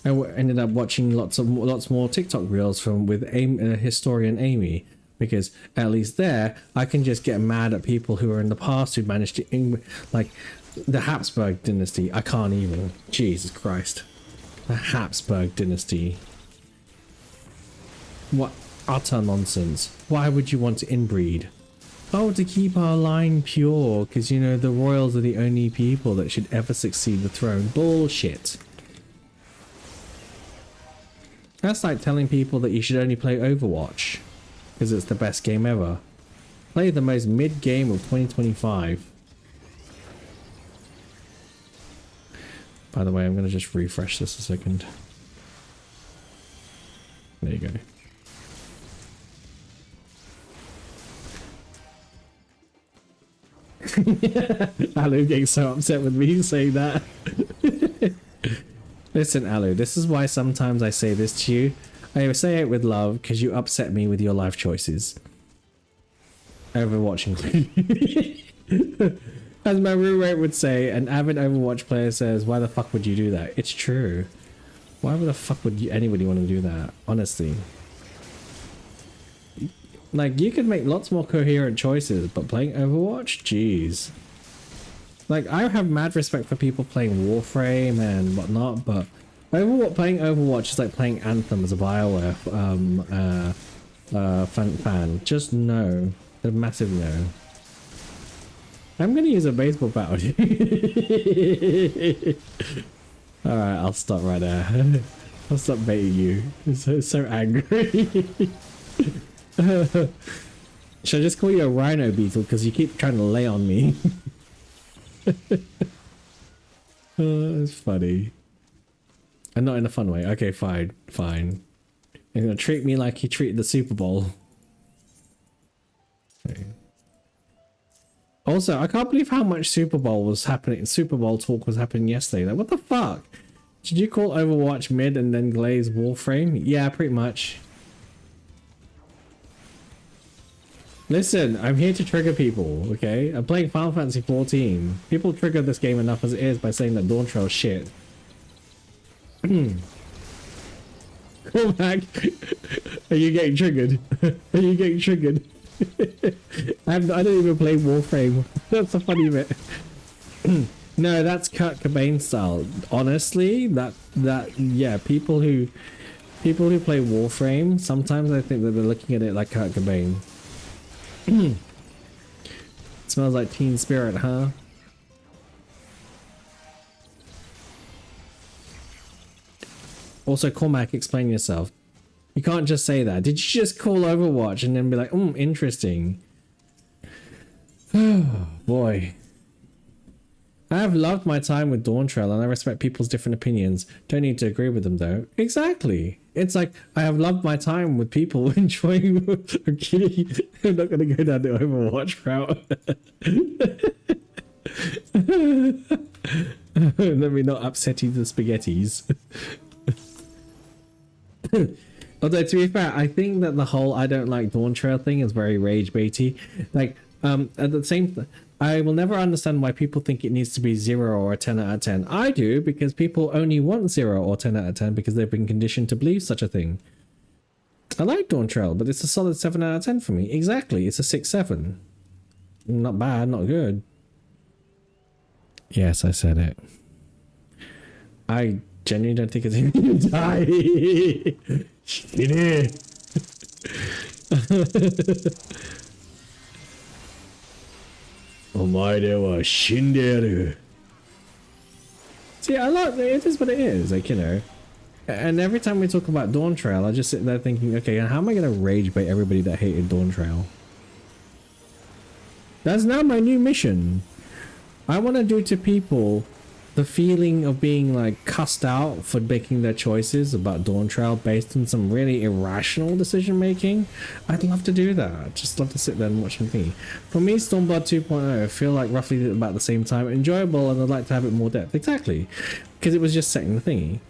I ended up watching lots more TikTok reels with historian Amy, because at least there I can just get mad at people who are in the past who managed to, like the Habsburg dynasty. I can't even. Jesus Christ. The Habsburg dynasty. What utter nonsense. Why would you want to inbreed? Oh, to keep our line pure, because you know the royals are the only people that should ever succeed the throne. Bullshit. That's like telling people that you should only play Overwatch because it's the best game ever. Play the most mid game of 2025. By the way, I'm going to just refresh this a second. There you go. Alu getting so upset with me saying that. Listen, Alu, this is why sometimes I say this to you. I say it with love because you upset me with your life choices. Overwatch included. As my roommate would say, an avid Overwatch player says, why the fuck would you do that? It's true. Why the fuck would anybody want to do that? Honestly. Like, you could make lots more coherent choices, but playing Overwatch? Jeez. Like, I have mad respect for people playing Warframe and whatnot, but playing Overwatch is like playing Anthem as a BioWare fan. Just no. A massive no. I'm gonna use a baseball bat on you. Alright, I'll stop right there. I'll stop baiting you. I'm so angry. Should I just call you a rhino beetle because you keep trying to lay on me? Oh, it's funny. And not in a fun way. Okay, fine. You're gonna treat me like you treated the Super Bowl. Okay. Also, I can't believe how much Super Bowl talk was happening yesterday. Like, what the fuck? Did you call Overwatch mid and then glaze Warframe? Yeah, pretty much. Listen, I'm here to trigger people, okay? I'm playing Final Fantasy 14. People trigger this game enough as it is by saying that Dawn Trail's shit. Come back. Are you getting triggered? Are you getting triggered? I don't even play Warframe. That's the funny bit. No, that's Kurt Cobain style. Honestly, yeah, people who play Warframe, sometimes I think that they're looking at it like Kurt Cobain. Smells like Teen Spirit, huh? Also, Cormac, explain yourself. You can't just say that. Did you just call Overwatch and then be like, interesting? Oh, boy. I have loved my time with Dawn Trail and I respect people's different opinions. Don't need to agree with them though. Exactly. It's like, I have loved my time with people enjoying... I'm kidding. I'm not going to go down the Overwatch route. Let me not upset you the spaghettis. Although, to be fair, I think that the whole I don't like Dawn Trail thing is very rage baity. Like, at the same I will never understand why people think it needs to be 0 or a 10 out of 10. I do, because people only want 0 or 10 out of 10 because they've been conditioned to believe such a thing. I like Dawn Trail, but it's a solid 7 out of 10 for me. Exactly, it's a 6-7. Not bad, not good. Yes, I said it. I genuinely don't think it's going to die. Shitty. See, I like it is what it is, like, you know. And every time we talk about Dawn Trail, I just sit there thinking, okay, how am I going to rage bait everybody that hated Dawn Trail? That's now my new mission. I want to do to people the feeling of being like cussed out for making their choices about Dawn Trail based on some really irrational decision making. I'd love to do that. I'd just love to sit there and watch them thingy. For me, Stormblood 2.0 I feel like roughly about the same time. Enjoyable, and I'd like to have it more depth. Exactly. Because it was just setting the thingy.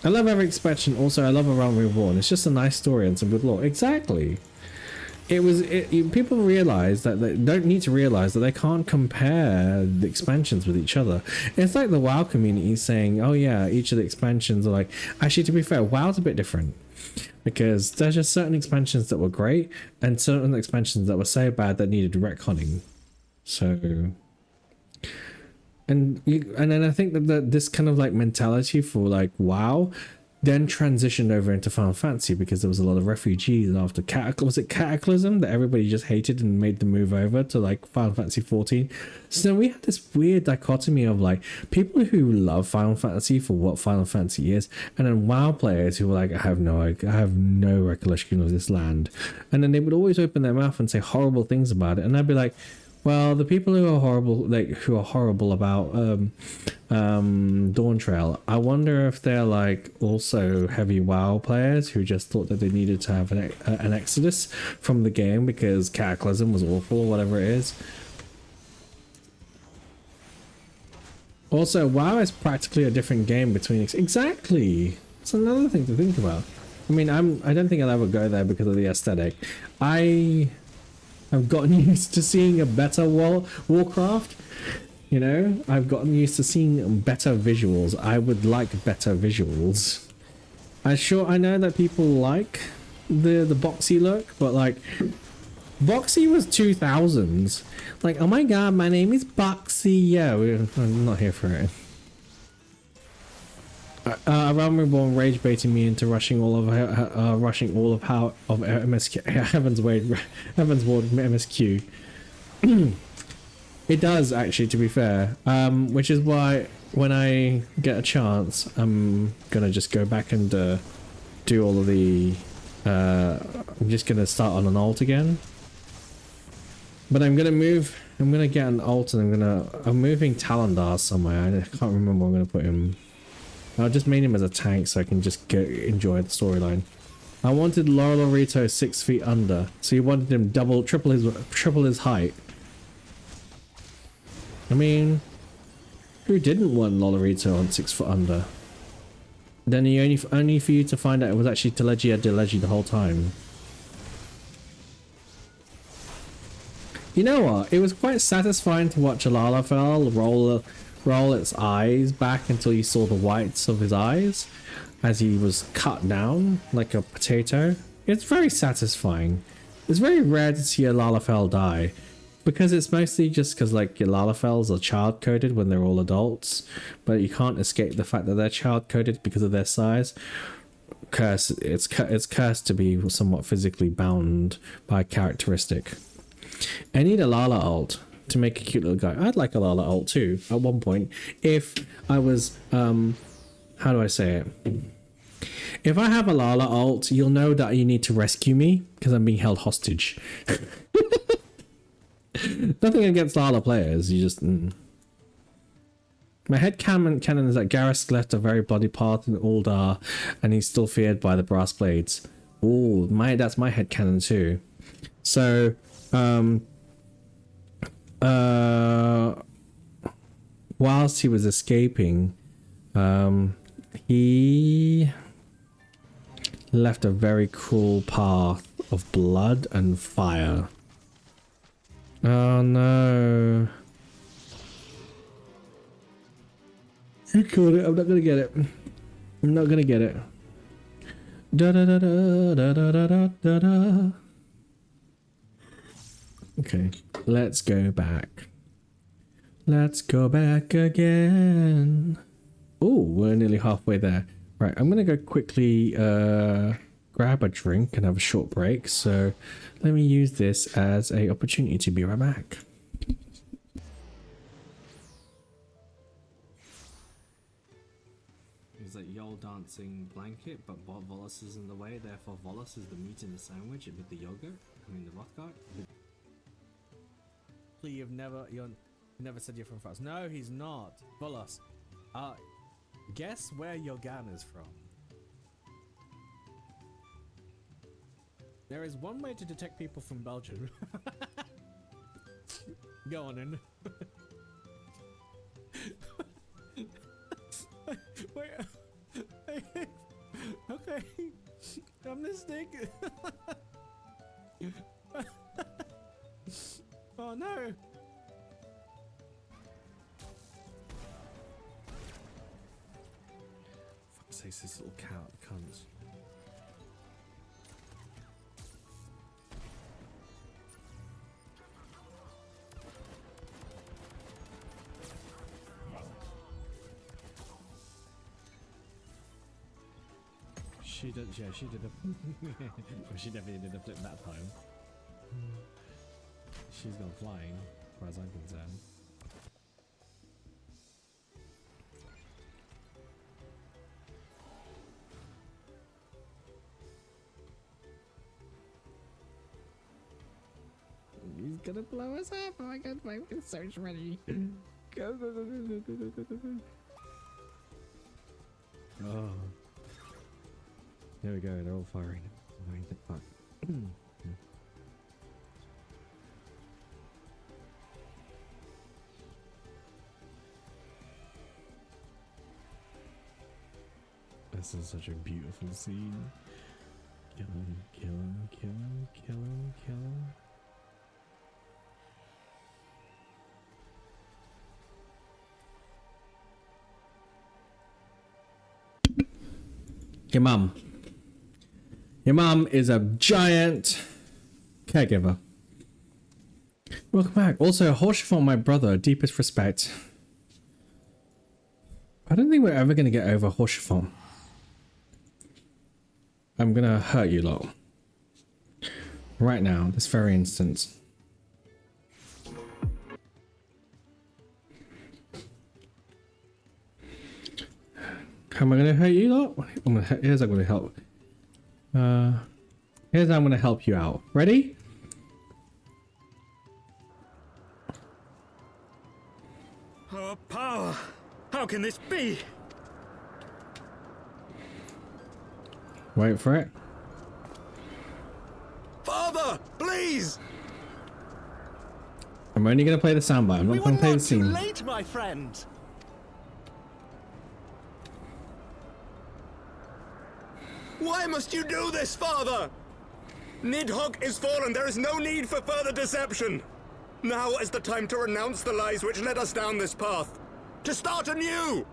I love every expansion. Also, I love A Realm Reborn. It's just a nice story and some good lore. Exactly. People realize that they don't need to realize that they can't compare the expansions with each other. It's like the WoW community saying, oh yeah, each of the expansions are like... Actually, to be fair, WoW's a bit different. Because there's just certain expansions that were great and certain expansions that were so bad that needed retconning. So... And then I think that this kind of like mentality for like WoW then transitioned over into Final Fantasy because there was a lot of refugees after Cataclysm that everybody just hated and made the move over to like Final Fantasy 14. So we had this weird dichotomy of like people who love Final Fantasy for what Final Fantasy is, and then WoW players who were like, I have no recollection of this land, and then they would always open their mouth and say horrible things about it, and I'd be like, well, the people who are horrible about Dawn Trail, I wonder if they're like also heavy WoW players who just thought that they needed to have an exodus from the game because Cataclysm was awful or whatever it is. Also, WoW is practically a different game between... Exactly! It's another thing to think about. I mean, I don't think I'll ever go there because of the aesthetic. I've gotten used to seeing a better Warcraft, You know, I've gotten used to seeing better visuals. I would like better visuals. I know that people like the boxy look, but like boxy was 2000s. Like, oh my god, my name is Boxy. Yeah, I'm not here for it. Around Reborn rage baiting me into rushing all of MSQ Heaven's Ward MSQ. It does actually, to be fair. Which is why when I get a chance, I'm gonna just go back and do all of the. I'm just gonna start on an alt again. But I'm gonna move. I'm gonna get an alt, and I'm moving Talondar somewhere. I can't remember where I'm gonna put him. I'll just main him as a tank so I can just enjoy the storyline. I wanted Lorito 6 feet under, so you wanted him triple his height. I mean, who didn't want Lolorito on 6 foot under? Then only for you to find out it was actually Telegia Delegi the whole time. You know what? It was quite satisfying to watch a Lalafell roll its eyes back until you saw the whites of his eyes as he was cut down like a potato. It's very satisfying. It's very rare to see a Lalafell die. Because it's mostly just because like your Lalafells are child coded when they're all adults, but you can't escape the fact that they're child coded because of their size. It's cursed to be somewhat physically bound by a characteristic. I need a Lala alt to make a cute little guy. I'd like a Lala alt too at one point if I was how do I say it? If I have a Lala alt, you'll know that you need to rescue me because I'm being held hostage. Nothing against Lala players, you just... My head canon is that Garrus left a very bloody path in Uldar, and he's still feared by the brass blades. Ooh, that's my head canon too. So, whilst he was escaping, he left a very cruel path of blood and fire. Oh no. You caught it. I'm not gonna get it. I'm not gonna get it. Da da da da da da da da da. Okay, let's go back. Let's go back again. Oh, we're nearly halfway there. Right, I'm gonna go quickly grab a drink and have a short break, so let me use this as an opportunity to be right back. It's like y'all dancing blanket, but Volus is in the way, therefore Volus is the meat in the sandwich with the yogurt. I mean the Rothgard. You've never said you're from France. No, he's not. Volus. Guess where Yogan is from. There is one way to detect people from Belgium. Go on in. Wait. Okay. I'm mistaken. Oh no. Fuck's sake, this little cat cunt. She did, yeah, she did a... well, she definitely did a flip that time. She's gone flying, as far as I'm concerned. He's gonna blow us up! Oh my god, my search ready! Go, go, go, go, go, go, go, go, go. Oh. There we go, they're all firing. Fuck. This is such a beautiful scene. Kill him, kill him, kill him, kill him, kill him. Your mum. Your mum is a giant caregiver. Welcome back. Also, Horsefort, my brother, deepest respect. I don't think we're ever going to get over Horsefort. I'm going to hurt you lot. Right now, this very instant. How am I going to hurt you lot? Here's how I'm going to help. Here's how I'm going to help you out. Ready? Our power! How can this be? Wait for it. Father, please! I'm only going to play the soundbite. I'm not going to play the scene. Too late, my friend. Why must you do this, Father? Nidhogg is fallen. There is no need for further deception. Now is the time to renounce the lies which led us down this path. To start anew!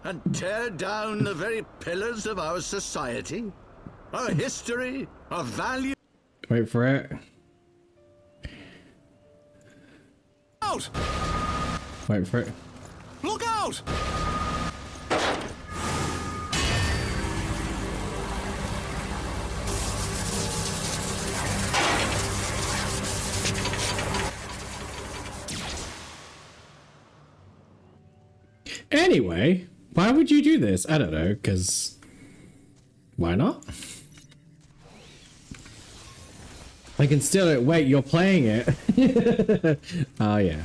And tear down the very pillars of our society, our history, our value. Wait for it. Out! Wait for it. Look out! Anyway, why would you do this? I don't know, because why not? I can still wait, you're playing it. Oh yeah.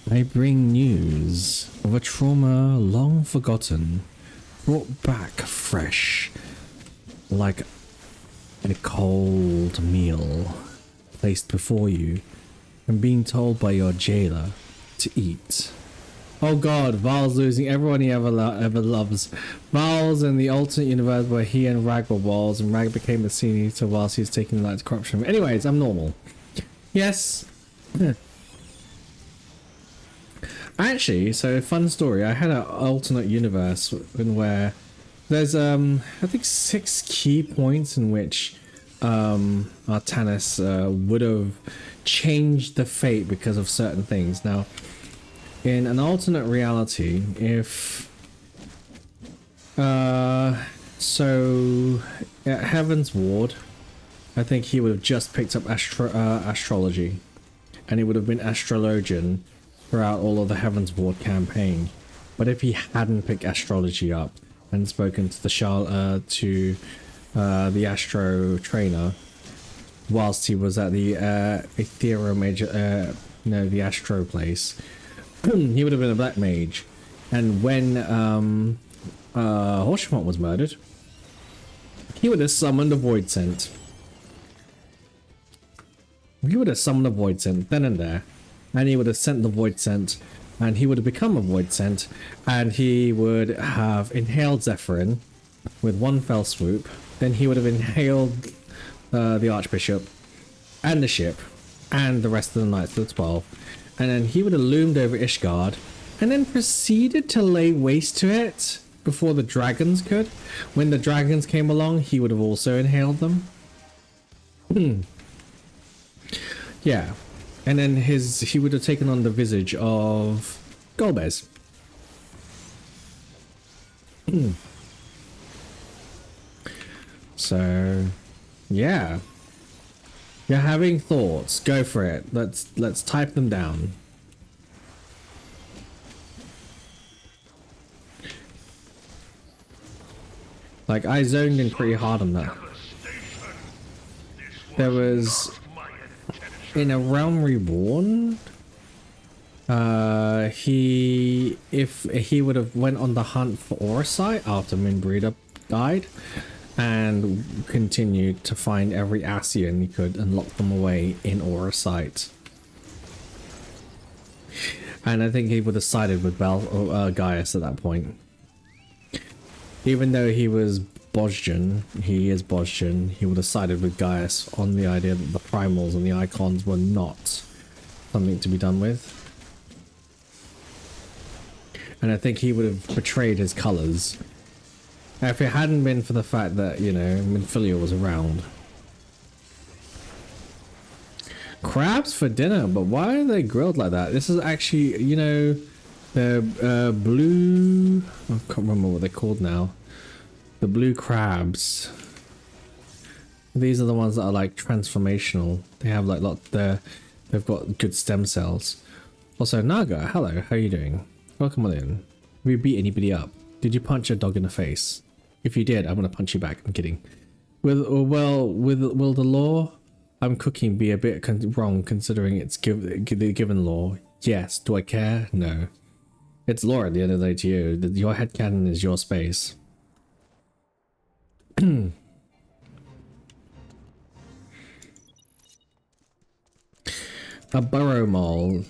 I bring news of a trauma long forgotten, brought back fresh, like a cold meal placed before you and being told by your jailer to eat. Oh god, Val's losing everyone he ever loves. Val's in the alternate universe where he and Rag were walls and Rag became the scene eater whilst he was taking the light to corruption. Anyways, I'm normal. Yes. Actually, so fun story. I had an alternate universe in where there's I think 6 key points in which Artanis would have changed the fate because of certain things. Now, in an alternate reality, if so at Heaven's Ward, I think he would have just picked up astrology, and he would have been astrologian throughout all of the Heaven's Ward campaign. But if he hadn't picked astrology up and spoken to the the astro trainer whilst he was at the Ethereal major, the astro place, he would have been a black mage. And when Horsefort was murdered, he would have summoned a void scent. He would have summoned a void scent then and there, and he would have sent the void scent, and he would have become a void scent, and he would have inhaled Zephyrin with one fell swoop. Then he would have inhaled the Archbishop and the ship and the rest of the Knights of the 12. And then he would have loomed over Ishgard and then proceeded to lay waste to it before the dragons could. When the dragons came along, he would have also inhaled them. Yeah. And then he would have taken on the visage of Golbez. So, yeah. You're having thoughts. Go for it. Let's type them down. Like, I zoned in pretty hard on that. There was in A Realm Reborn. If he would have went on the hunt for Orosite after Minbreeder died, and continued to find every Ascian he could and lock them away in Orosite. And I think he would have sided with Gaius at that point. Even though he was Bosjan, he would have sided with Gaius on the idea that the primals and the icons were not something to be done with. and I think he would have betrayed his colors. If it hadn't been for the fact that, you know, Minfilia was around. Crabs for dinner, but why are they grilled like that? This is actually, you know, the blue... I can't remember what they're called now. The blue crabs. These are the ones that are like transformational. They have like they've got good stem cells. Also, Naga, hello, how are you doing? Welcome on in. Have you beat anybody up? Did you punch a dog in the face? If you did, I'm gonna punch you back. I'm kidding. Will the law I'm cooking be a bit wrong considering it's the given law? Yes. Do I care? No. It's law at the end of the day to you. Your headcanon is your space. A burrow mole.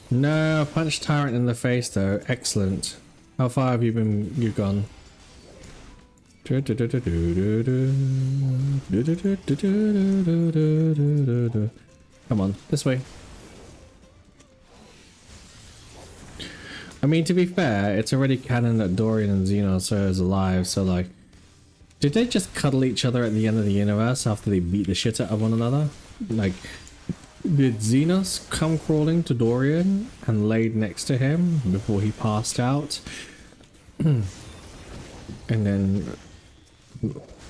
No, I punched Tyrant in the face though. Excellent. How far have you gone? Come on, this way. I mean, to be fair, it's already canon that Dorian and Xenos are alive, so like, did they just cuddle each other at the end of the universe after they beat the shit out of one another? Like, did Xenos come crawling to Dorian and laid next to him before he passed out? And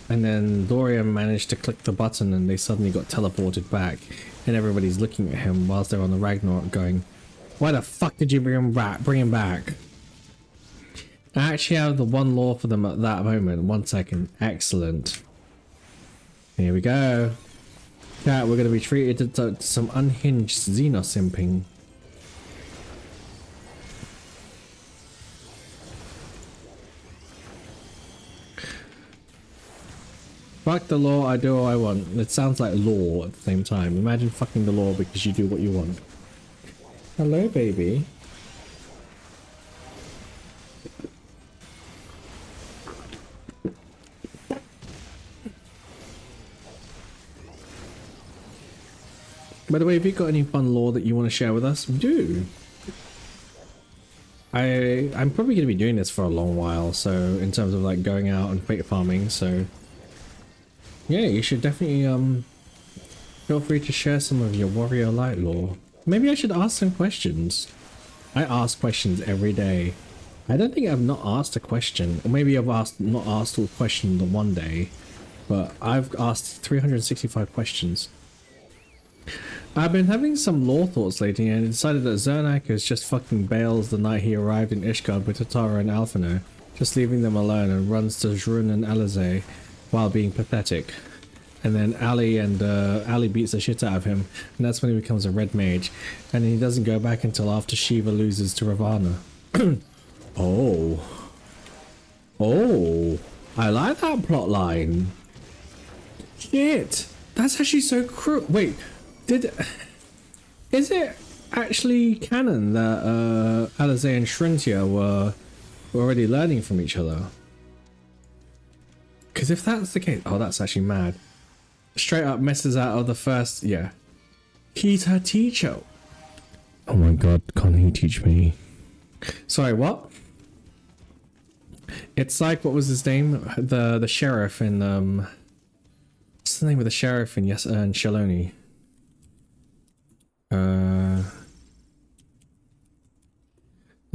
then Dorian managed to click the button and they suddenly got teleported back, and everybody's looking at him whilst they're on the Ragnarok going, why the fuck did you bring him back? I actually have the one law for them at that moment. 1 second. Excellent. Here we go. Yeah, we're going to be treated to some unhinged Xenosimping. Fuck the law, I do what I want. It sounds like law at the same time. Imagine fucking the law because you do what you want. Hello, baby. By the way, have you got any fun lore that you want to share with us? Do. I'm probably going to be doing this for a long while, so in terms of like going out and fate farming, so yeah, you should definitely feel free to share some of your Warrior Light lore. Maybe I should ask some questions. I ask questions every day. I don't think I've not asked a question, or maybe I've not asked a question the one day, but I've asked 365 questions. I've been having some lore thoughts lately and decided that Zernak is just fucking bails the night he arrived in Ishgard with Tatara and Alphino, just leaving them alone, and runs to Zrun and Alizé while being pathetic. And then Ali beats the shit out of him, and that's when he becomes a red mage, and he doesn't go back until after Shiva loses to Ravana. Oh, I like that plot line. Shit, that's actually so cruel. Wait, is it actually canon that Alizé and Shrintia were already learning from each other? Because if that's the case, oh, that's actually mad. Straight up messes out of the first, yeah. He's her teacher. Oh my god, can't he teach me? Sorry, what? It's like, what was his name? The sheriff in, what's the name of the sheriff in Shaloni? The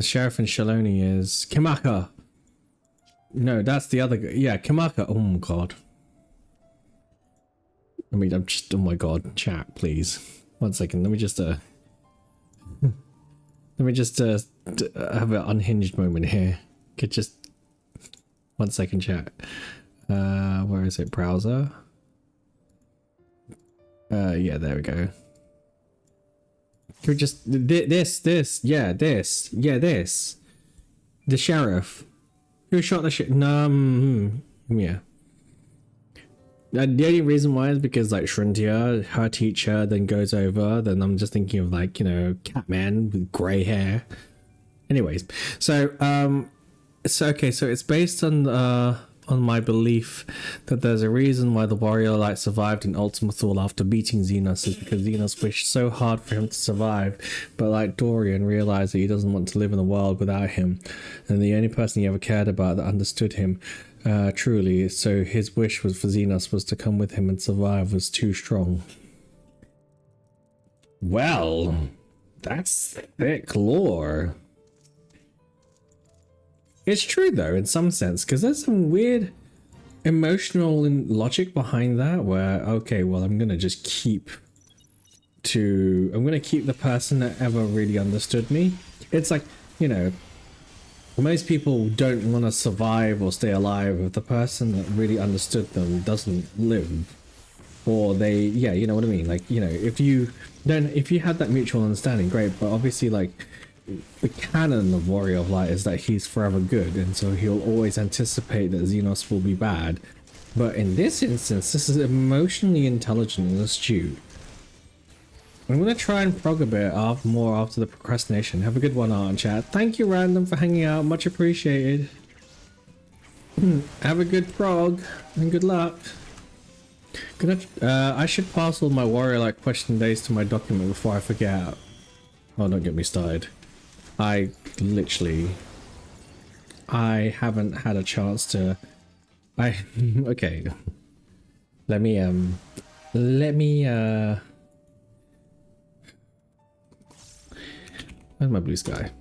sheriff in Shaloni is Kimaka. No, that's the other guy. Yeah, Kimaka. Oh my god. I mean, I'm just, oh my god, chat, please. 1 second, let me just have an unhinged moment here. Could just, 1 second, chat. Where is it? Browser? Yeah, there we go. Can we just, this. The sheriff. Who shot the shit? No, yeah. The only reason why is because like Shrintia, her teacher, then goes over, then I'm just thinking of like, you know, Catman with grey hair. Anyways, so okay, so it's based on on my belief that there's a reason why the warrior light survived in Ultima Thule after beating Xenos is because Xenos wished so hard for him to survive, but like Dorian realized that he doesn't want to live in a world without him, and the only person he ever cared about that understood him truly, so his wish was for Xenos was to come with him and survive, was too strong. Well, that's thick lore. It's true though, in some sense, because there's some weird emotional logic behind that where, okay, well, I'm gonna keep the person that ever really understood me. It's like, you know, most people don't want to survive or stay alive if the person that really understood them doesn't live. Or they, yeah, you know what I mean? Like, you know, if you had that mutual understanding, great, but obviously, like, the canon of Warrior of Light is that he's forever good, and so he'll always anticipate that Xenos will be bad. But in this instance, this is emotionally intelligent and astute. I'm gonna try and prog a bit more after the procrastination. Have a good one, Art and Chat. Thank you, Random, for hanging out. Much appreciated. Have a good prog, and good luck. I should pass all my Warrior Light question days to my document before I forget. Oh, don't get me started. I haven't had a chance to. Okay. Let me where's my blue sky?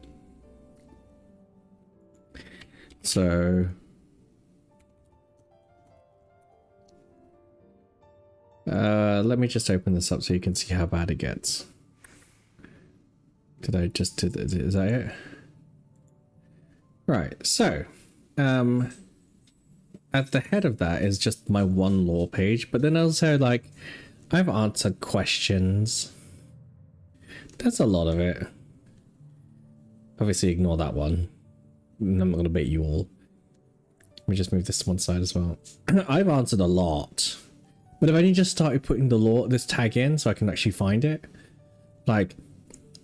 So let me just open this up so you can see how bad it gets. Is that it? Right, so at the head of that is just my one lore page, but then also, like, I've answered questions. That's a lot of it. Obviously ignore that one. I'm not gonna bait you all. Let me just move this to one side as well. I've answered a lot, but I've only just started putting this tag in so I can actually find it. Like,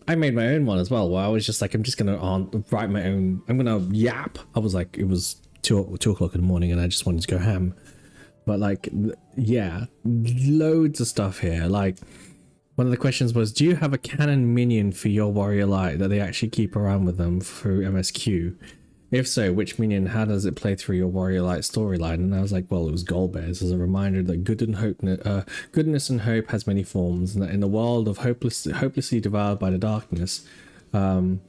I made my own one as well, where I was just like, I'm just gonna write my own, I'm gonna yap. I was like, it was 2 o'clock in the morning and I just wanted to go ham. But like, yeah, loads of stuff here. Like, one of the questions was, do you have a canon minion for your Warrior Light that they actually keep around with them through MSQ? If so, which minion, how does it play through your Warrior Light storyline? And I was like, well, it was Golbears, as a reminder that goodness and hope has many forms, and that in the world of hopelessly devoured by the darkness and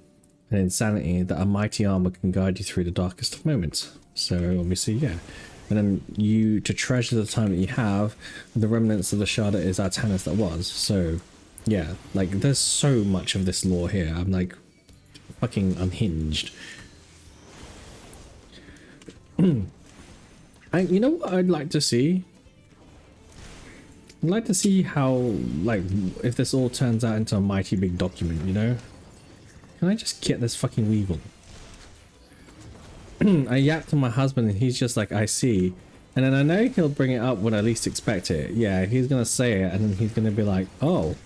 insanity, that a mighty armor can guide you through the darkest of moments. So obviously, yeah. And then to treasure the time that you have, the remnants of the shard that is Artanis that was. So yeah, like, there's so much of this lore here. I'm like fucking unhinged. You know what I'd like to see? I'd like to see how, like, if this all turns out into a mighty big document, you know? Can I just get this fucking Weevil? I yapped to my husband and he's just like, I see. And then I know he'll bring it up when I least expect it. Yeah, he's gonna say it and then he's gonna be like, oh.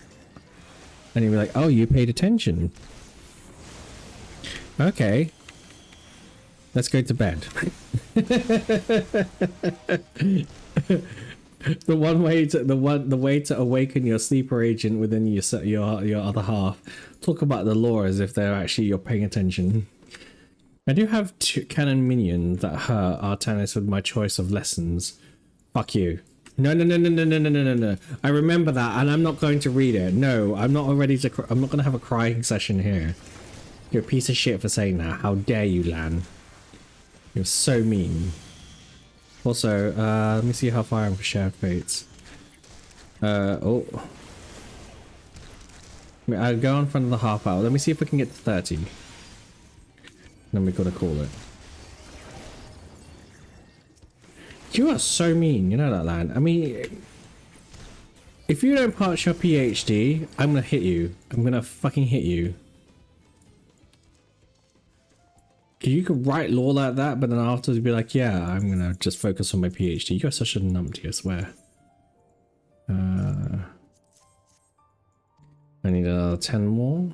And he'll be like, oh, you paid attention. Okay. Let's go to bed. The way to awaken your sleeper agent within your other half. Talk about the lore as if you're paying attention. I do have 2 canon minions that hurt Artanis with my choice of lessons. Fuck you. No. I remember that, and I'm not going to read it. No, I'm not ready to. I'm not going to have a crying session here. You're a piece of shit for saying that. How dare you, Lan? You're so mean. Also, let me see how far I'm for Shared Fates. Oh. I'll go on front of the half hour. Let me see if we can get to 30. Then we gotta call it. You are so mean, you know that, Lan. I mean, if you don't pass your PhD, I'm gonna hit you. I'm gonna fucking hit you. You could write law like that, but then afterwards be like, yeah, I'm gonna just focus on my PhD. You're such a numpty, I swear. I need another 10 more.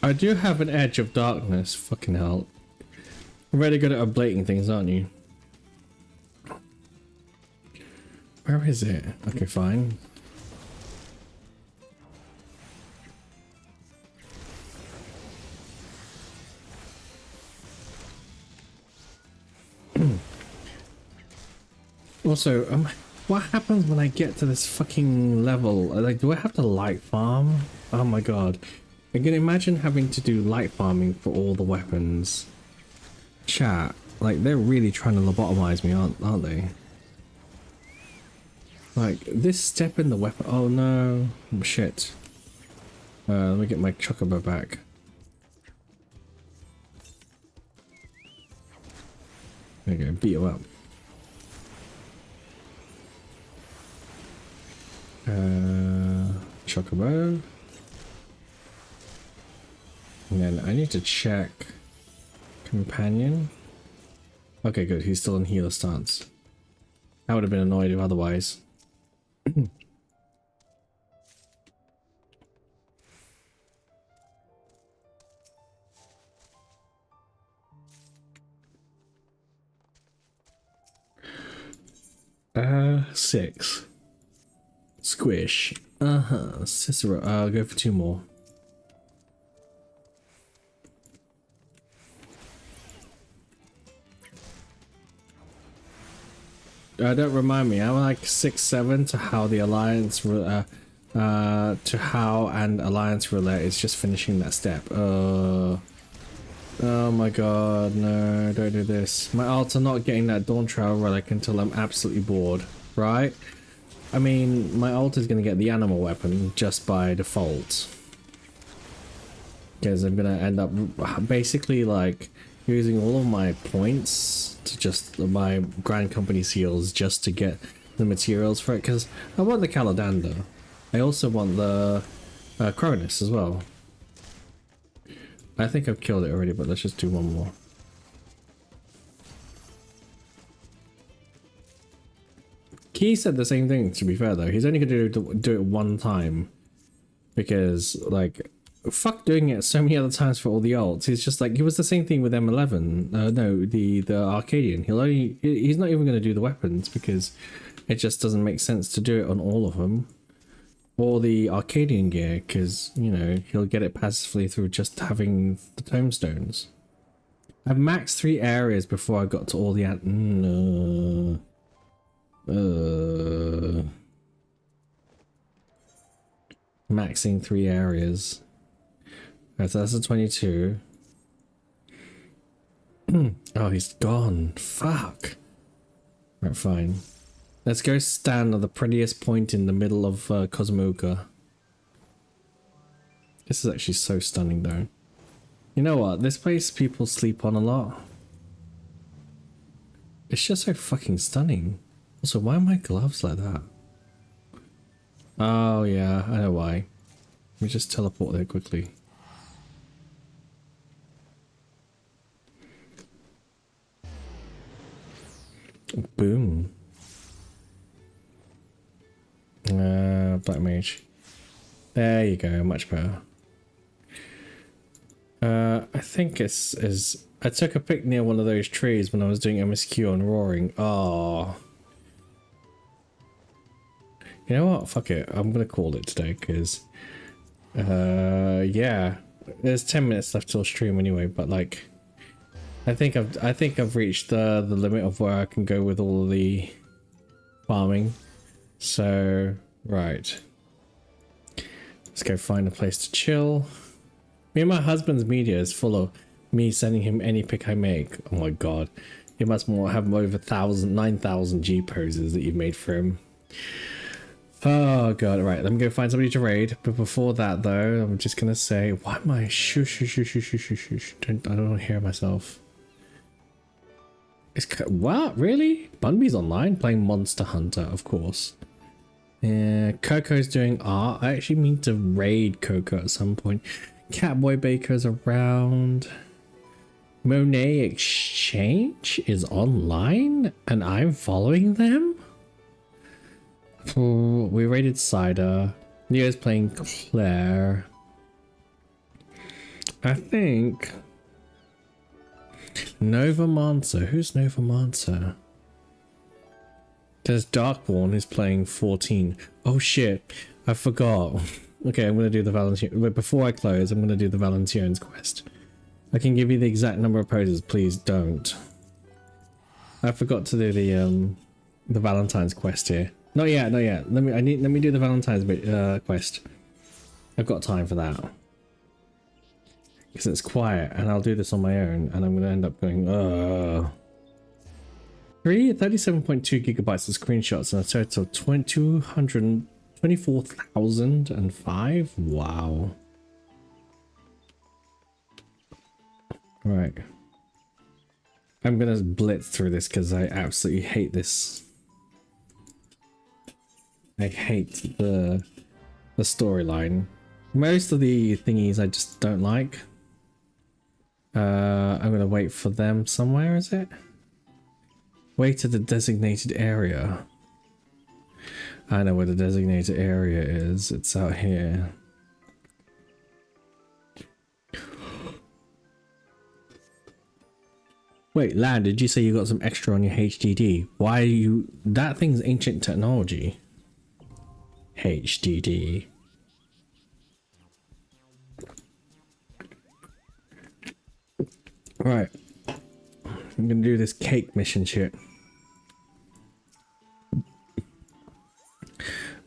I do have an edge of darkness. Fucking hell. You're really good at oblating things, aren't you? Where is it? Okay, fine. Also, what happens when I get to this fucking level? Like, do I have to light farm? Oh my god. I can imagine having to do light farming for all the weapons. Chat, like, they're really trying to lobotomize me, aren't they? Like, this step in the weapon. Oh no. Oh, shit. Let me get my chocobo back. There you go, beat him up. Chocobo. And then I need to check companion. Okay, good. He's still in healer stance. I would have been annoyed if otherwise. 6. Squish. Cicero. I'll go for 2 more. Don't remind me. I'm like 6-7 to how the alliance to how and alliance roulette is just finishing that step. Oh my god, no, don't do this. My alts are not getting that Dawn Trail relic until I'm absolutely bored, right? I mean, my alt is going to get the animal weapon just by default. Because I'm going to end up basically like using all of my points to just my Grand Company seals just to get the materials for it. Because I want the Caladander. I also want the Cronus as well. I think I've killed it already, but let's just do one more. Key said the same thing, to be fair though. He's only going to do it one time. Because, like, fuck doing it so many other times for all the alts. He's just like, he was the same thing with M11. No, the Arcadian. He's not even going to do the weapons because it just doesn't make sense to do it on all of them. Or the Arcadian gear, because, you know, he'll get it passively through just having the tombstones. I've maxed 3 areas before I got to all the maxing 3 areas. Right, so that's a 22. Oh, he's gone. Fuck. Right, fine. Let's go stand at the prettiest point in the middle of Cosmoka. This is actually so stunning though. You know what? This place people sleep on a lot. It's just so fucking stunning. Also, why are my gloves like that? Oh yeah, I know why. Let me just teleport there quickly. Boom. Black mage. There you go, much better. I think it's I took a pic near one of those trees when I was doing MSQ on Roaring. Oh. You know what? Fuck it. I'm gonna call it today because yeah. There's 10 minutes left till stream anyway, but like I think I've reached the limit of where I can go with all of the farming. So, right. Let's go find a place to chill. Me and my husband's media is full of me sending him any pic I make. Oh my god. He must have over 9,000 G poses that you've made for him. Oh god, right, let me go find somebody to raid. But before that though, I'm just gonna say, why am I shush. I don't want to hear myself. What? Really? Bunby's online playing Monster Hunter, of course. Yeah, Coco's doing art. I actually mean to raid Coco at some point. Catboy Baker's around. Monet Exchange is online and I'm following them? Oh, we raided Cider. Leo's playing Claire. I think Novomancer. Who's Novomancer? There's Darkborn who's playing 14. Oh shit, I forgot. Okay, I'm gonna do the Valentine. But before I close, I'm gonna do the Valentine's quest. I can give you the exact number of poses, please don't. I forgot to do the Valentine's quest here. Not yet, not yet. Let me do the Valentine's quest. I've got time for that. Because it's quiet, and I'll do this on my own, and I'm gonna end up going, 37.2 gigabytes of screenshots and a total of 224,005. Wow. Right. I'm gonna blitz through this because I absolutely hate this. I hate the storyline. Most of the thingies I just don't like. I'm gonna wait for them somewhere, is it? Wait to the designated area. I know where the designated area is. It's out here. Wait, Lan, did you say you got some extra on your HDD? Why are you... That thing's ancient technology. HDD. Right. I'm gonna do this cake mission shit.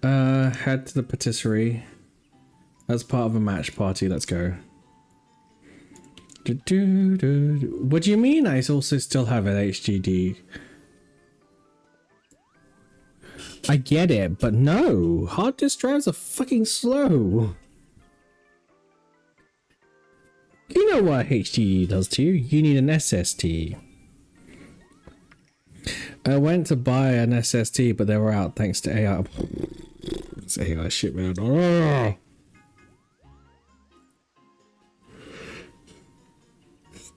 Head to the patisserie. That's part of a match party. Let's go. What do you mean I also still have an HDD? I get it, but no. Hard disk drives are fucking slow. You know what HDD does to you. You need an SST. I went to buy an SST, but they were out thanks to AI. It's AI shit, man. Oh.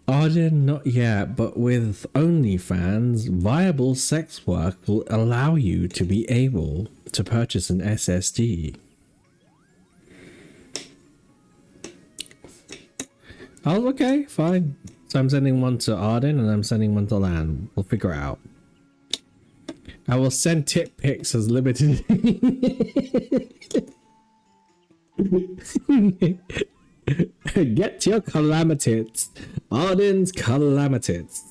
Arden, not yet, but with OnlyFans, viable sex work will allow you to be able to purchase an SSD. Oh, okay, fine. So I'm sending one to Arden and I'm sending one to Lan. We'll figure it out. I will send tit pics as limited. Get your calamities. Arden's calamities.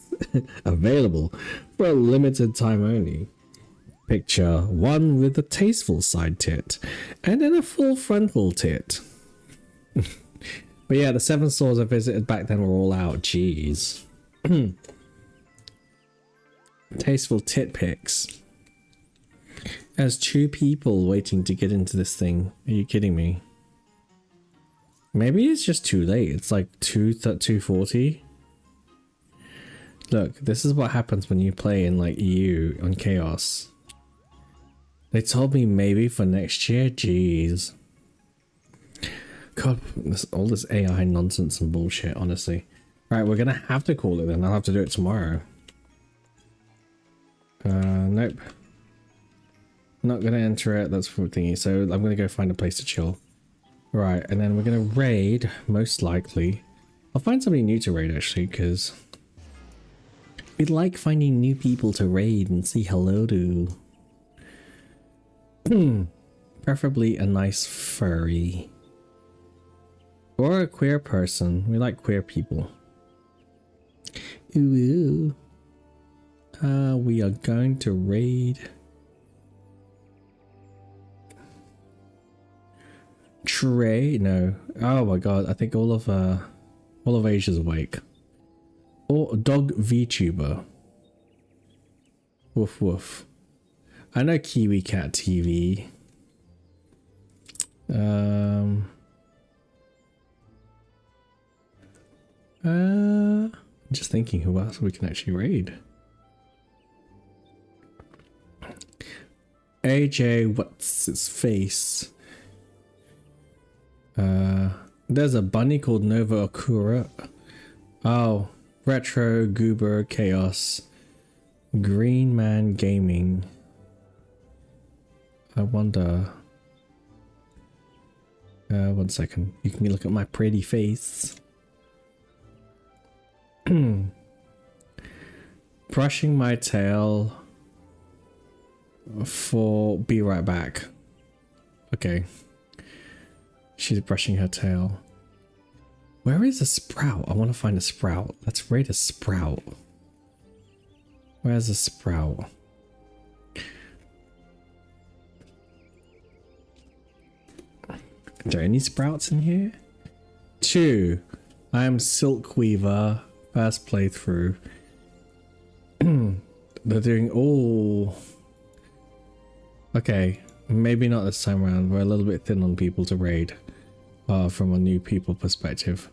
Available for a limited time only. Picture one with a tasteful side tit and then a full frontal tit. But yeah, the 7 stores I visited back then were all out. Jeez. Tasteful tit pics. As 2 people waiting to get into this thing. Are you kidding me? Maybe it's just too late. It's like 240. Look, this is what happens when you play in like EU on Chaos. They told me maybe for next year. Jeez. God, all this AI nonsense and bullshit, honestly. Right, we're gonna have to call it then. I'll have to do it tomorrow. Nope. Not gonna enter it. That's for thingy. So I'm gonna go find a place to chill. Right, and then we're gonna raid, most likely. I'll find somebody new to raid actually, because we like finding new people to raid and say hello to. Preferably a nice furry. Or a queer person. We like queer people. Ooh. We are going to raid. Trey? No. Oh my god, I think all of Asia's awake. Or dog VTuber. Woof woof. I know Kiwi Cat TV. Just thinking who else we can actually raid. AJ, what's his face? There's a bunny called Nova Akura. Oh, Retro Goober Chaos. Green Man Gaming. I wonder. 1 second. You can look at my pretty face. Brushing my tail for be right back. Okay. She's brushing her tail. Where is a sprout? I want to find a sprout. Let's raid a sprout. Where's a sprout? Are there any sprouts in here? 2. I am Silk Weaver. First playthrough. They're doing... Oh. Okay. Maybe not this time around. We're a little bit thin on people to raid. From a new people perspective.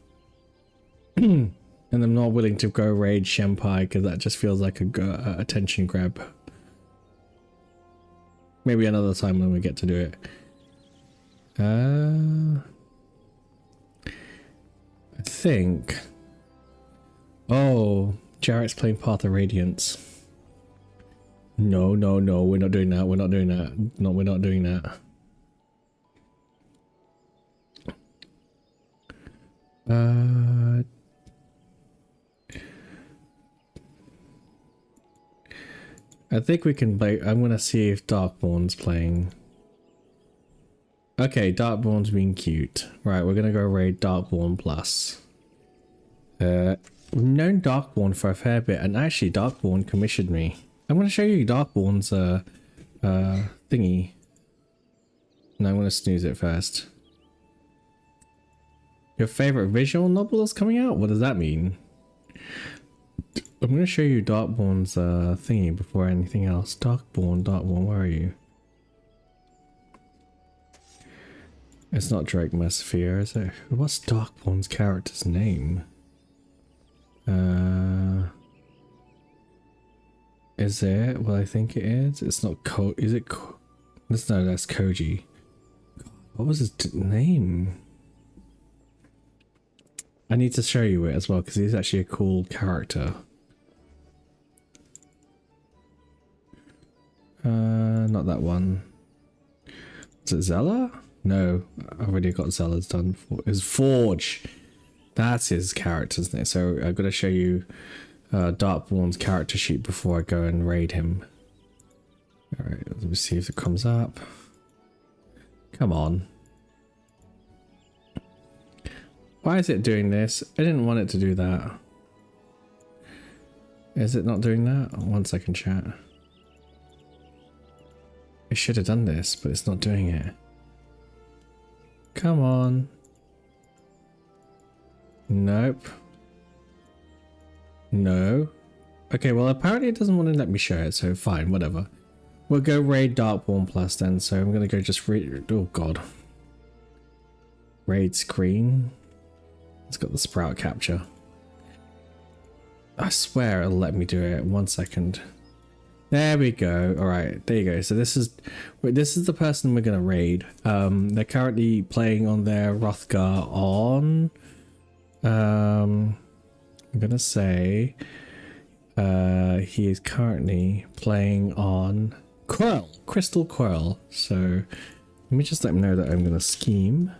And I'm not willing to go raid Shenpai because that just feels like a attention grab. Maybe another time when we get to do it. I think... Oh, Jarrett's playing Path of Radiance. No, no, no, we're not doing that. We're not doing that. No, we're not doing that. I think we can play. I'm gonna see if Darkborn's playing. Okay, Darkborn's being cute. Right, we're gonna go raid Darkborn Plus. We've known Darkborn for a fair bit, and actually Darkborn commissioned me. I'm gonna show you Darkborn's thingy. No, I'm gonna snooze it first. Your favorite visual novel is coming out? What does that mean? I'm gonna show you Darkborn's thingy before anything else. Darkborn, where are you? It's not Drake Messphere, is it? What's Darkborn's character's name? Is it? Well, I think it is. It's not is it no, that's Koji. What was his name? I need to show you it as well because he's actually a cool character. Not that one. Is it Zella? No, I've already got Zella's done. It's Forge. That's his character, isn't it? So I've got to show you Darkborn's character sheet before I go and raid him. Alright, let me see if it comes up. Come on. Why is it doing this? I didn't want it to do that. Is it not doing that? 1 second, chat. It should have done this, but it's not doing it. Come on. Nope. No. Okay, well apparently it doesn't want to let me show it, so fine, whatever. We'll go raid Darkborn Plus then, so I'm gonna go just raid... Oh god. Raid screen. It's got the sprout capture. I swear it'll let me do it. 1 second. There we go. Alright, there you go. So this is the person we're gonna raid. They're currently playing on their Hrothgar on... I'm gonna say he is currently playing on Quirl, Crystal Quirl. So let me just let him know that I'm gonna scheme.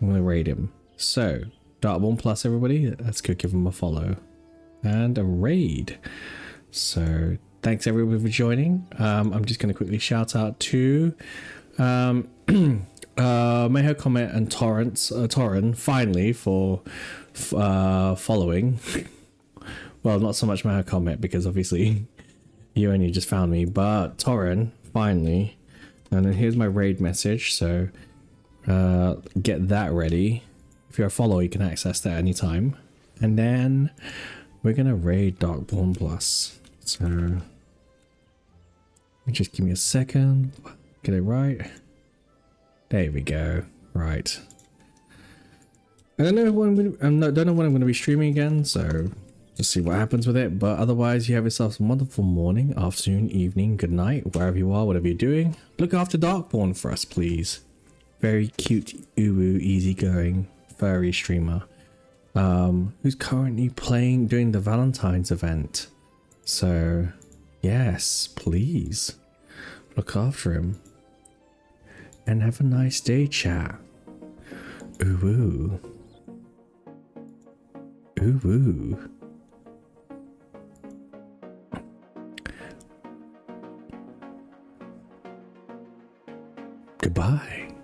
I'm gonna raid him. So Darkborn Plus, everybody, let's go give him a follow and a raid. So thanks everybody for joining. I'm just gonna quickly shout out to Mayho Comet and Torren finally for following. Well, not so much Mayho Comet because obviously you only just found me, but Torren finally. And then here's my raid message, so get that ready. If you're a follower, you can access that anytime. And then we're gonna raid Darkborn Plus. So just give me a second, get it right. There we go. Right. I don't know when don't know when I'm going to be streaming again, so just see what happens with it. But otherwise, you have yourself a wonderful morning, afternoon, evening, good night, wherever you are, whatever you're doing. Look after Darkborn for us, please. Very cute, uwu, easygoing, furry streamer, who's currently doing the Valentine's event. So, yes, please look after him. And have a nice day, chat. Ooh, ooh. Ooh, ooh. Goodbye.